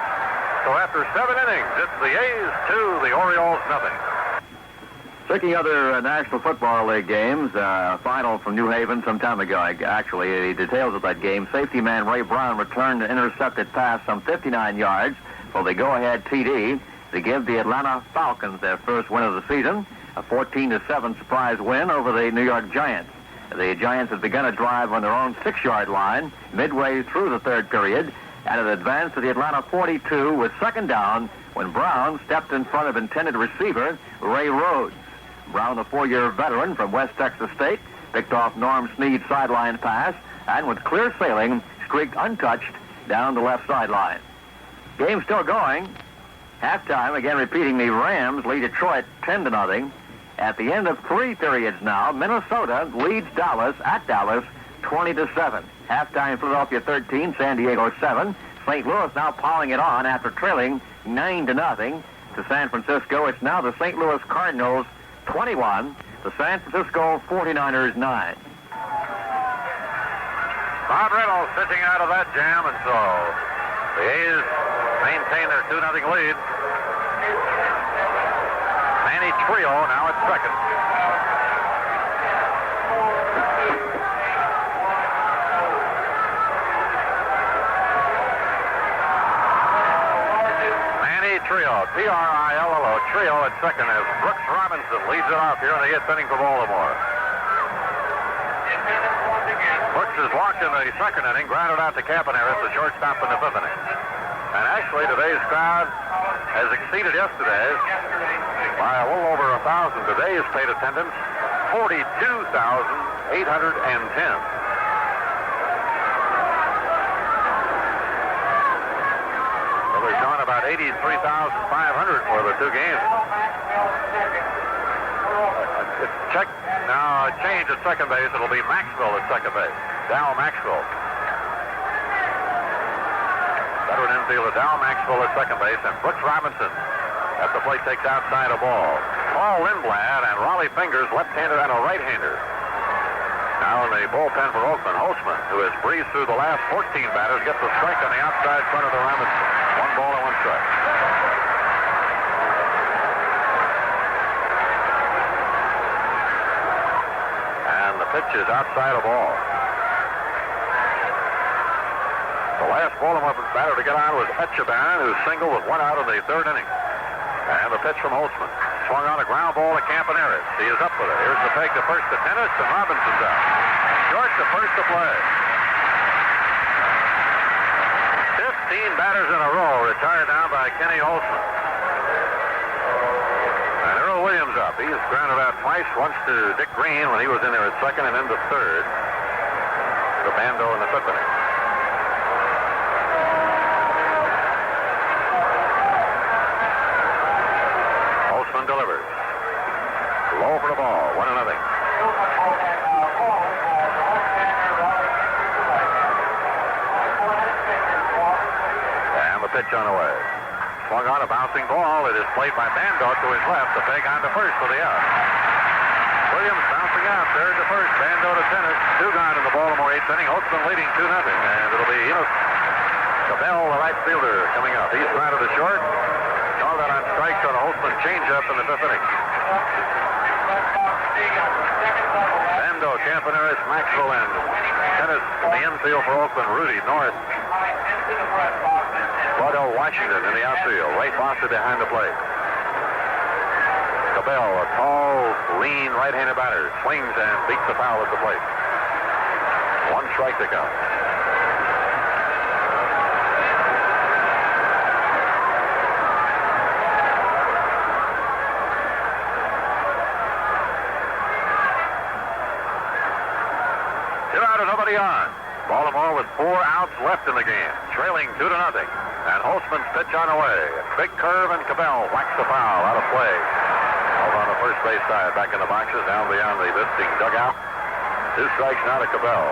So after 7 innings, it's the A's 2, the Orioles nothing. Speaking of other National Football League games, final from New Haven some time ago, actually, the details of that game. Safety man Ray Brown returned an intercepted pass some 59 yards for the go-ahead TD to give the Atlanta Falcons their first win of the season, a 14-7 surprise win over the New York Giants. The Giants had begun a drive on their own 6-yard line midway through the third period, and it advanced to the Atlanta 42 with second down when Brown stepped in front of intended receiver Ray Rhodes. Brown, a 4-year veteran from West Texas State, picked off Norm Snead's sideline pass and with clear sailing streaked untouched down the left sideline. Game still going. Halftime, again repeating, the Rams lead Detroit 10-0. At the end of 3 periods now, Minnesota leads Dallas at Dallas 20-7. Halftime, Philadelphia 13, San Diego 7. St. Louis now piling it on after trailing 9-0 to San Francisco. It's now the St. Louis Cardinals 21, the San Francisco 49ers 9. Bob Reynolds pitching out of that jam, and so the A's maintain their 2-0 lead. Manny Trio now at second. Manny Trio, T-R-I-L-L-O, Trio at second as Brooks Robinson leads it off here in the 8th inning for Baltimore. Brooks is walked in the second inning, grounded out to Campaneris, the shortstop in the 5th inning. And actually, today's crowd has exceeded yesterday's by a little over 1,000. Today's paid attendance, 42,810. So they're showing about 83,500 for the 2 games. Check now, change at second base. It'll be Maxwell at second base. Dow Maxwell. Veteran infielder Dow Maxwell at second base, and Brooks Robinson at the plate takes outside a ball. Paul Lindblad and Raleigh Fingers, left-hander and a right-hander. Now in the bullpen for Oakland, Holtzman, who has breezed through the last 14 batters, gets a strike on the outside front of the Robinson. 1 ball and 1 strike. And the pitch is outside a ball. The last Baltimore batter to get on was Etchebarren, who singled with 1 out in the 3rd inning. And the pitch from Holtzman. Swung on a ground ball to Campaneris. He is up with it. Here's the peg to first to Tennis, and Robinson's out. Short to first to play. 15 batters in a row retired now by Kenny Holtzman. And Earl Williams up. He's grounded out twice, once to Dick Green when he was in there at second, and then to third. The Bando in the 5th inning. Delivers. Low for the ball. 1-0. And the pitch on the way. Swung on a bouncing ball. It is played by Bando to his left. The peg on to first for the out. Williams bouncing out. Third to first. Bando to Tennis. 2 gone in the Baltimore 8th inning. Holtzman leading 2-0. And it'll be Cabell, the right fielder, coming up. He's grounded to short. Called out on strikes on a Holtzman changeup in the 5th inning. Bando, Campaneris, Maxwell, and Tennis in the infield for Oakland. Rudy North. Claudel Washington in the outfield. Ray Fosse behind the plate. Cabell, a tall, lean right-handed batter, swings and beats the foul at the plate. 1 strike to count. Nobody on. Baltimore with 4 outs left in the game, trailing 2-0. And Holtzman's pitch on the way. Big curve, and Cabell whacks the foul out of play. Over on the first base side, back in the boxes, down beyond the visiting dugout. 2 strikes now to Cabell.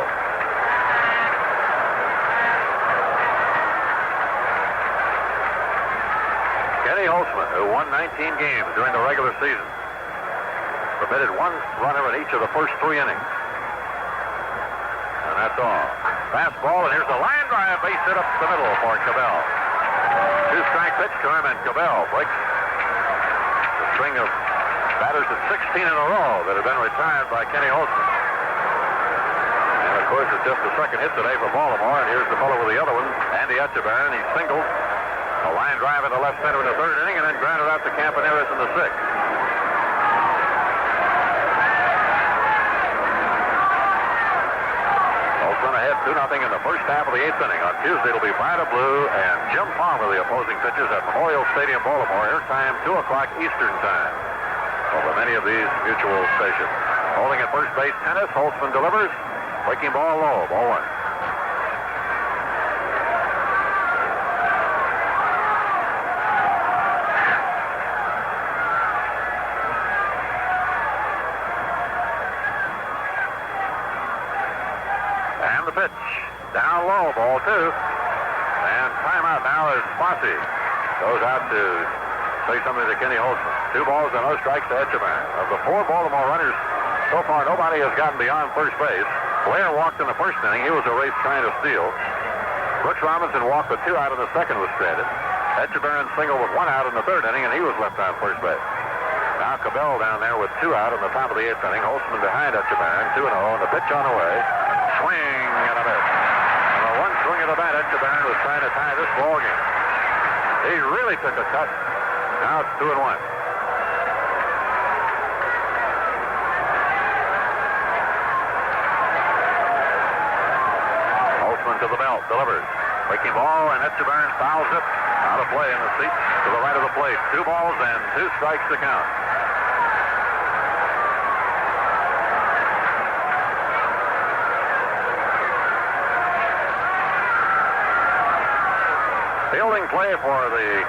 Kenny Holtzman, who won 19 games during the regular season, permitted one runner in each of the first 3 innings. And that's all. Fastball, and here's the line drive. Base hit up the middle for Cabell. 2-strike pitch to him, and Cabell breaks the string of batters at 16 in a row that have been retired by Kenny Holtzman. And of course, it's just the second hit today for Baltimore. And here's the fellow with the other one, Andy Etchebarren. He singled a line drive into left center in the 3rd inning, and then grounded out to Campaneris in the 6th. Holtzman ahead 2-0 in the first half of the 8th inning. On Tuesday, it'll be Vida Blue and Jim Palmer, the opposing pitchers, at Memorial Stadium, Baltimore. Air time 2 o'clock Eastern time over many of these mutual stations. Holding at first base, tennis. Holtzman delivers. Breaking ball low. Ball 1. And the pitch. Down low. Ball 2. And timeout now as Fosse goes out to say something to Kenny Holtzman. 2 balls and no strikes to Etchebarren. Of the 4 Baltimore runners, so far nobody has gotten beyond first base. Blair walked in the 1st inning. He was a race trying to steal. Brooks Robinson walked with 2 out in the 2nd, was stranded. Etchebarren singled with 1 out in the 3rd inning, and he was left on first base. Now Cabell down there with 2 out in the top of the 8th inning. Holtzman behind Etchebarren, 2-0, and the pitch on the way. Swing and a miss. And the 1 swing of the bat, Etchebarren was trying to tie this ball game. He really took a cut. Now it's 2-1. To the belt, delivers. Breaking ball, and Etchebarren fouls it. Out of play in the seat to the right of the plate. 2 balls and 2 strikes to count. Fielding play for the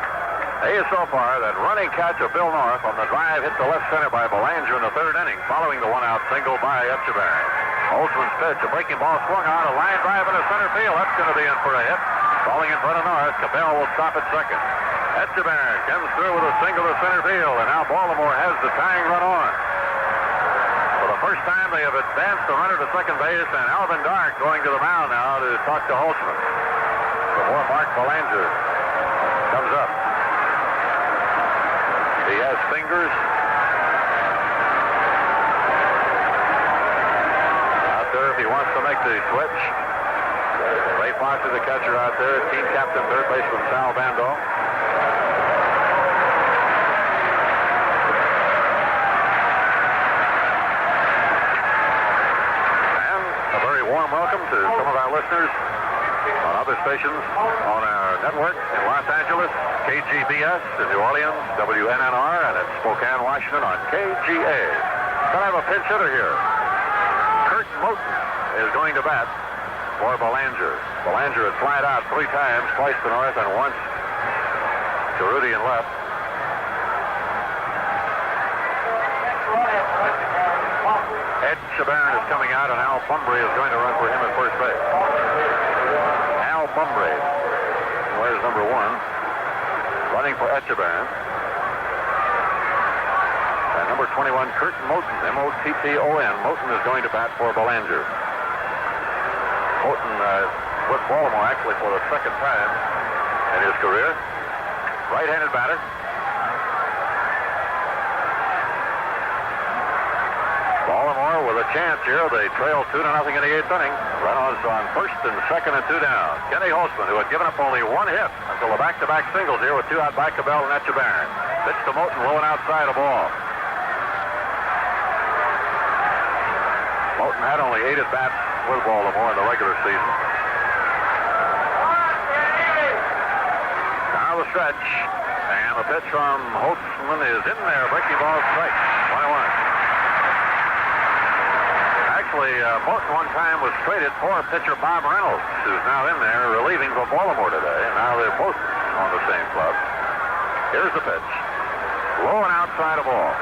A's so far. That running catch of Bill North on the drive hit to left center by Belanger in the 3rd inning, following the 1-out single by Etchebarren. Holtzman's pitch, a breaking ball swung on, a line drive into center field. That's going to be in for a hit. Falling in front of North. Cabell will stop at 2nd. Etchebarren comes through with a single to center field, and now Baltimore has the tying run on. For the first time, they have advanced the runner to 2nd base, and Alvin Dark going to the mound now to talk to Holtzman before Mark Belanger comes up. He has fingers. If he wants to make the switch. Ray Fosse, the catcher out there. Team captain, 3rd baseman Sal Bando. And a very warm welcome to some of our listeners on other stations on our network in Los Angeles, KGBS in New Orleans, WNNR, and in Spokane, Washington on KGA. Then I have a pinch hitter here. Moten is going to bat for Belanger. Belanger had flied out 3 times, twice to North and once to Rudy and left. Etchebarren is coming out, and Al Bunbury is going to run for him at first base. Al Bunbury, where's number 1, running for Etchebarren. Number 21, Curtin Moten, M-O-T-T-O-N. Moten is going to bat for Belanger. Moten with Baltimore actually for the 2nd time in his career. Right-handed batter. Baltimore with a chance here. They trail 2-0 in the 8th inning. Reynolds on 1st and 2nd and 2 down. Kenny Holtzman, who had given up only 1 hit until the back-to-back singles here with 2 out by Cabell and Etchebarren. Pitch to Moten, low and outside a ball. Moten had only 8 at-bats with Baltimore in the regular season. Now the stretch. And the pitch from Holtzman is in there. Breaking ball, strike. 1-1. Actually, Moten one time was traded for pitcher Bob Reynolds, who's now in there relieving for Baltimore today. And now they're both on the same club. Here's the pitch. Low and outside a ball.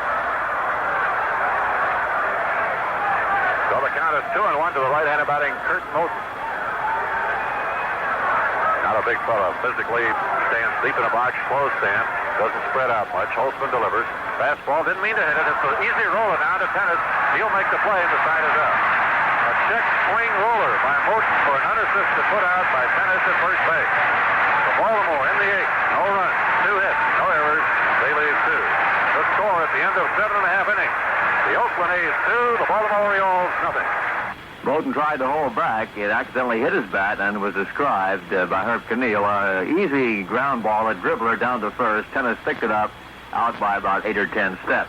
So the count is 2-1 to the right-handed batting Curtin Moten. Not a big fella. Physically stands deep in a box, close stand. Doesn't spread out much. Holtzman delivers. Fastball, didn't mean to hit it. It's an easy roller now to Tennis. He'll make the play, and the side is up. A check swing roller by Moten for an unassisted put out by Tennis at first base. So Baltimore in the eighth. No runs, 2 hits, no errors. They lead 2. The score at the end of 7.5 innings. The Oakland A's 2, the Baltimore Orioles nothing. Moten tried to hold back. It accidentally hit his bat and was described by Herb Keneal. Easy ground ball, a dribbler down to first. Tennis picked it up, out by about 8 or 10 steps.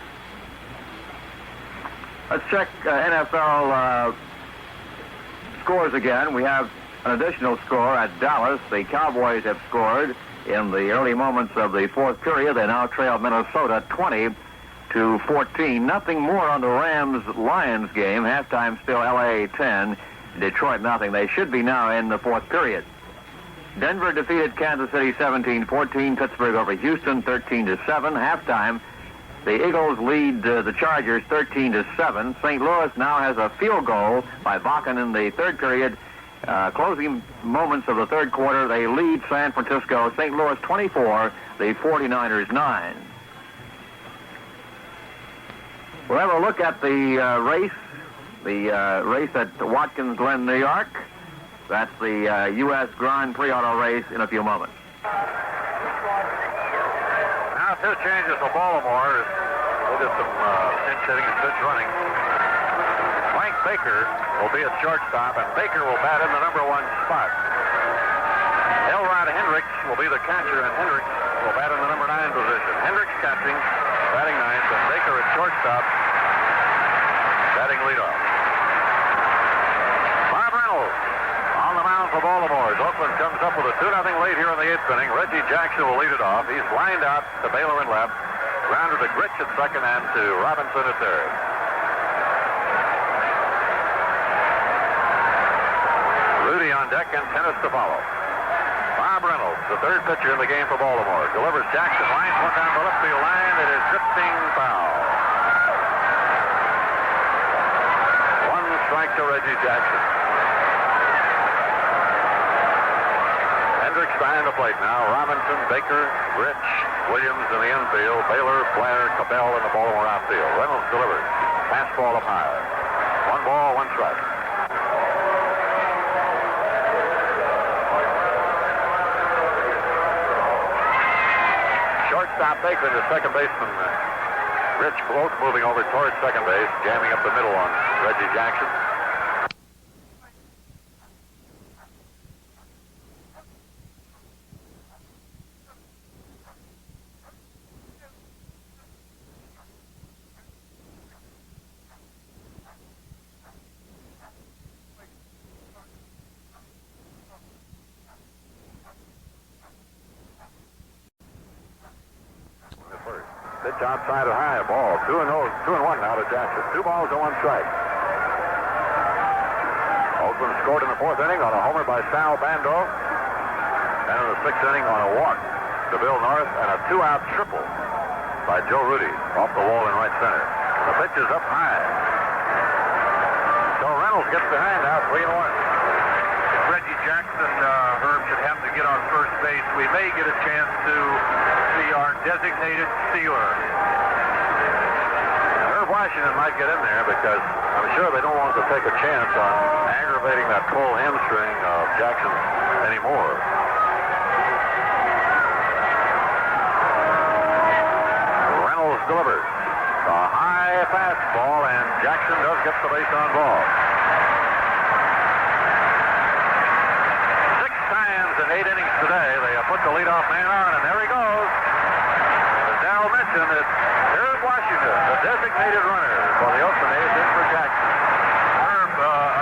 Let's check NFL scores again. We have an additional score at Dallas. The Cowboys have scored in the early moments of the fourth period. They now trail Minnesota 20-14. Nothing more on the Rams-Lions game. Halftime still LA 10, Detroit nothing. They should be now in the fourth period. Denver defeated Kansas City 17-14. Pittsburgh over Houston 13-7. Halftime, the Eagles lead the Chargers 13-7. St. Louis now has a field goal by Bakken in the third period. Closing moments of the third quarter, they lead San Francisco. St. Louis 24, the 49ers 9. We'll have a look at the race at Watkins Glen, New York. That's the U.S. Grand Prix auto race in a few moments. Now 2 changes for Baltimore. They did some pinch hitting and pinch running. Frank Baker will be at shortstop, and Baker will bat in the number 1 spot. Elrod Hendricks will be the catcher, and Hendricks will bat in the number 9 position. Hendricks catching, batting 9th, and Baker at shortstop, batting leadoff. Bob Reynolds on the mound for Baltimore. As Oakland comes up with a 2-0 lead here in the 8th inning. Reggie Jackson will lead it off. He's lined out to Baylor in left, grounded to Gritch at second, and to Robinson at third. Rudy on deck and Tennis to follow. Bob Reynolds, the third pitcher in the game for Baltimore, delivers. Jackson lines one down the left field line. It is drifting foul. 1 strike to Reggie Jackson. Hendricks behind the plate now. Robinson, Baker, Rich, Williams in the infield. Baylor, Blair, Cabell in the Baltimore outfield. Reynolds delivers. Fastball up high. 1 ball, 1 strike. Shortstop Baker and the second baseman Rich both moving over towards second base, jamming up the middle on Reggie Jackson. Pitch outside of high, ball. 2-1 now to Jackson. 2 balls and 1 strike. Holtzman scored in the 4th inning on a homer by Sal Bando. And in the 6th inning on a walk to Bill North and a 2-out triple by Joe Rudy off the wall in right center. The pitch is up high. So Reynolds gets behind now, 3-1. Reggie Jackson, Herb, should have to get on first base. We may get a chance to see our designated stealer. Herb Washington might get in there because I'm sure they don't want to take a chance on aggravating that pulled hamstring of Jackson anymore. Reynolds delivers a high fastball, and Jackson does get the base on ball. 6 times in 8 innings today, they have put the leadoff man on, and there he goes. As Darrell mentioned, it's Herb Washington, the designated runner for the Oakland A's, in for Jackson. Herb,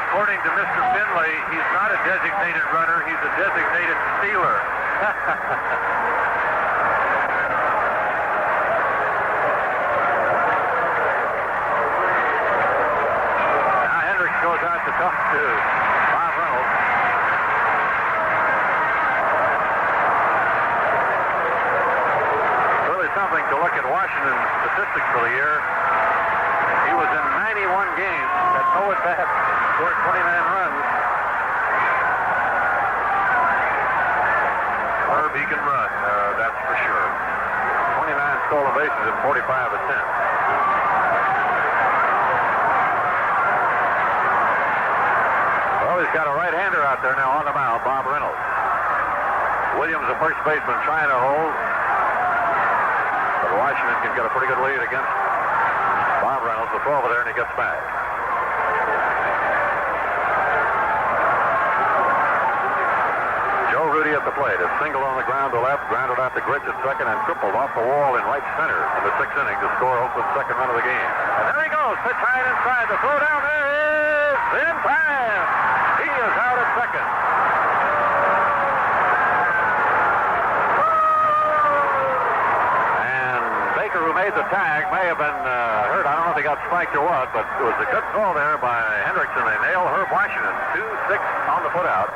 according to Mr. Finley, he's not a designated runner, he's a designated stealer. Now Hendricks goes out to talk to Bob Reynolds. Something to look at Washington's statistics for the year. He was in 91 games, had no at-bats, scored 29 runs. Herb, he can run, that's for sure. bases in 45 attempts. Well, he's got a right-hander out there now on the mound, Bob Reynolds. Williams, the first baseman, trying to hold. But Washington can get a pretty good lead against Bob Reynolds. The throw over there, and he gets back. Joe Rudy at the plate. A single on the ground to left, grounded out to Gritch at second, and tripled off the wall in right center in the sixth inning to score Oakland's second run of the game. And there he goes, pitch high and inside. The throw down there is in time. He is out at second. And Baker, who made the tag, may have been hurt. I don't know if he got spiked or what, but it was a good throw there by Hendrickson. They nail Herb Washington. 2-6 on the put-out.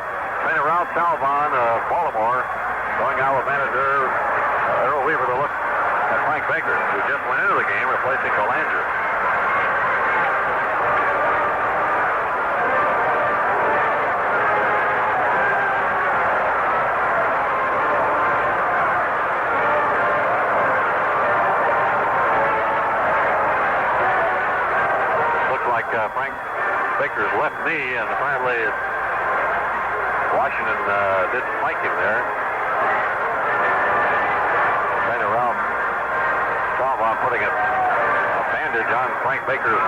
Trainer Ralph Salvon of Baltimore going out with manager Earl Weaver to look at Frank Baker, who just went into the game replacing Belanger. Looks like Frank Baker's left knee, and apparently Washington did spike him there. Trainer Ralph Salvon putting a bandage on Frank Baker's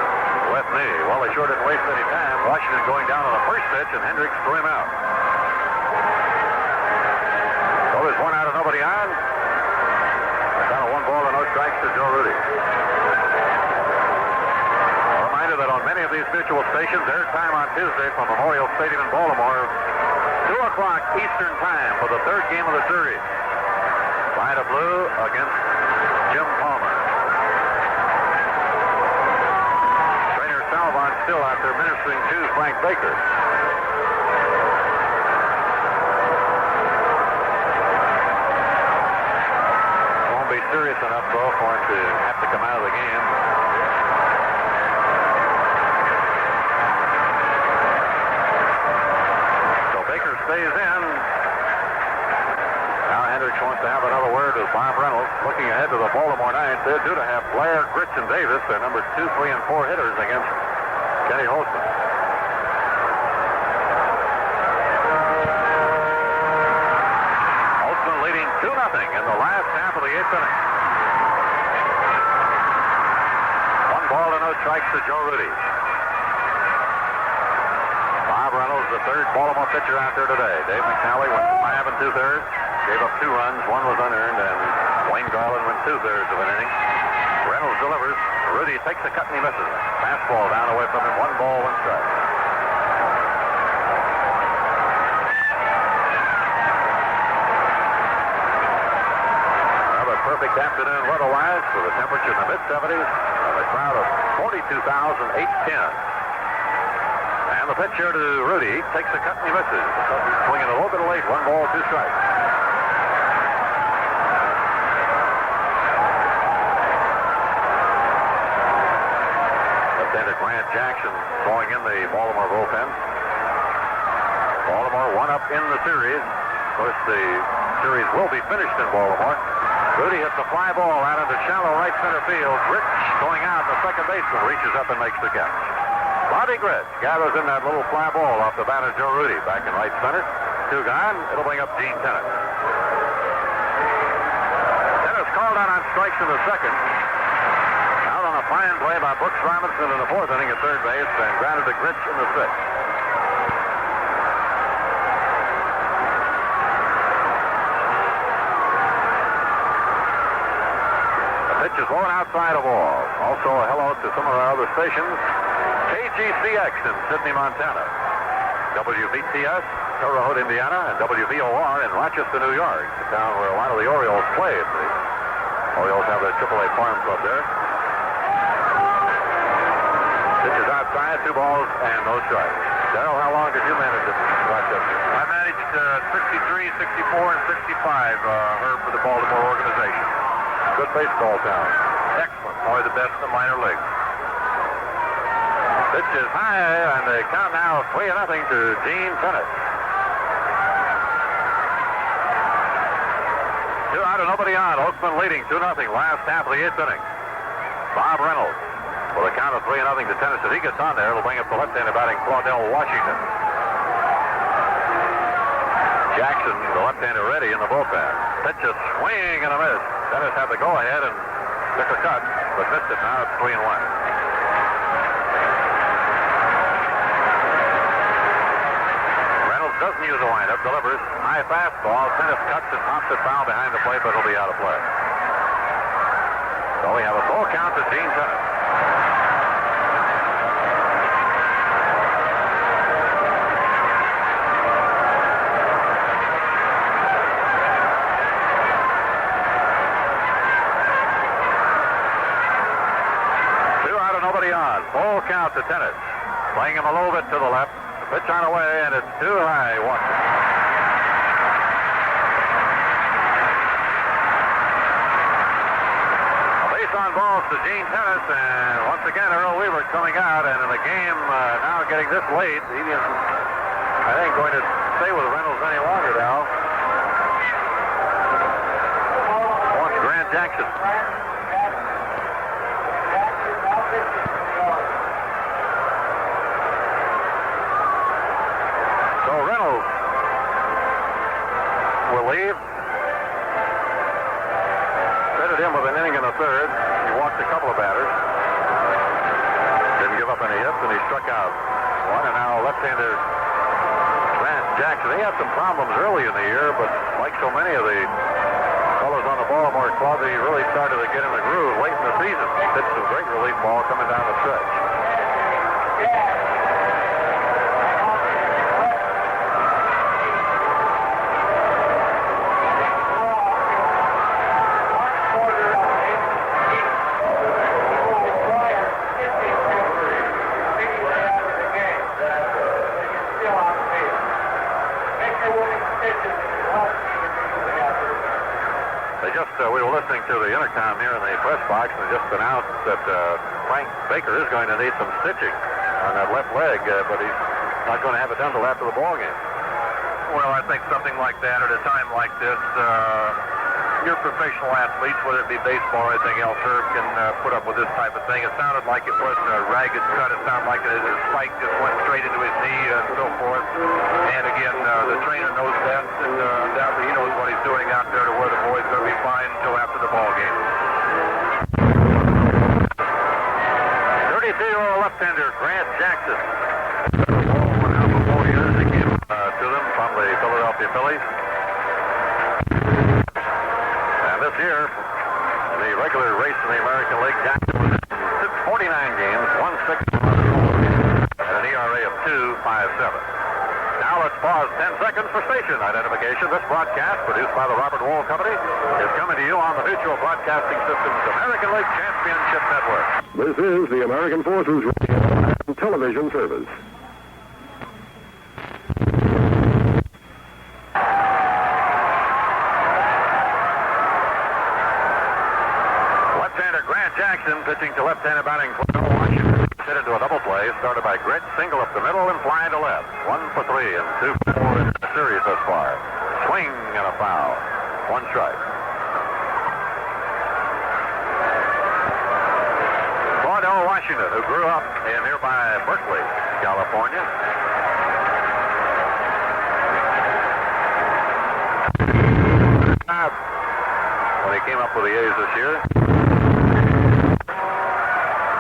left knee. Well, they sure didn't waste any time. Washington going down on the first pitch, and Hendricks threw him out. So there's one out and nobody on. Down to 1 ball and no strikes to Joe Rudy. A reminder that on many of these mutual stations, airtime on Tuesday from Memorial Stadium in Baltimore, 2 o'clock Eastern time for the third game of the series. Vida Blue against Jim Palmer. Trainer Salvon still out there ministering to Frank Baker. Won't be serious enough, though, for him to have to come out of the game. Stays in. Now Hendricks wants to have another word with Bob Reynolds. Looking ahead to the Baltimore ninth, they're due to have Blair, Gritch, and Davis, their numbers 2, 3, and 4 hitters against Kenny Holtzman. Holtzman leading 2-0 in the last half of the 8th inning. 1 ball and no strikes to Joe Rudy. Reynolds, the third Baltimore pitcher out there today. Dave McNally went 5 2/3, gave up 2 runs, 1 was unearned, and Wayne Garland went 2/3 of an inning. Reynolds delivers. Rudy takes a cut and he misses. Fastball down away from him. 1 ball, 1 strike. Another perfect afternoon weather-wise with a temperature in the mid-70s and a crowd of 42,810. And the pitch here to Rudy. Takes a cut and he misses. Swinging a little bit late. 1 ball, 2 strikes. Left-hander Grant Jackson throwing in the Baltimore bullpen. Baltimore 1 up in the series. Of course, the series will be finished in Baltimore. Rudy hits a fly ball out into shallow right center field. Gritch going out, and the second baseman reaches up and makes the catch. Bobby Gritch gathers in that little fly ball off the bat of Joe Rudy back in right center. 2 gone. It'll bring up Gene Tennant. Tennant's called out on strikes in the second. Out on a fine play by Brooks Robinson in the 4th inning at third base and grounded to Gritch in the 6th. The pitch is going outside of ball. Also a hello to some of our other stations. KGCX in Sydney, Montana. WVTS, Terre Haute, Indiana, and WVOR in Rochester, New York, the town where a lot of the Orioles play. The Orioles have their AAA farm club there. Pitch is outside, 2 balls, and no strikes. Darrell, how long did you manage in Rochester? I managed 63, 64, and 65, Herb, for the Baltimore organization. Good baseball town. Excellent. Probably the best in the minor leagues. Pitch is high, and they count now 3-0 to Gene Tennant. 2 out out and nobody on. Holtzman leading 2-0. Last half of the 8th inning. Bob Reynolds with a count of 3-0 to Tennis. If he gets on there, it'll bring up the left-handed batting Claudell Washington. Jackson, the left-hander, ready in the bullpen. Pitch a swing and a miss. Tennis had the go-ahead and took a cut, but missed it. Now it's 3-1. Reynolds doesn't use a windup, delivers high fastball. Tennis cuts and pops it foul behind the plate, but it'll be out of play. So we have a full count to Gene Tennis. Full count to Tennis. Playing him a little bit to the left. The pitch on away, and it's too high. Walk. A base on balls to Gene Tennis, and once again Earl Weaver coming out, and in the game now getting this late, he isn't, I think, going to stay with Reynolds any longer now. Wants Grant Jackson. Leave. Fitted him with an inning and a third. He walked a couple of batters. Didn't give up any hits, and he struck out one. And now left-hander Grant Jackson. He had some problems early in the year, but like so many of the fellows on the Baltimore club, he really started to get in the groove late in the season. He pitched some great relief ball coming down the stretch. We were listening to the intercom here in the press box, and just announced that Frank Baker is going to need some stitching on that left leg, but he's not going to have it done till after the ball game. Well, I think something like that at a time like this, your professional athletes, whether it be baseball or anything else, Herb, can put up with this type of thing. It sounded like it wasn't a ragged cut. It sounded like a spike just went straight into his knee and so forth. And again, the trainer knows best, and undoubtedly he knows what he's doing out there to where the boy's going to be fine until after the ball game. 32-year-old left-hander Grant Jackson. Went out for 4 years. He came to them from the Philadelphia Phillies. This year, in the regular race in the American League, Jackson was in 49 games, 1-6, and an ERA of 2.57. Now let's pause 10 seconds for station identification. This broadcast, produced by the Robert Wool Company, is coming to you on the Mutual Broadcasting System's American League Championship Network. This is the American Forces Radio and Television Service. Jackson pitching to left-handed batting Claudell Washington. Hit into a double play, started by Grit, single up the middle and fly to left. 1 for 3 and 2 for 4 in the series thus far. Swing and a foul. 1 strike. Claudell Washington, who grew up in nearby Berkeley, California. When he came up with the A's this year.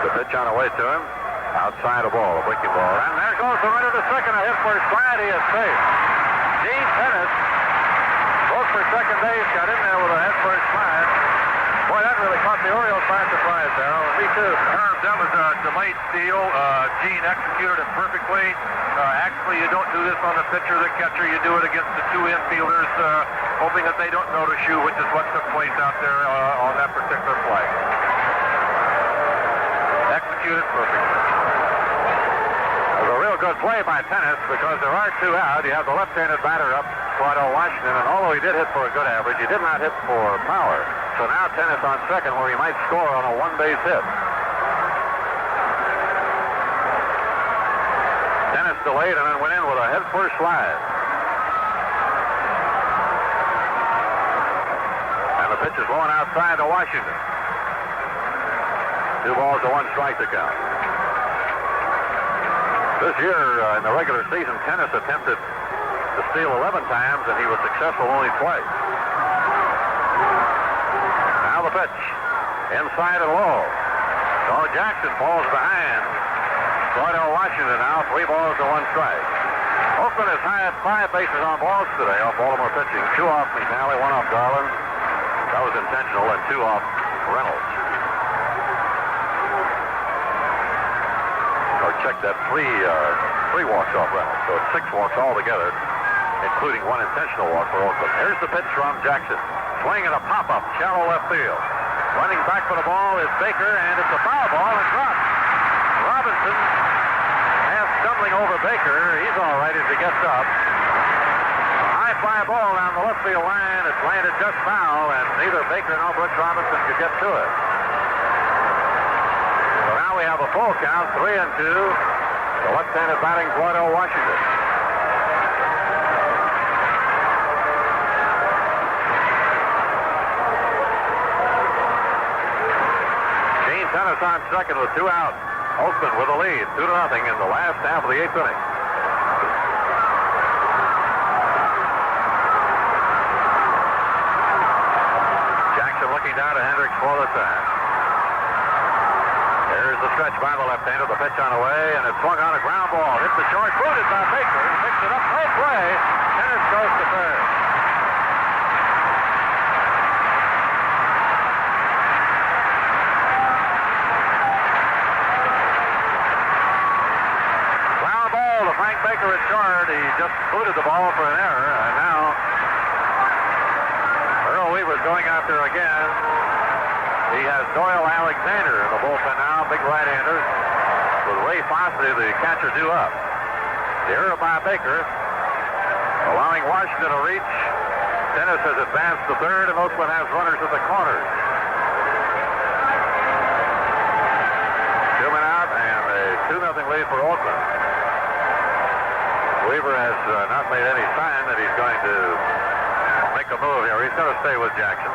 Pitch on the way to him. Outside a ball, a breaking ball. And there goes the runner to second. A hit for his slide. He is safe. Gene Tennis, both for second base, got in there with a hit for his slide. Boy, that really caught the Orioles by surprise, Darrell. Me too. Herb, that was a delayed steal. Gene executed it perfectly. Actually, you don't do this on the pitcher, the catcher. You do it against the two infielders, hoping that they don't notice you, which is what took place out there on that particular play. Executed perfectly. It was a real good play by Tennis because there are 2 out. You have the left-handed batter up, Claudell Washington, and although he did hit for a good average, he did not hit for power. So now Tennis on second where he might score on a 1-base hit. Tennis delayed and then went in with a head-first slide. And the Pitch is low and outside to Washington. 2 balls to 1 strike to count. This year, in the regular season, Tennis attempted to steal 11 times, and he was successful only twice. Now the pitch. Inside and low. So Jackson falls behind. Cordell Washington now, 3 balls to 1 strike. Holtzman has had 5 bases on balls today off Baltimore pitching. 2 off McNally, 1 off Garland. That was intentional, and 2 off Reynolds. Or check that, 3 walks off Reynolds. So it's 6 walks altogether, including 1 intentional walk for Oakland. Here's the pitch from Jackson. Swing and a pop-up, shallow left field. Running back for the ball is Baker, and it's a foul ball and dropped. Robinson half stumbling over Baker. He's all right as he gets up. A high fly ball down the left field line. It's landed just foul, and neither Baker nor Brooks Robinson could get to it. So now we have a full count, 3-2. The left-handed batting Cordell Washington. Tennis on second with 2 out. Holtzman with a lead, 2-0 in the last half of the 8th inning. Jackson looking down to Hendricks for the time. There's the stretch by the left-hander, the pitch on the way, and it's swung on a ground ball. Hits the short, booted by Baker. He picks it up halfway. Tennis goes to third. Baker at short. He just booted the ball for an error, and now Earl Weaver's going out there again. He has Doyle Alexander in the bullpen now, big right-hander, with Ray Fosse, the catcher, due up. The error by Baker, allowing Washington to reach. Tennis has advanced to third, and Oakland has runners at the corners. 2 men out, and a 2-0 lead for Oakland. Weaver has not made any sign that he's going to make a move here. He's going to stay with Jackson.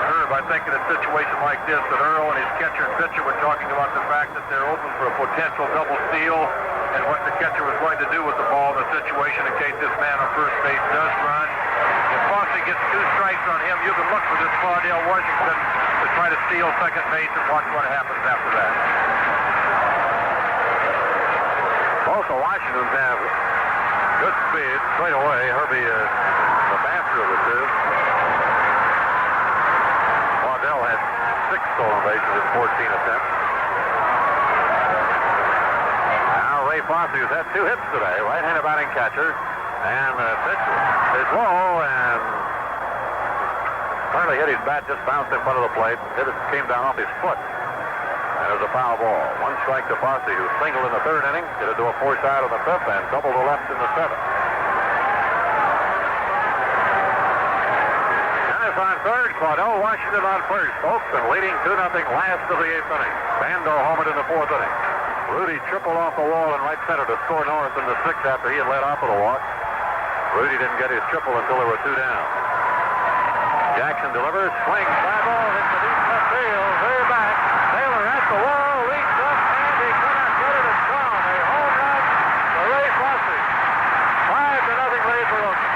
Herb, I think in a situation like this that Earl and his catcher and pitcher were talking about the fact that they're open for a potential double steal and what the catcher was going to do with the ball in the situation in case this man on first base does run. If Fosse gets 2 strikes on him, you can look for this Cordell Washington to try to steal second base and watch what happens after that. Both the Washingtons have good speed straight away. Herbie is the faster of the two. Waddell had 6 stolen bases in 14 attempts. Now Ray Fosse, who's had 2 hits today, right-handed batting catcher, and the pitch is low and apparently hit his bat, just bounced in front of the plate. It came down off his foot. And there's a foul ball. 1 strike to Fosse, who singled in the 3rd inning, hit it to a force out in the 5th, and double to left in the 7th. Tennis on third, Cordell Washington on first. Oakland leading 2-0 last of the 8th inning. Bando homered in the 4th inning. Rudy tripled off the wall in right center to score Norris in the 6th after he had led off with a walk. Rudy didn't get his triple until there were 2 down. Jackson delivers, swings, fly ball, hits the deep left field, way back. Taylor at the wall, leaps up, and he cannot get it. It's gone. A home run for Ray Fosse. 5-0 lead for Oakland.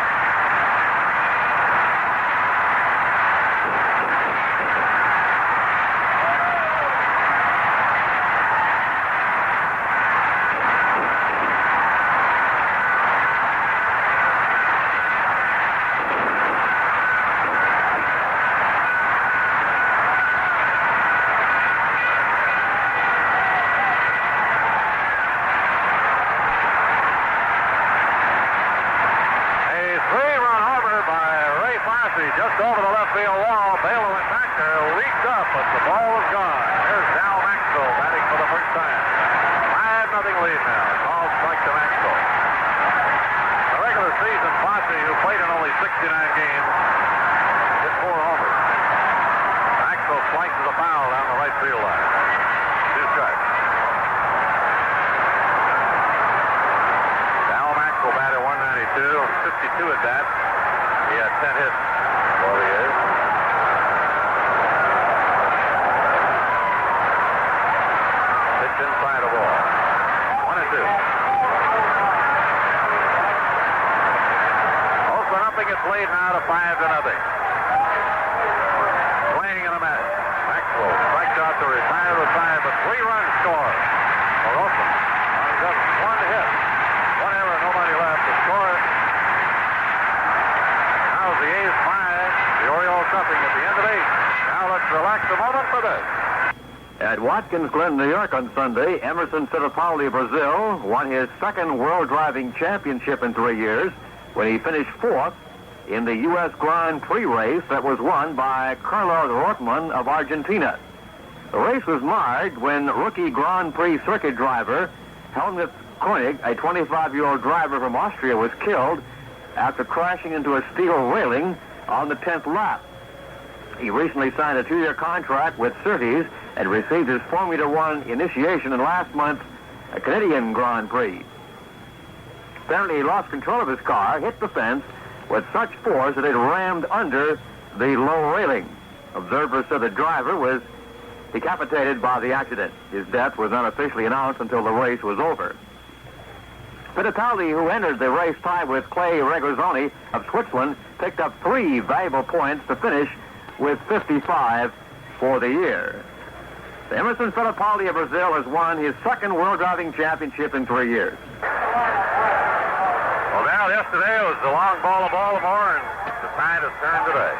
Just over the left field wall. Baylor went back there, leaped up, but the ball was gone. There's Dal Maxwell batting for the first time. 5-0 lead now. Called strike to Maxwell. The regular season, Fosse, who played in only 69 games, hit 4 homers. Maxwell slices a foul down the right field line. 2 strikes. Dal Maxwell batted 192 and 52 at that. He had 10 hits for the A's. Pitch inside a ball. 1-2. Holtzman up and gets lead now to 5-0. Swing and a miss. Maxwell strikes out to retire the side, but 3 runs scored for Holtzman. Just 1 hit. 1 error, nobody left to score. Now the A's 5, the Orioles nothing at the end of 8. Now let's relax a moment for this. At Watkins Glen, New York on Sunday, Emerson Fittipaldi of Brazil won his second World Driving Championship in 3 years when he finished 4th in the U.S. Grand Prix race that was won by Carlos Rotman of Argentina. The race was marred when rookie Grand Prix circuit driver Helmut Koenig, a 25-year-old driver from Austria, was killed after crashing into a steel railing on the 10th lap. He recently signed a 2-year contract with Surtees and received his Formula One initiation in last month's Canadian Grand Prix. Apparently, he lost control of his car, hit the fence with such force that it rammed under the low railing. Observers said the driver was decapitated by the accident. His death was not officially announced until the race was over. Fittipaldi, who entered the race tied with Clay Regazzoni of Switzerland, picked up 3 valuable points to finish with 55 for the year. Emerson Fittipaldi of Brazil has won his second World Driving Championship in 3 years. Well, now, yesterday was the long ball of Baltimore, and the tide has turned today.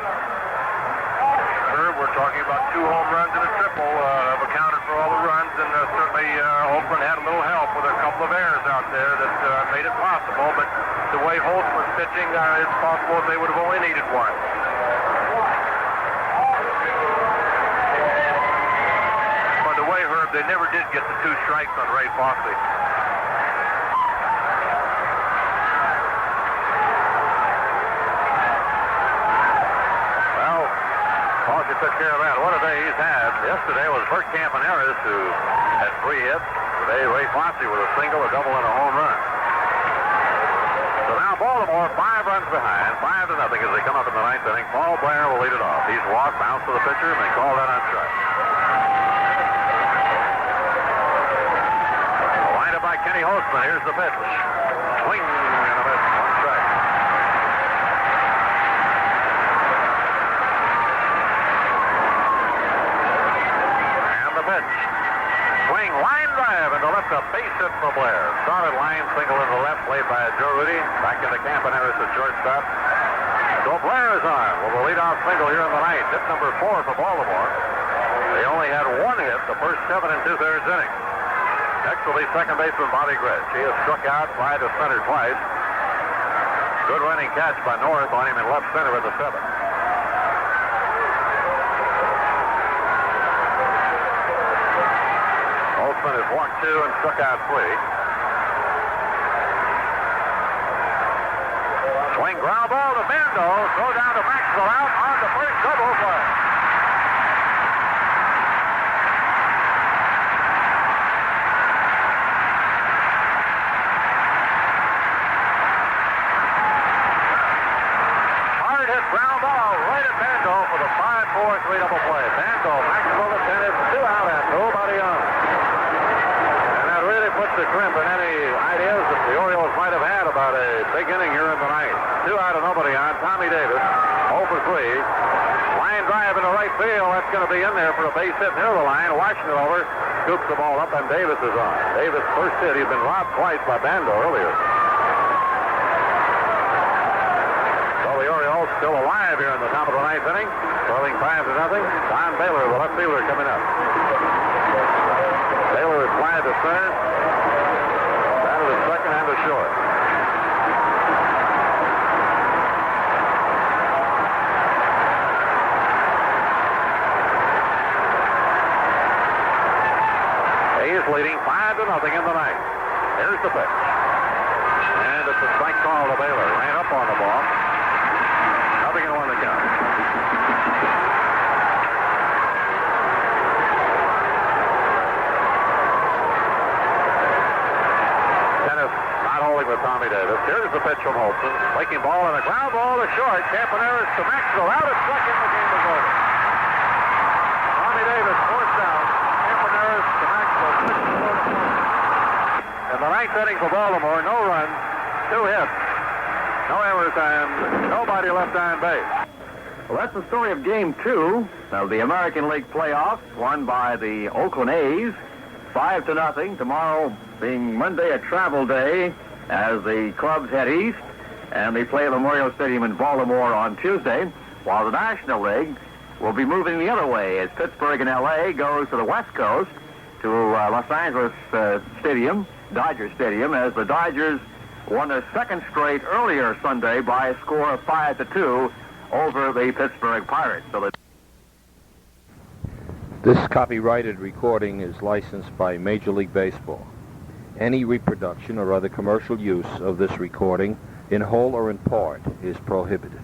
We're talking about 2 home runs and a triple have accounted for all the runs, and certainly Oakland had a little help with a couple of errors out there that made it possible, but the way Holtz was pitching, it's possible they would have only needed 1. By the way, Herb, they never did get the 2 strikes on Ray Fosse. Fosse took care of that. What a day he's had. Yesterday was Bert Campaneris, who had 3 hits. Today, Ray Fosse with a single, a double, and a home run. So now Baltimore 5 runs behind, 5-0 as they come up in the 9th inning. Paul Blair will lead it off. He's walked, bounced to the pitcher, and they call that on strike. Lined up by Kenny Holtzman. Here's the pitch. Swing and a miss. 1 strike. Pitch. Swing, line drive into left, a base hit for Blair. Started line single into left, played by Joe Rudy. Back into Campaneris at shortstop. So Blair is on. Well, the leadoff single here in the 9th. Hit number 4 for Baltimore. They only had 1 hit the first 7 2/3 innings. Next will be second baseman Bobby Gretsch. He has struck out, fly to center twice. Good running catch by North on him in left center in the 7th. Holtzman has walked 2 and struck out 3. Swing, ground ball to Bando. Throw down to Maxwell out on the first double play. Hard hit ground ball right at Bando for the 5-4-3 double play. Bando, Maxwell at 10 hits, 2 out and nobody on. Puts the crimp in any ideas that the Orioles might have had about a big inning here in the 9th. 2 out and nobody on. Tommy Davis, 0 for 3. Line drive into right field. That's going to be in there for a base hit near the line. Watching it over, scoops the ball up, and Davis is on. Davis' first hit. He's been robbed twice by Bando earlier. So the Orioles still alive here in the top of the 9th inning. Trailing 5-0. Don Baylor, the left fielder, coming up. Baylor is flying to center. Batted to second and to short. A's leading 5-0 in the 9th. Here's the pitch. And it's a strike call to Baylor. Ran up on the ball. Nothing in 1 to count. this. Here's the pitch from Holtzman. Breaking ball and a ground ball to short. Campaneris to Maxwell. Out at second. The game is over. Tommy Davis forced out. Campaneris to Maxwell. In the ninth inning for Baltimore, no runs, 2 hits, no errors, and nobody left on base. Well, that's the story of Game 2 of the American League playoffs, won by the Oakland A's, 5-0. Tomorrow being Monday, a travel day, as the clubs head east, and they play at Memorial Stadium in Baltimore on Tuesday, while the National League will be moving the other way as Pittsburgh and L.A. goes to the West Coast, to Los Angeles Stadium, Dodger Stadium, as the Dodgers won their second straight earlier Sunday by a score of 5-2 over the Pittsburgh Pirates. So this copyrighted recording is licensed by Major League Baseball. Any reproduction or other commercial use of this recording, in whole or in part, is prohibited.